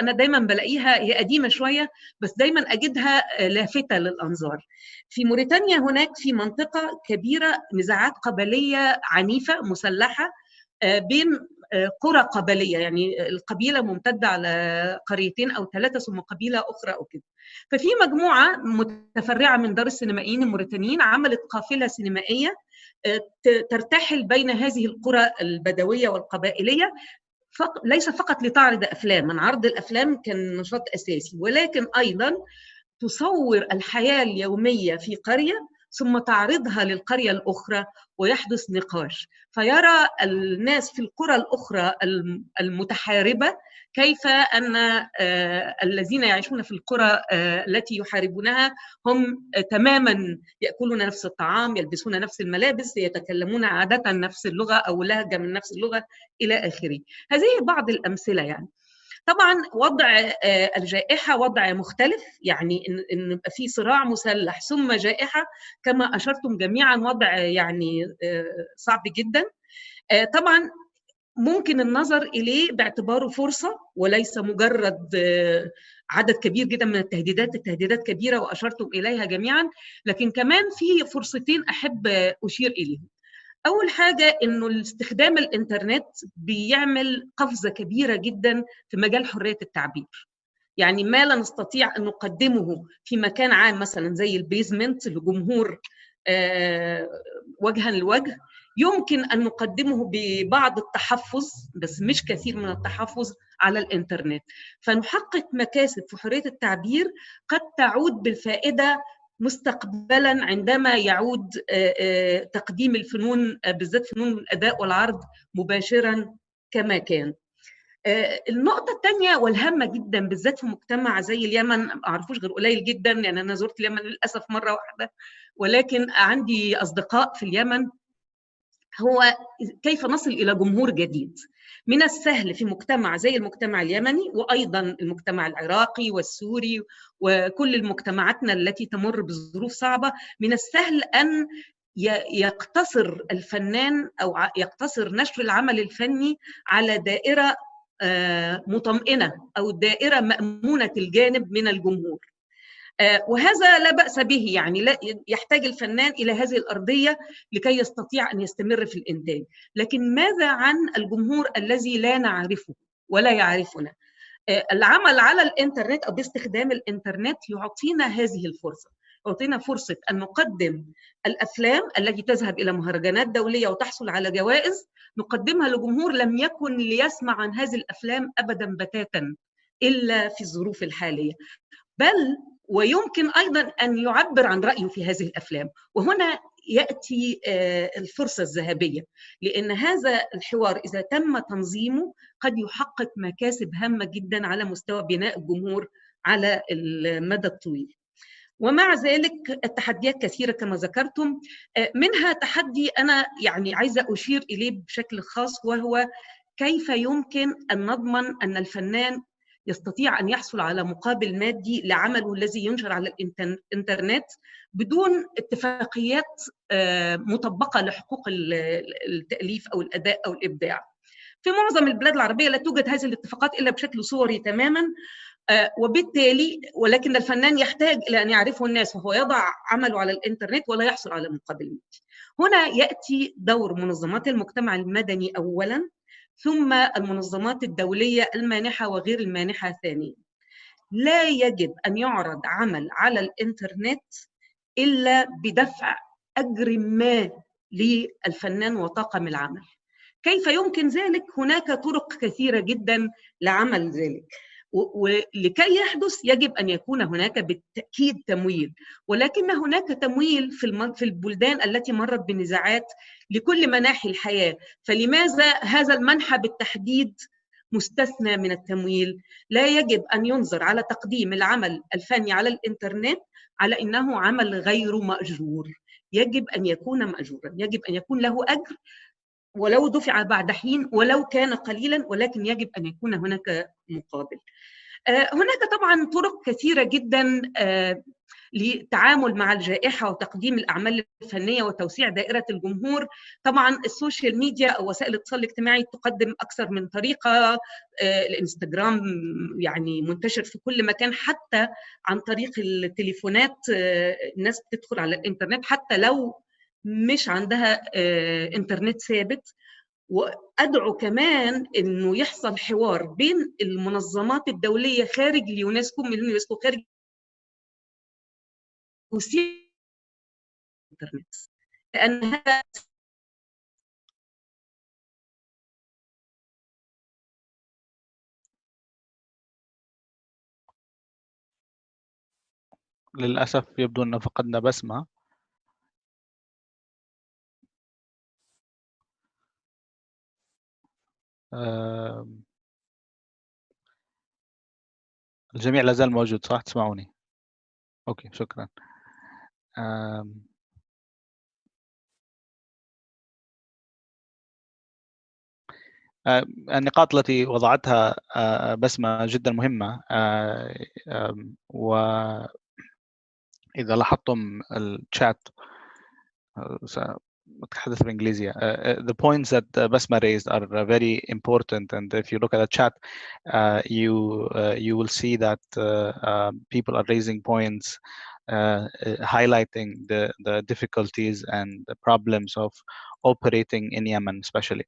أنا دايما بلاقيها هي قديمة شوية بس دايما أجدها لافتة للأنظار. في موريتانيا هناك في منطقة كبيرة نزاعات قبلية عنيفة مسلحة بين قرى قبلية، يعني القبيلة ممتدة على قريتين أو 3 ثم قبيلة أخرى أو كده. ففي مجموعة متفرعة من دار السينمائيين الموريتانيين عملت قافلة سينمائية ترتحل بين هذه القرى البدوية والقبائلية، ليس فقط لتعرض أفلاما، عرض الأفلام كان نشاط أساسي، ولكن أيضا تصور الحياة اليومية في قرية ثم تعرضها للقرية الأخرى ويحدث نقاش، فيرى الناس في القرى الأخرى المتحاربة كيف أن الذين يعيشون في القرى التي يحاربونها هم تماما يأكلون نفس الطعام، يلبسون نفس الملابس، يتكلمون عادة نفس اللغة أو لهجة من نفس اللغة إلى آخره. هذه بعض الأمثلة. يعني طبعا وضع الجائحة وضع مختلف، يعني إن يبقى في صراع مسلح ثم جائحة كما أشرتم جميعا وضع يعني صعب جدا. طبعا ممكن النظر إليه باعتباره فرصة وليس مجرد عدد كبير جدا من التهديدات. التهديدات كبيرة وأشرتم إليها جميعا، لكن كمان في فرصتين أحب أشير إليهم. أول حاجة إنه استخدام الإنترنت بيعمل قفزة كبيرة جدا في مجال حرية التعبير. يعني ما لا نستطيع أن نقدمه في مكان عام مثلا زي البيزمنت لجمهور وجها لوجه، يمكن أن نقدمه ببعض التحفظ بس مش كثير من التحفظ على الإنترنت، فنحقق مكاسب في حرية التعبير قد تعود بالفائدة مستقبلا عندما يعود تقديم الفنون بالذات فنون الأداء والعرض مباشرا كما كان. النقطة الثانية والهامة جدا بالذات في مجتمع زي اليمن، ما أعرفوش غير قليل جدا، يعني أنا زرت اليمن للأسف مرة واحدة ولكن عندي أصدقاء في اليمن، هو كيف نصل إلى جمهور جديد. من السهل في مجتمع زي المجتمع اليمني وأيضا المجتمع العراقي والسوري وكل المجتمعاتنا التي تمر بظروف صعبة، من السهل أن يقتصر الفنان أو يقتصر نشر العمل الفني على دائرة مطمئنة أو دائرة مأمونة الجانب من الجمهور. وهذا لا بأس به، يعني لا يحتاج الفنان إلى هذه الأرضية لكي يستطيع أن يستمر في الإنتاج. لكن ماذا عن الجمهور الذي لا نعرفه ولا يعرفنا؟ العمل على الإنترنت أو باستخدام الإنترنت يعطينا هذه الفرصة، يعطينا فرصة أن نقدم الأفلام التي تذهب إلى مهرجانات دولية وتحصل على جوائز، نقدمها لجمهور لم يكن ليسمع عن هذه الأفلام أبدا بتاتا إلا في الظروف الحالية، بل ويمكن أيضا أن يعبر عن رأيه في هذه الأفلام. وهنا يأتي الفرصة الذهبية، لأن هذا الحوار إذا تم تنظيمه قد يحقق مكاسب هامة جدا على مستوى بناء الجمهور على المدى الطويل. ومع ذلك التحديات كثيرة كما ذكرتم، منها تحدي أنا يعني عايزة أشير إليه بشكل خاص، وهو كيف يمكن أن نضمن أن الفنان يستطيع أن يحصل على مقابل مادي لعمله الذي ينشر على الإنترنت بدون اتفاقيات مطبقة لحقوق التأليف أو الأداء أو الإبداع. في معظم البلاد العربية لا توجد هذه الاتفاقات إلا بشكل صوري تماما، وبالتالي ولكن الفنان يحتاج إلى أن يعرفه الناس وهو يضع عمله على الإنترنت ولا يحصل على مقابل مادي. هنا يأتي دور منظمات المجتمع المدني أولا، ثم المنظمات الدولية المانحة وغير المانحة ثانيا. لا يجب أن يعرض عمل على الإنترنت إلا بدفع أجر ما للفنان وطاقم العمل. كيف يمكن ذلك؟ هناك طرق كثيرة جدا لعمل ذلك، ولكي يحدث يجب أن يكون هناك بالتأكيد تمويل، ولكن هناك تمويل في البلدان التي مرت بنزاعات لكل مناحي الحياة، فلماذا هذا المنحى بالتحديد مستثنى من التمويل؟ لا يجب أن ينظر على تقديم العمل الفني على الإنترنت على أنه عمل غير مأجور، يجب أن يكون مأجورا، يجب أن يكون له أجر ولو دفع بعد حين ولو كان قليلا، ولكن يجب أن يكون هناك مقابل. هناك طبعا طرق كثيرة جدا للتعامل مع الجائحة وتقديم الأعمال الفنية وتوسيع دائرة الجمهور. طبعا السوشيال ميديا أو وسائل الاتصال الاجتماعي تقدم أكثر من طريقة، الانستغرام يعني منتشر في كل مكان، حتى عن طريق التليفونات الناس بتدخل على الإنترنت حتى لو مش عندها إنترنت ثابت. وأدعو كمان إنه يحصل حوار بين المنظمات الدولية خارج اليونسكو، من اليونسكو خارج الإنترنت، لأن هذا
للأسف يبدو أن فقدنا بسمة. الجميع لازال موجود صح؟ تسمعوني؟ أوكي شكرا. النقاط التي وضعتها بسمة جدا مهمة، وإذا لاحظتم الشات أتحدث بالإنجليزية. The points that Basma raised are very important, and if you look at the chat, you will see that people are raising points highlighting the difficulties and the problems of operating in Yemen, especially.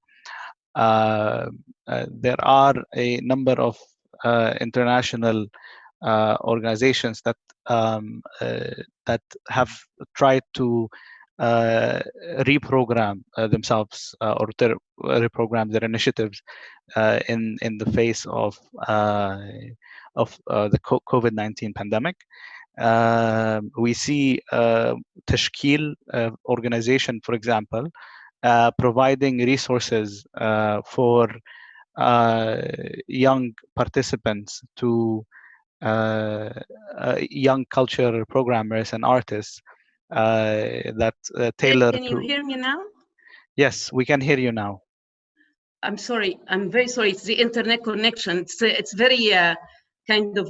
There are a number of international organizations that have tried to reprogram themselves or reprogram their initiatives in the face of the COVID-19 pandemic. We see Tashkil organization, for example, providing resources for young participants to young cultural programmers and artists that tailor
Can you hear me now?
Yes, we can hear you now.
I'm sorry. I'm very sorry. It's the internet connection. It's very kind of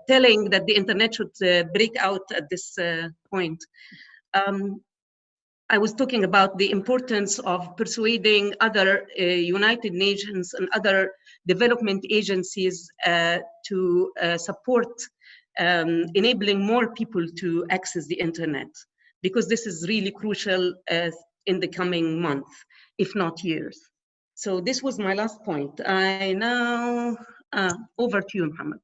telling that the internet should break out at this point. I was talking about the importance of persuading other United Nations and other development agencies to support enabling more people to access the internet, because this is really crucial in the coming month, if not years. So this was my last point. I now, over to you, Mohammed.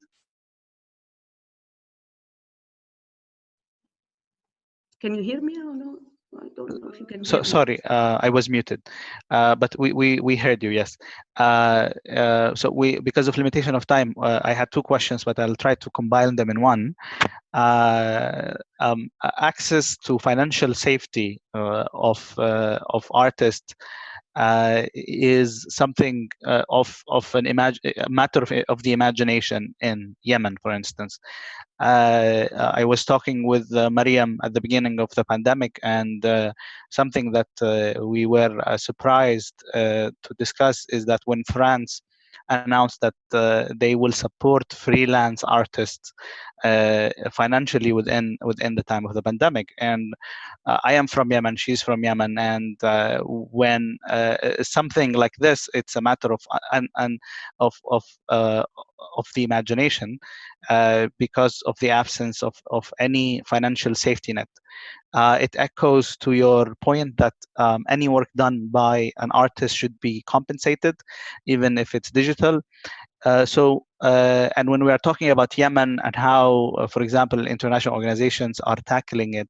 Can you hear me or no? I don't know if you can hear me.
Sorry, I was muted, but we heard you. Yes. So because of limitation of time, I had two questions, but I'll try to combine them in one. Access to financial safety of artists is something of a matter of the imagination in Yemen, for instance. I was talking with Mariam at the beginning of the pandemic, and something that we were surprised to discuss is that when France announced that they will support freelance artists financially within the time of the pandemic. And I am from Yemen, she's from Yemen, and when something like this, it's a matter of the imagination, because of the absence of any financial safety net. It echoes to your point that any work done by an artist should be compensated, even if it's digital. And when we are talking about Yemen and how, for example, international organizations are tackling it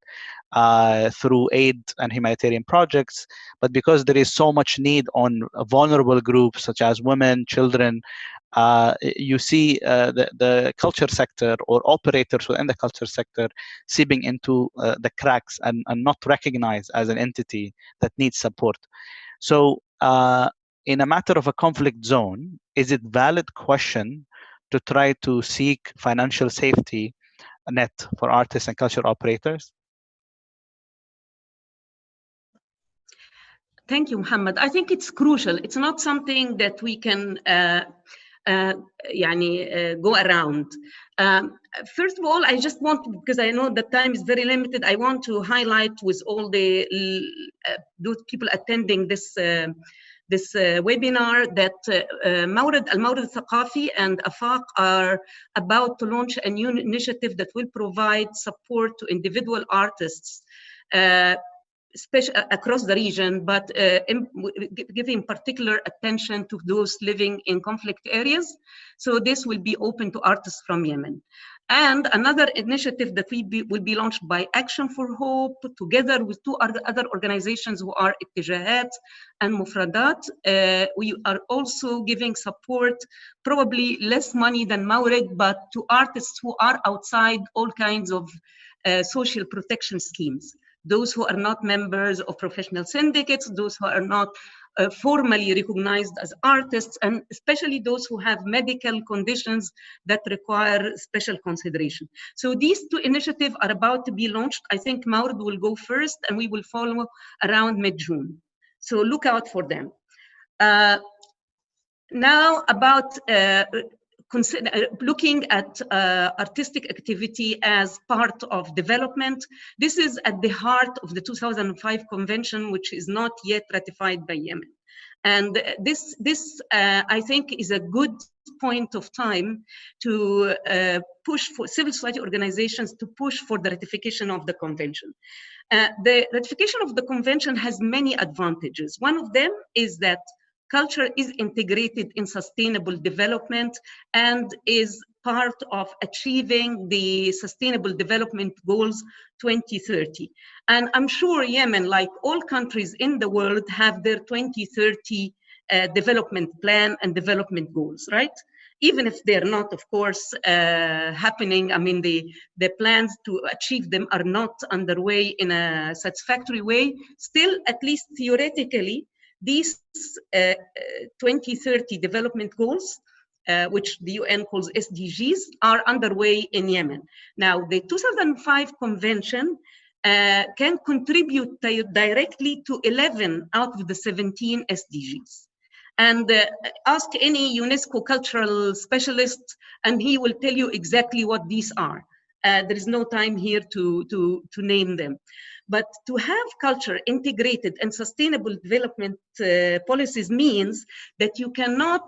through aid and humanitarian projects, but because there is so much need on vulnerable groups such as women, children, you see the culture sector or operators within the culture sector seeping into the cracks and not recognized as an entity that needs support. So in a matter of a conflict zone, is it valid question to try to seek financial safety net for artists and culture operators?
Thank you, Mohammed. I think it's crucial. It's not something that we can go around. First of all, I just want, because I know the time is very limited, I want to highlight with all the those people attending this webinar that Al-Mawrid Al-Thaqafi and AFAQ are about to launch a new initiative that will provide support to individual artists across the region, but giving particular attention to those living in conflict areas. So this will be open to artists from Yemen. And another initiative that will be launched by Action for Hope, together with two other organizations who are Ittijahat and Mufradat. We are also giving support, probably less money than Mawrid, but to artists who are outside all kinds of social protection schemes. Those who are not members of professional syndicates, those who are not formally recognized as artists, and especially those who have medical conditions that require special consideration. So these two initiatives are about to be launched. I think Mawrid will go first, and we will follow around mid-June. So look out for them. Now about looking at artistic activity as part of development. This is at the heart of the 2005 convention, which is not yet ratified by Yemen. And this I think, is a good point of time to push for civil society organizations to push for the ratification of the convention. The ratification of the convention has many advantages. One of them is that culture is integrated in sustainable development and is part of achieving the Sustainable Development Goals 2030. And I'm sure Yemen, like all countries in the world, have their 2030 development plan and development goals, right? Even if they're not, of course, happening. I mean, the plans to achieve them are not underway in a satisfactory way. Still, at least theoretically, these 2030 development goals, which the UN calls SDGs, are underway in Yemen. Now, the 2005 convention can contribute directly to 11 out of the 17 SDGs. And ask any UNESCO cultural specialist, and he will tell you exactly what these are. There is no time here to name them. But to have culture integrated and sustainable development policies means that you cannot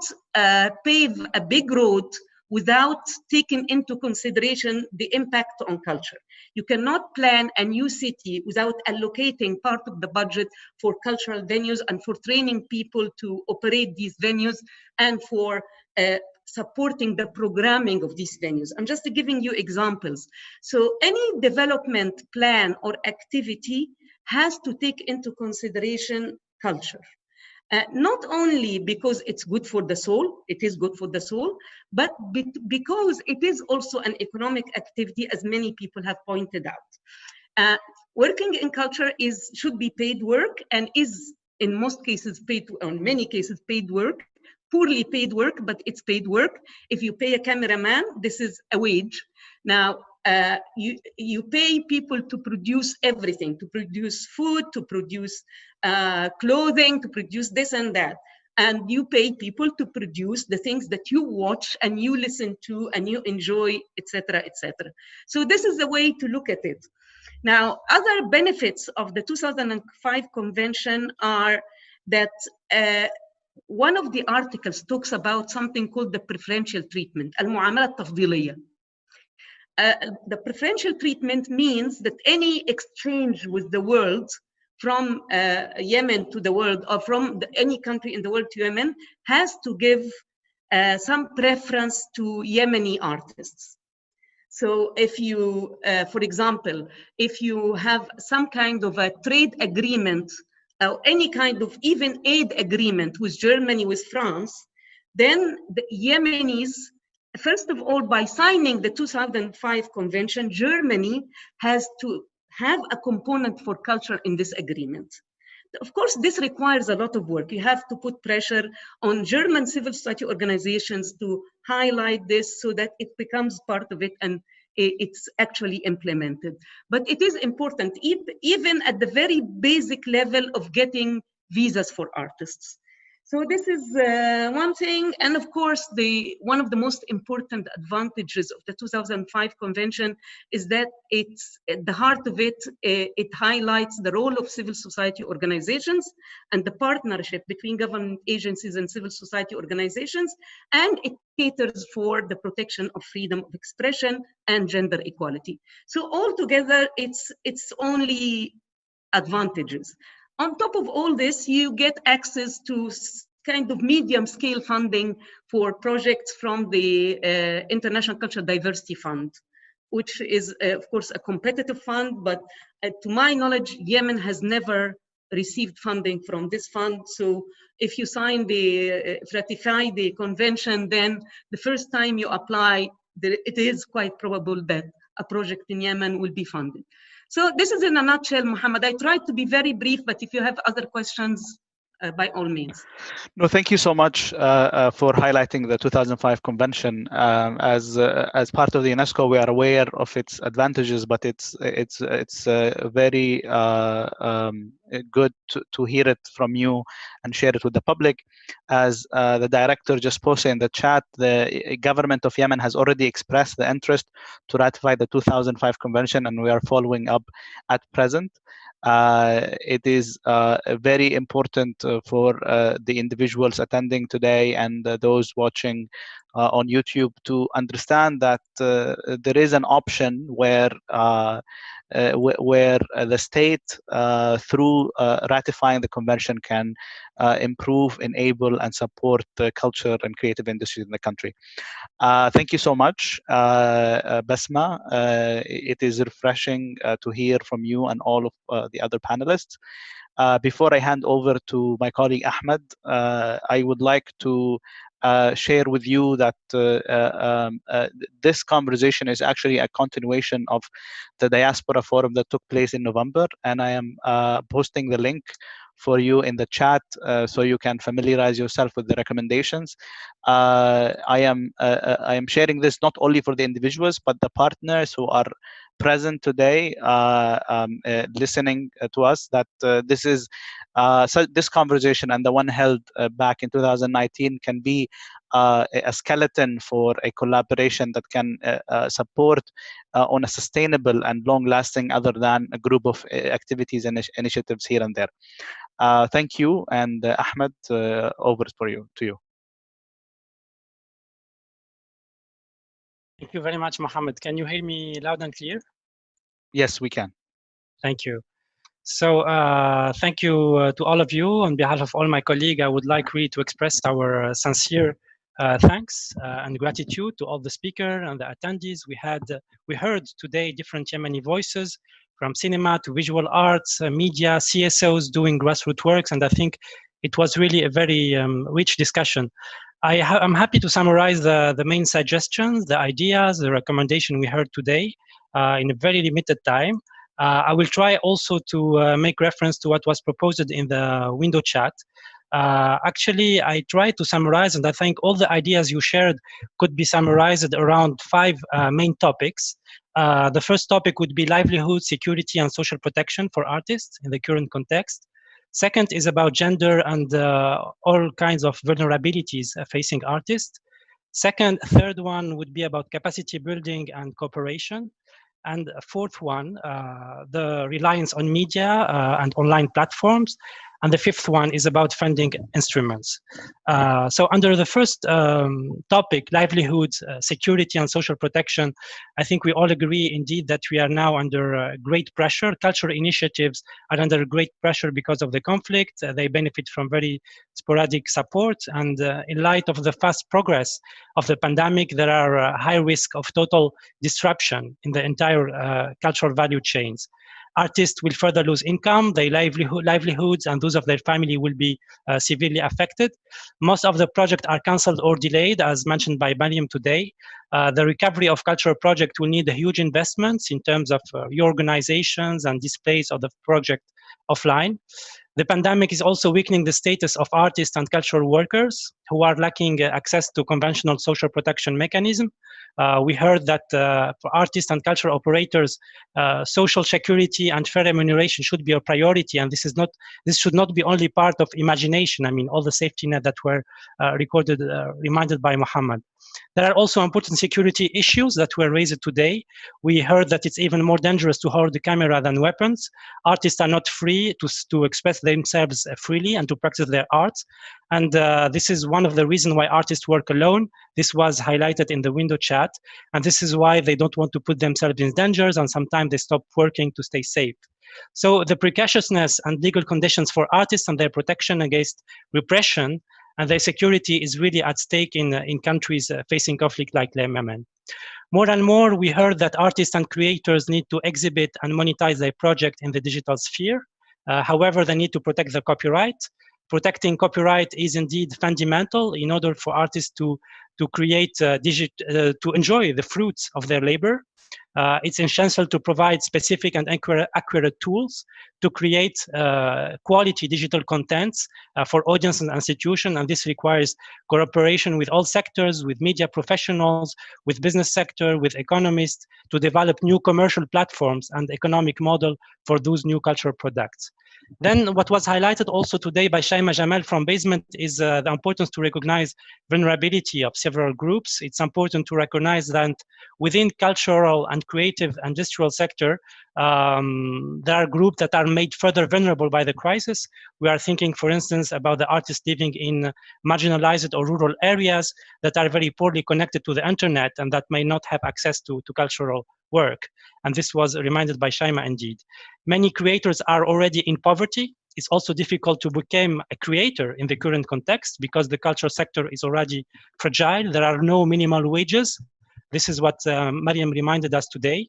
pave a big road without taking into consideration the impact on culture. You cannot plan a new city without allocating part of the budget for cultural venues and for training people to operate these venues and for supporting the programming of these venues. I'm just giving you examples. So any development plan or activity has to take into consideration culture. Not only because it's good for the soul, it is good for the soul, but because it is also an economic activity, as many people have pointed out. Working in culture should be paid work and is in most cases paid, in many cases paid work, poorly paid work, but it's paid work. If you pay a cameraman, this is a wage. Now, you pay people to produce everything, to produce food, to produce clothing, to produce this and that. And you pay people to produce the things that you watch and you listen to and you enjoy, etc., etc. So this is the way to look at it. Now, other benefits of the 2005 convention are that one of the articles talks about something called the preferential treatment, المعاملة التفضيلية. The preferential treatment means that any exchange with the world from Yemen to the world, or from any country in the world to Yemen, has to give some preference to Yemeni artists. So if you, for example, if you have some kind of a trade agreement or any kind of even aid agreement with Germany, with France, then the Yemenis, first of all, by signing the 2005 convention, Germany has to have a component for culture in this agreement. Of course, this requires a lot of work. You have to put pressure on German civil society organizations to highlight this so that it becomes part of it and it's actually implemented. But it is important, even at the very basic level of getting visas for artists. So this is one thing. And of course, one of the most important advantages of the 2005 convention is that it's at the heart of it, it highlights the role of civil society organizations and the partnership between government agencies and civil society organizations. And it caters for the protection of freedom of expression and gender equality. So altogether, it's only advantages. On top of all this, you get access to kind of medium scale funding for projects from the International Cultural Diversity Fund, which is, of course, a competitive fund, but to my knowledge, Yemen has never received funding from this fund. So if you ratify the convention, then the first time you apply, it is quite probable that a project in Yemen will be funded. So this is in a nutshell, Mohammed. I tried to be very brief, but if you have other questions, by all means.
No, thank you so much for highlighting the 2005 convention. As part of the UNESCO, we are aware of its advantages, but it's very good to hear it from you and share it with the public. As the director just posted in the chat, the government of Yemen has already expressed the interest to ratify the 2005 convention, and we are following up at present. It is very important for the individuals attending today and those watching on YouTube to understand that there is an option where the state, through ratifying the convention, can improve, enable, and support the culture and creative industries in the country. Thank you so much, Basma. It is refreshing to hear from you and all of the other panelists. Before I hand over to my colleague Ahmed, I would like to share with you that this conversation is actually a continuation of the Diaspora Forum that took place in November, and I am posting the link for you in the chat so you can familiarize yourself with the recommendations. I am sharing this not only for the individuals, but the partners who are present today listening to us, that this is so this conversation and the one held back in 2019 can be a skeleton for a collaboration that can support on a sustainable and long-lasting, other than a group of activities and initiatives here and there. Thank you, and Ahmed, over to you.
Thank you very much, Mohammed. Can you hear me loud and clear?
Yes, we can.
Thank you. So thank you to all of you. On behalf of all my colleagues, I would like really to express our sincere thanks and gratitude to all the speakers and the attendees. We heard today different Yemeni voices, from cinema to visual arts, media, CSOs doing grassroots works, and I think it was really a very rich discussion. I'm happy to summarize the main suggestions, the ideas, the recommendation we heard today in a very limited time. I will try also to make reference to what was proposed in the window chat. Actually, I tried to summarize, and I think all the ideas you shared could be summarized around 5 main topics. The first topic would be livelihood, security, and social protection for artists in the current context. Second is about gender and all kinds of vulnerabilities facing artists. Third one would be about capacity building and cooperation. And fourth one, the reliance on media and online platforms. And the fifth one is about funding instruments. So under the first topic, livelihoods, security and social protection, I think we all agree indeed that we are now under great pressure. Cultural initiatives are under great pressure because of the conflict. They benefit from very sporadic support. And in light of the fast progress of the pandemic, there are high risk of total disruption in the entire cultural value chains. Artists will further lose income, their livelihoods and those of their family will be severely affected. Most of the projects are cancelled or delayed, as mentioned by Mariam today. The recovery of cultural projects will need huge investments in terms of reorganizations and displays of the project offline. The pandemic is also weakening the status of artists and cultural workers who are lacking access to conventional social protection mechanism. We heard that for artists and cultural operators, social security and fair remuneration should be a priority, and this should not be only part of imagination. I mean, all the safety net that were reminded by Mohammed. There are also important security issues that were raised today. We heard that it's even more dangerous to hold the camera than weapons. Artists are not free to express themselves freely and to practice their art. And this is one of the reasons why artists work alone. This was highlighted in the window chat. And this is why they don't want to put themselves in dangers, and sometimes they stop working to stay safe. So the precariousness and legal conditions for artists and their protection against repression and their security is really at stake in countries facing conflict like Yemen. More and more, we heard that artists and creators need to exhibit and monetize their project in the digital sphere. However, they need to protect the copyright. Protecting copyright is indeed fundamental in order for artists to create, to enjoy the fruits of their labor. It's essential to provide specific and accurate tools to create quality digital contents for audience and institution, and this requires cooperation with all sectors, with media professionals, with business sector, with economists, to develop new commercial platforms and economic model for those new cultural products. Then what was highlighted also today by Shaima Jamal from Basement is the importance to recognize vulnerability of several groups. It's important to recognize that within cultural and creative industrial sector, there are groups that are made further vulnerable by the crisis. We are thinking, for instance, about the artists living in marginalized or rural areas that are very poorly connected to the internet and that may not have access to cultural work. And this was reminded by Shaima indeed. Many creators are already in poverty. It's also difficult to become a creator in the current context because the cultural sector is already fragile. There are no minimal wages. This is what Mariam reminded us today.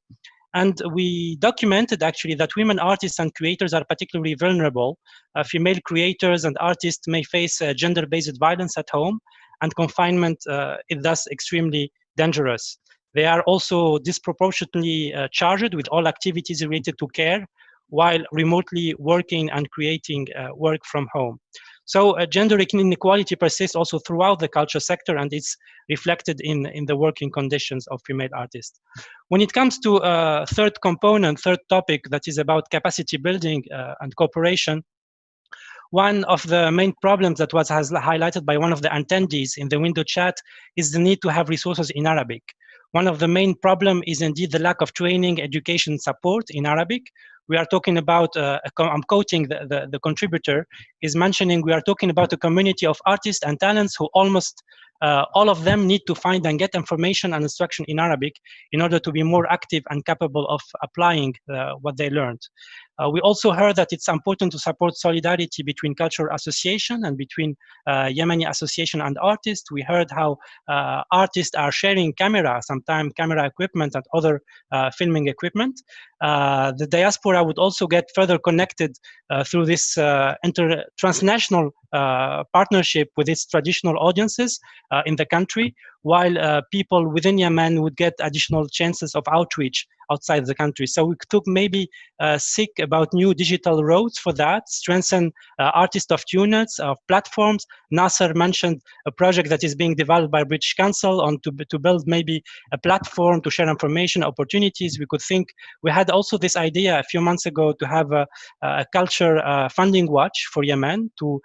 And we documented actually that women artists and creators are particularly vulnerable. Female creators and artists may face gender-based violence at home, and confinement is thus extremely dangerous. They are also disproportionately charged with all activities related to care, while remotely working and creating work from home. So gender inequality persists also throughout the culture sector, and it's reflected in the working conditions of female artists. When it comes to third component, third topic, that is about capacity building and cooperation, one of the main problems that was highlighted by one of the attendees in the window chat is the need to have resources in Arabic. One of the main problem is indeed the lack of training, education support in Arabic. We are talking about, I'm quoting the contributor, is mentioning we are talking about a community of artists and talents who almost all of them need to find and get information and instruction in Arabic in order to be more active and capable of applying what they learned. We also heard that it's important to support solidarity between cultural association and between Yemeni association and artists. We heard how artists are sharing camera, sometimes camera equipment and other filming equipment. The diaspora would also get further connected through this transnational partnership with its traditional audiences in the country, while people within Yemen would get additional chances of outreach outside the country. So we took maybe seek about new digital roads for that, strengthen artists of units, of platforms. Nasser mentioned a project that is being developed by British Council on to build maybe a platform to share information, opportunities. We could think, we had also this idea a few months ago to have a culture funding watch for Yemen to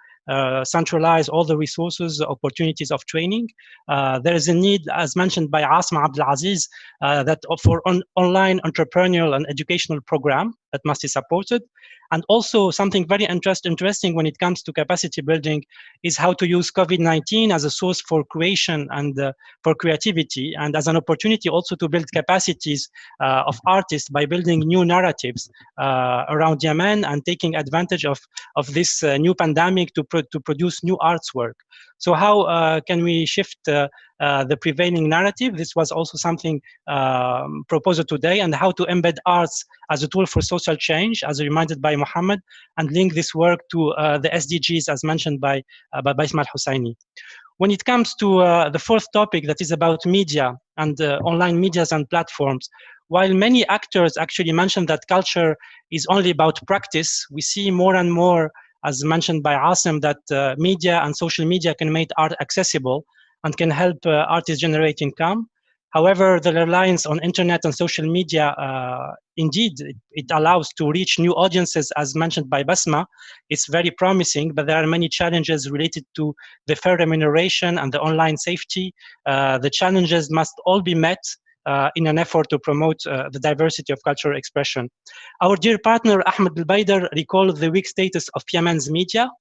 centralize all the resources, opportunities of training. There is a need, as mentioned by Asma Abdelaziz, that for online entrepreneurial and educational program that must be supported. And also something very interesting when it comes to capacity building is how to use COVID-19 as a source for creation and for creativity, and as an opportunity also to build capacities of artists by building new narratives around Yemen and taking advantage of this new pandemic to produce new arts work. So how can we shift the prevailing narrative? This was also something proposed today, and how to embed arts as a tool for social change, as reminded by Mohammed, and link this work to the SDGs as mentioned by Ismail Husseini. When it comes to the fourth topic, that is about media and online medias and platforms, while many actors actually mentioned that culture is only about practice, we see more and more, as mentioned by Asim, that media and social media can make art accessible and can help artists generate income. However, the reliance on internet and social media, indeed, it allows to reach new audiences, as mentioned by Basma. It's very promising, but there are many challenges related to the fair remuneration and the online safety. The challenges must all be met in an effort to promote the diversity of cultural expression. Our dear partner, Ahmed Al-Baidar, recalled the weak status of Yemen's media,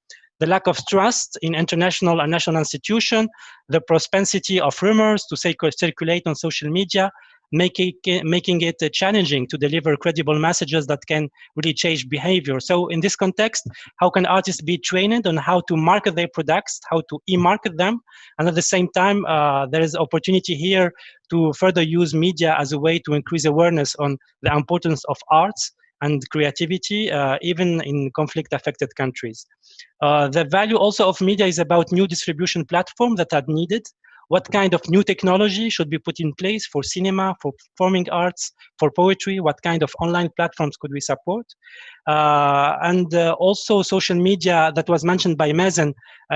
the lack of trust in international and national institutions, the propensity of rumors to circulate on social media, making it challenging to deliver credible messages that can really change behavior. So in this context, how can artists be trained on how to market their products, how to e-market them? And at the same time, there is opportunity here to further use media as a way to increase awareness on the importance of arts and creativity, even in conflict-affected countries. The value also of media is about new distribution platforms that are needed. What kind of new technology should be put in place for cinema, for performing arts, for poetry? What kind of online platforms could we support? And also social media that was mentioned by Mazen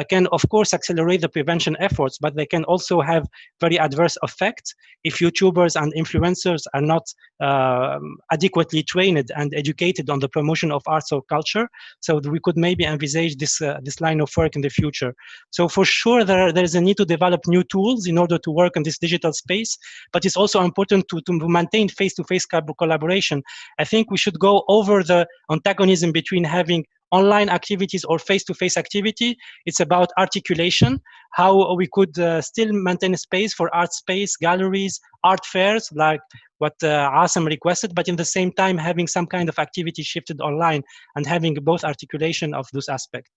can of course accelerate the prevention efforts, but they can also have very adverse effects if YouTubers and influencers are not adequately trained and educated on the promotion of arts or culture. So we could maybe envisage this line of work in the future. So for sure there is a need to develop new tools in order to work in this digital space, but it's also important to maintain face-to-face collaboration. I think we should go over the antagonism between having online activities or face-to-face activity. It's about articulation, how we could still maintain a space for art space, galleries, art fairs, like what Asim requested, but in the same time having some kind of activity shifted online and having both articulation of those aspects.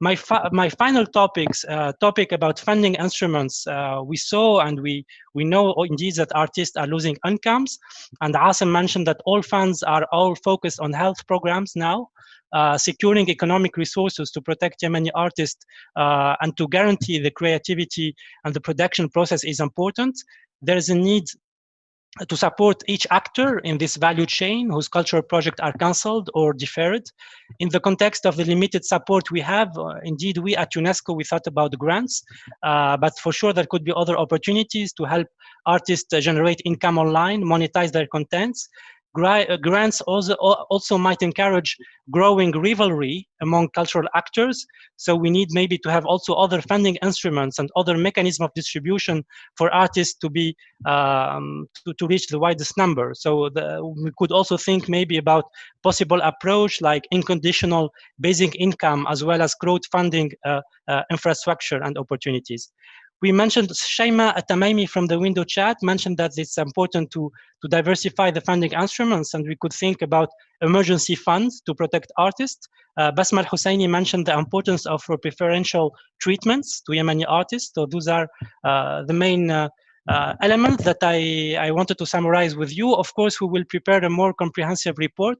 My final topic about funding instruments, we saw and we know indeed that artists are losing incomes, and Asim mentioned that all funds are all focused on health programs now. Securing economic resources to protect Yemeni artists and to guarantee the creativity and the production process is important. There is a need to support each actor in this value chain whose cultural projects are cancelled or deferred. In the context of the limited support we have, indeed, we at UNESCO, we thought about grants, but for sure there could be other opportunities to help artists generate income online, monetize their contents. grants also might encourage growing rivalry among cultural actors. So we need maybe to have also other funding instruments and other mechanisms of distribution for artists to be to reach the widest number. So we could also think maybe about possible approach like unconditional basic income as well as crowdfunding infrastructure and opportunities. We mentioned Shaima Atamaimi from the window chat mentioned that it's important to diversify the funding instruments, and we could think about emergency funds to protect artists. Basma Al-Husseini mentioned the importance of preferential treatments to Yemeni artists. So those are the main elements that I wanted to summarize with you. Of course, we will prepare a more comprehensive report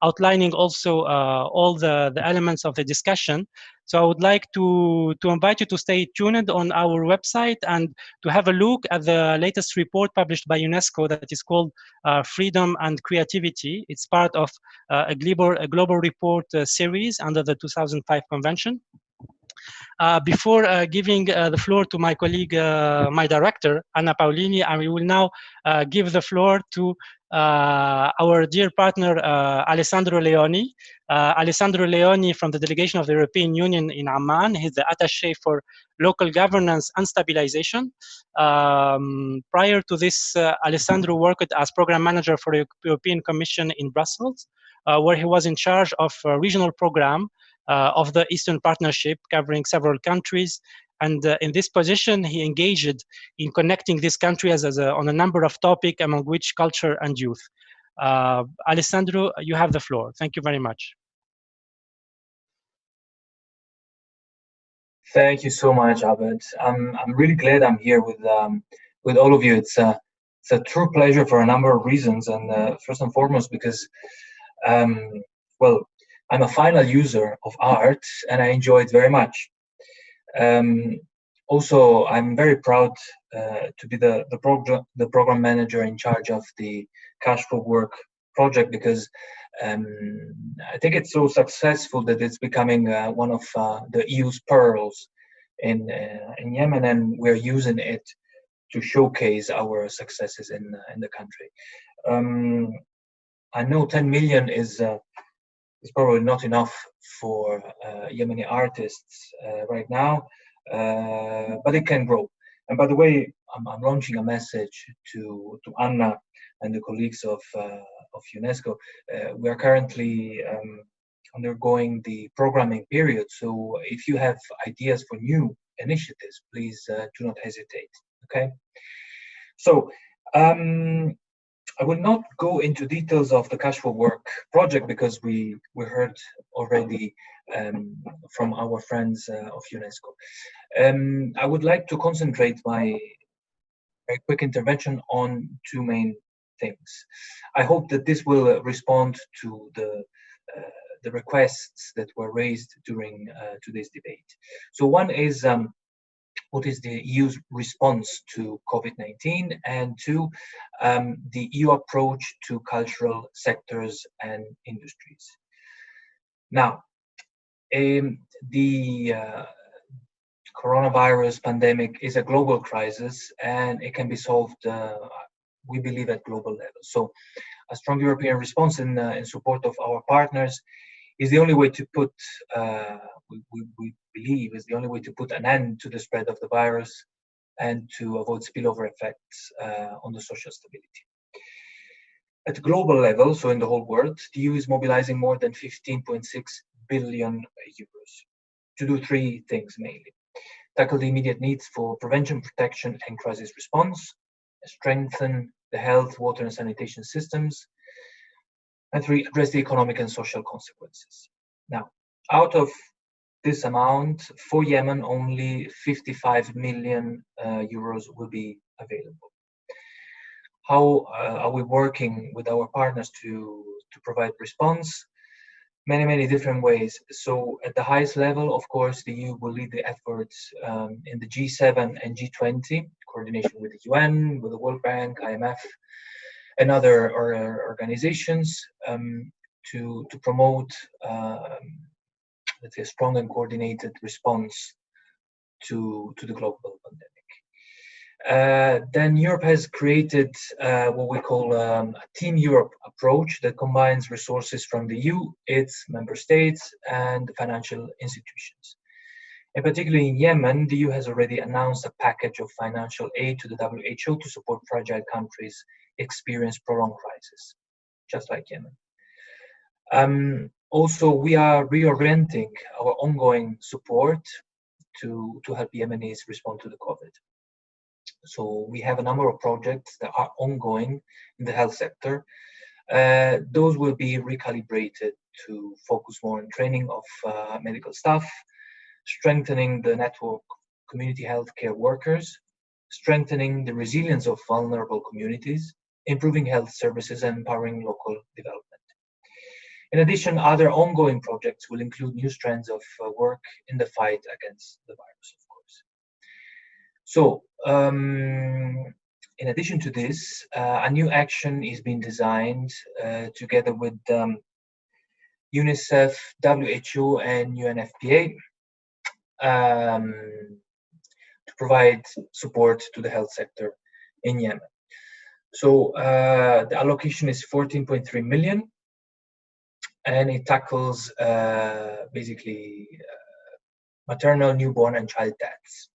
outlining also all the elements of the discussion. So I would like to invite you to stay tuned on our website and to have a look at the latest report published by UNESCO that is called Freedom and Creativity. It's part of a global report series under the 2005 Convention. Before giving the floor to my colleague, my director, Anna Paolini, I will now give the floor to our dear partner, Alessandro Leoni. Alessandro Leoni from the delegation of the European Union in Amman. He's the attaché for local governance and stabilization. Prior to this, Alessandro worked as program manager for the European Commission in Brussels, where he was in charge of a regional program of the Eastern Partnership covering several countries. And in this position, he engaged in connecting these countries on a number of topics, among which culture and youth. Alessandro, you have the floor. Thank you very much.
Thank you so much, Abed. I'm really glad I'm here with all of you. It's a true pleasure for a number of reasons, and first and foremost because, well, I'm a final user of art and I enjoy it very much. Also, I'm very proud to be the program manager in charge of the Cash for Work project because I think it's so successful that it's becoming one of the EU's pearls in Yemen, and we're using it to showcase our successes in the country. I know 10 million is probably not enough for Yemeni artists right now, but it can grow. And by the way, I'm launching a message to Anna and the colleagues of UNESCO. We are currently undergoing the programming period. So if you have ideas for new initiatives, please do not hesitate, okay? So I will not go into details of the Cash for Work project because we heard already from our friends of UNESCO. I would like to concentrate my very quick intervention on two main things. I hope that this will respond to the requests that were raised during today's debate. So one is what is the EU's response to COVID-19, and two, the EU approach to cultural sectors and industries. Now, the coronavirus pandemic is a global crisis and it can be solved, we believe, at global level. So a strong European response in support of our partners is the only way to put, we believe, is the only way to put an end to the spread of the virus and to avoid spillover effects on the social stability. At global level, so in the whole world, the EU is mobilizing more than 15.6 billion euros to do three things mainly. Tackle the immediate needs for prevention, protection, and crisis response, strengthen the health, water, and sanitation systems, and three, address the economic and social consequences. Now, out of this amount, for Yemen, only 55 million euros will be available. How are we working with our partners to provide response? Many different ways. So at the highest level, of course, the EU will lead the efforts in the G7 and G20, coordination with the UN, with the World Bank, IMF, and other organizations to promote, let's say, a strong and coordinated response to the global pandemic. Then Europe has created what we call a Team Europe approach that combines resources from the EU, its member states, and financial institutions. And particularly in Yemen, the EU has already announced a package of financial aid to the WHO to support fragile countries experience prolonged crisis, just like Yemen. Also, we are reorienting our ongoing support to help Yemenis respond to the COVID. So we have a number of projects that are ongoing in the health sector. Those will be recalibrated to focus more on training of medical staff, strengthening the network of community healthcare workers, strengthening the resilience of vulnerable communities, improving health services, and empowering local development. In addition, other ongoing projects will include new strands of work in the fight against the virus, of course. So, in addition to this, a new action is being designed together with UNICEF, WHO, and UNFPA to provide support to the health sector in Yemen. So the allocation is 14.3 million, and it tackles basically maternal, newborn, and child deaths.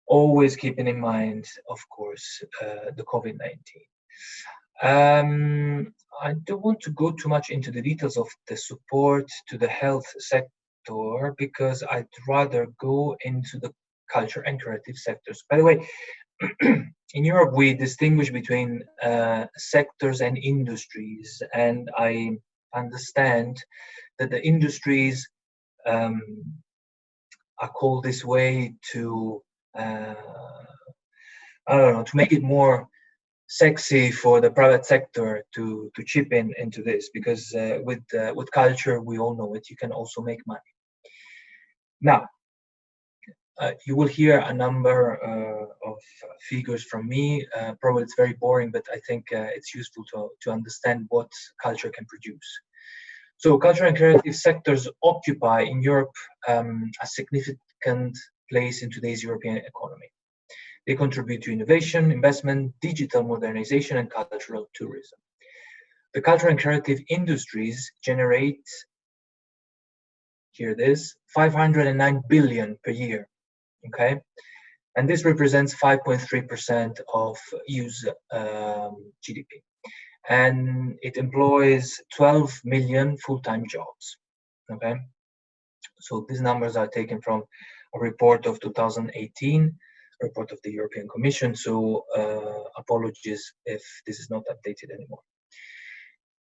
Always keeping in mind, of course, the COVID-19. I don't want to go too much into the details of the support to the health sector because I'd rather go into the culture and creative sectors. By the way, in Europe, we distinguish between sectors and industries, and I understand that the industries are called this way to I don't know, to make it more sexy for the private sector to chip in into this, because with culture, we all know it, you can also make money. Now, you will hear a number of figures from me. Probably it's very boring, but I think it's useful to understand what culture can produce. So culture and creative sectors occupy in Europe a significant place in today's European economy. They contribute to innovation, investment, digital modernization, and cultural tourism. The cultural and creative industries generate, hear this, 509 billion per year, okay? And this represents 5.3% of EU's GDP. And it employs 12 million full-time jobs, okay? So these numbers are taken from a report of 2018, report of the European Commission, so apologies if this is not updated anymore.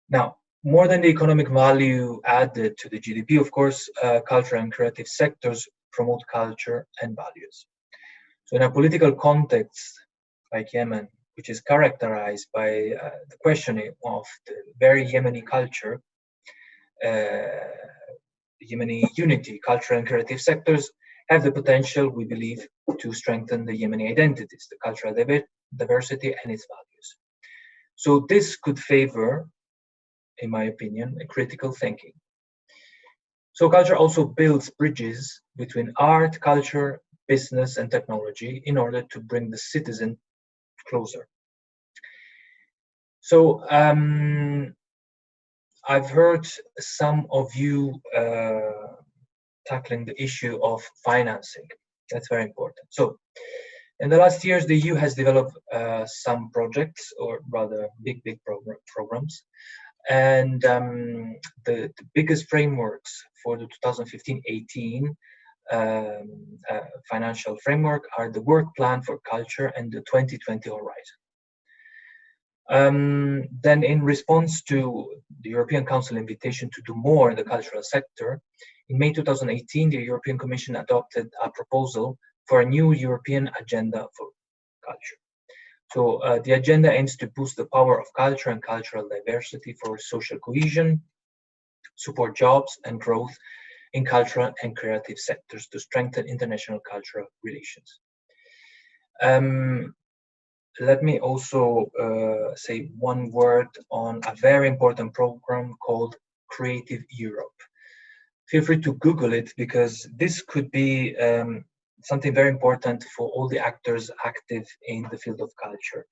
Now, more than the economic value added to the GDP, of course, cultural and creative sectors promote culture and values. So in a political context like Yemen, which is characterized by the questioning of the very Yemeni culture, Yemeni unity, cultural and creative sectors have the potential, we believe, to strengthen the Yemeni identities, the cultural diversity, and its values. So this could favor, in my opinion, a critical thinking. So culture also builds bridges between art, culture, business, and technology in order to bring the citizen closer. So I've heard some of you tackling the issue of financing. That's very important. So in the last years, the EU has developed some projects, or rather big programs. And the biggest frameworks for the 2015-18 financial framework are the Work Plan for Culture and the 2020 Horizon. Then in response to the European Council invitation to do more in the cultural sector, in May 2018, the European Commission adopted a proposal for a new European agenda for culture. So the agenda aims to boost the power of culture and cultural diversity for social cohesion, support jobs and growth in cultural and creative sectors to strengthen international cultural relations. Let me also say one word on a very important program called Creative Europe. Feel free to Google it, because this could be something very important for all the actors active in the field of culture.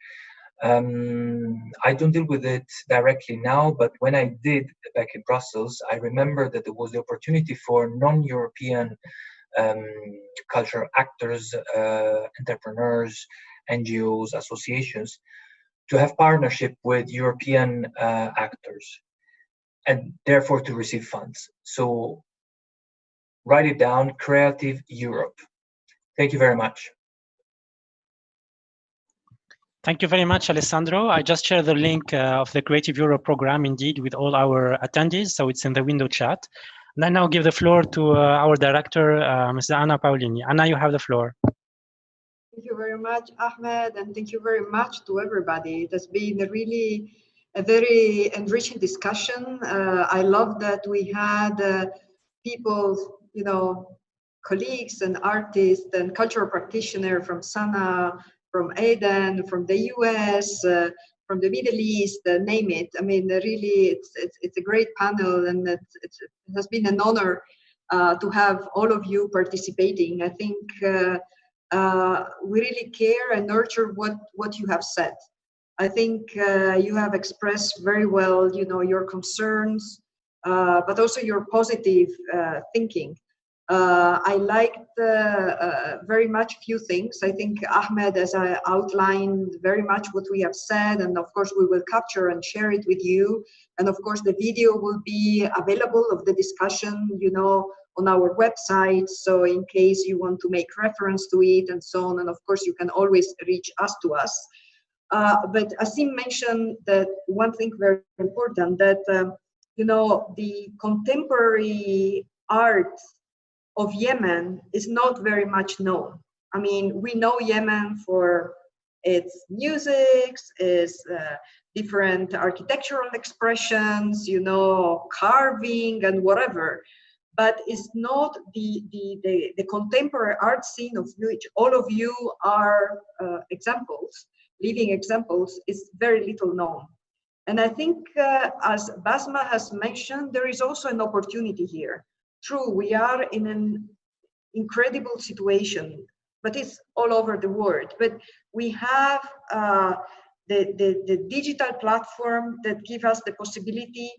I don't deal with it directly now, but when I did back in Brussels, I remember that there was the opportunity for non-European cultural actors, entrepreneurs, NGOs, associations to have partnership with European actors and therefore to receive funds. So write it down, Creative Europe. Thank you very much.
Thank you very much, Alessandro. I just shared the link of the Creative Europe program indeed with all our attendees, so it's in the window chat. And I now give the floor to our director, Mrs. Anna Paolini. Anna, you have the floor.
Thank you very much, Ahmed, and thank you very much to everybody. It has been really a very enriching discussion. I love that we had people, you know, colleagues and artists and cultural practitioners from Sana, from Aden, from the US, from the Middle East, name it. I mean, really, it's a great panel, and it has been an honor to have all of you participating. I think we really care and nurture what you have said. I think you have expressed very well, you know, your concerns, but also your positive thinking. I liked very much few things. I think Ahmed, as I outlined very much what we have said, and of course we will capture and share it with you. And of course the video will be available of the discussion, you know, on our website. So in case you want to make reference to it and so on, and of course you can always reach us to us. But Asim mentioned that one thing very important, that you know, the contemporary art of Yemen is not very much known. I mean, we know Yemen for its music, its different architectural expressions, you know, carving and whatever, but it's not the contemporary art scene of which all of you are examples, living examples, is very little known. And I think, as Basma has mentioned, there is also an opportunity here. True, we are in an incredible situation, but it's all over the world. But we have the digital platform that gives us the possibility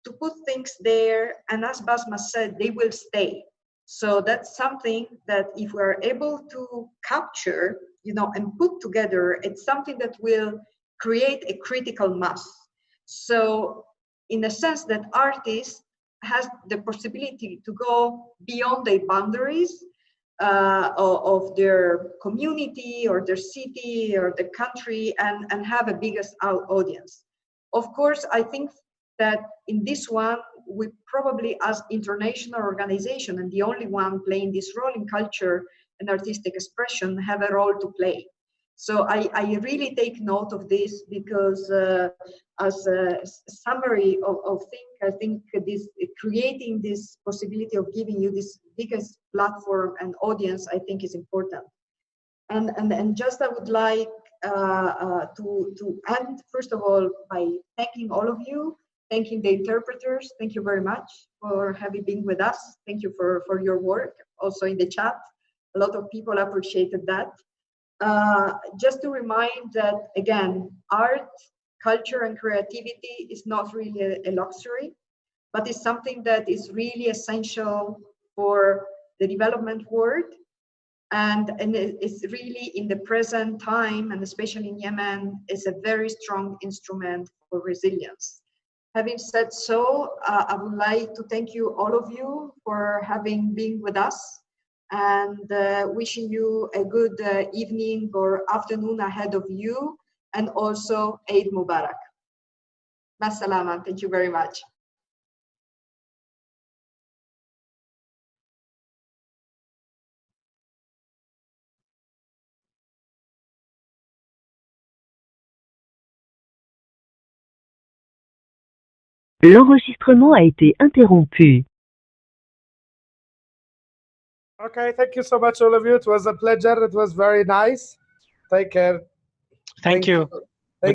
to put things there, and as Basma said, they will stay. So that's something that if we're able to capture, you know, and put together, it's something that will create a critical mass. So in a sense that artists has the possibility to go beyond the boundaries of their community or their city or the country and have a biggest audience. Of course, I think that in this one, we probably as international organization and the only one playing this role in culture and artistic expression have a role to play. So I really take note of this because as a summary of things, I think this creating this possibility of giving you this biggest platform and audience, I think is important. And just I would like to end, first of all, by thanking all of you, thanking the interpreters. Thank you very much for having been with us. Thank you for your work, also in the chat. A lot of people appreciated that. Just to remind that, again, art, culture, and creativity is not really a luxury, but it's something that is really essential for the development world. And it's really in the present time, and especially in Yemen, is a very strong instrument for resilience. Having said so, I would like to thank you, all of you, for having been with us, and wishing you a good evening or afternoon ahead of you, and also Eid Mubarak. Masalama, thank you very much.
L'enregistrement a été interrompu.
Okay, thank you so much, all of you. It was a pleasure. It was very nice. Take care.
Thank you.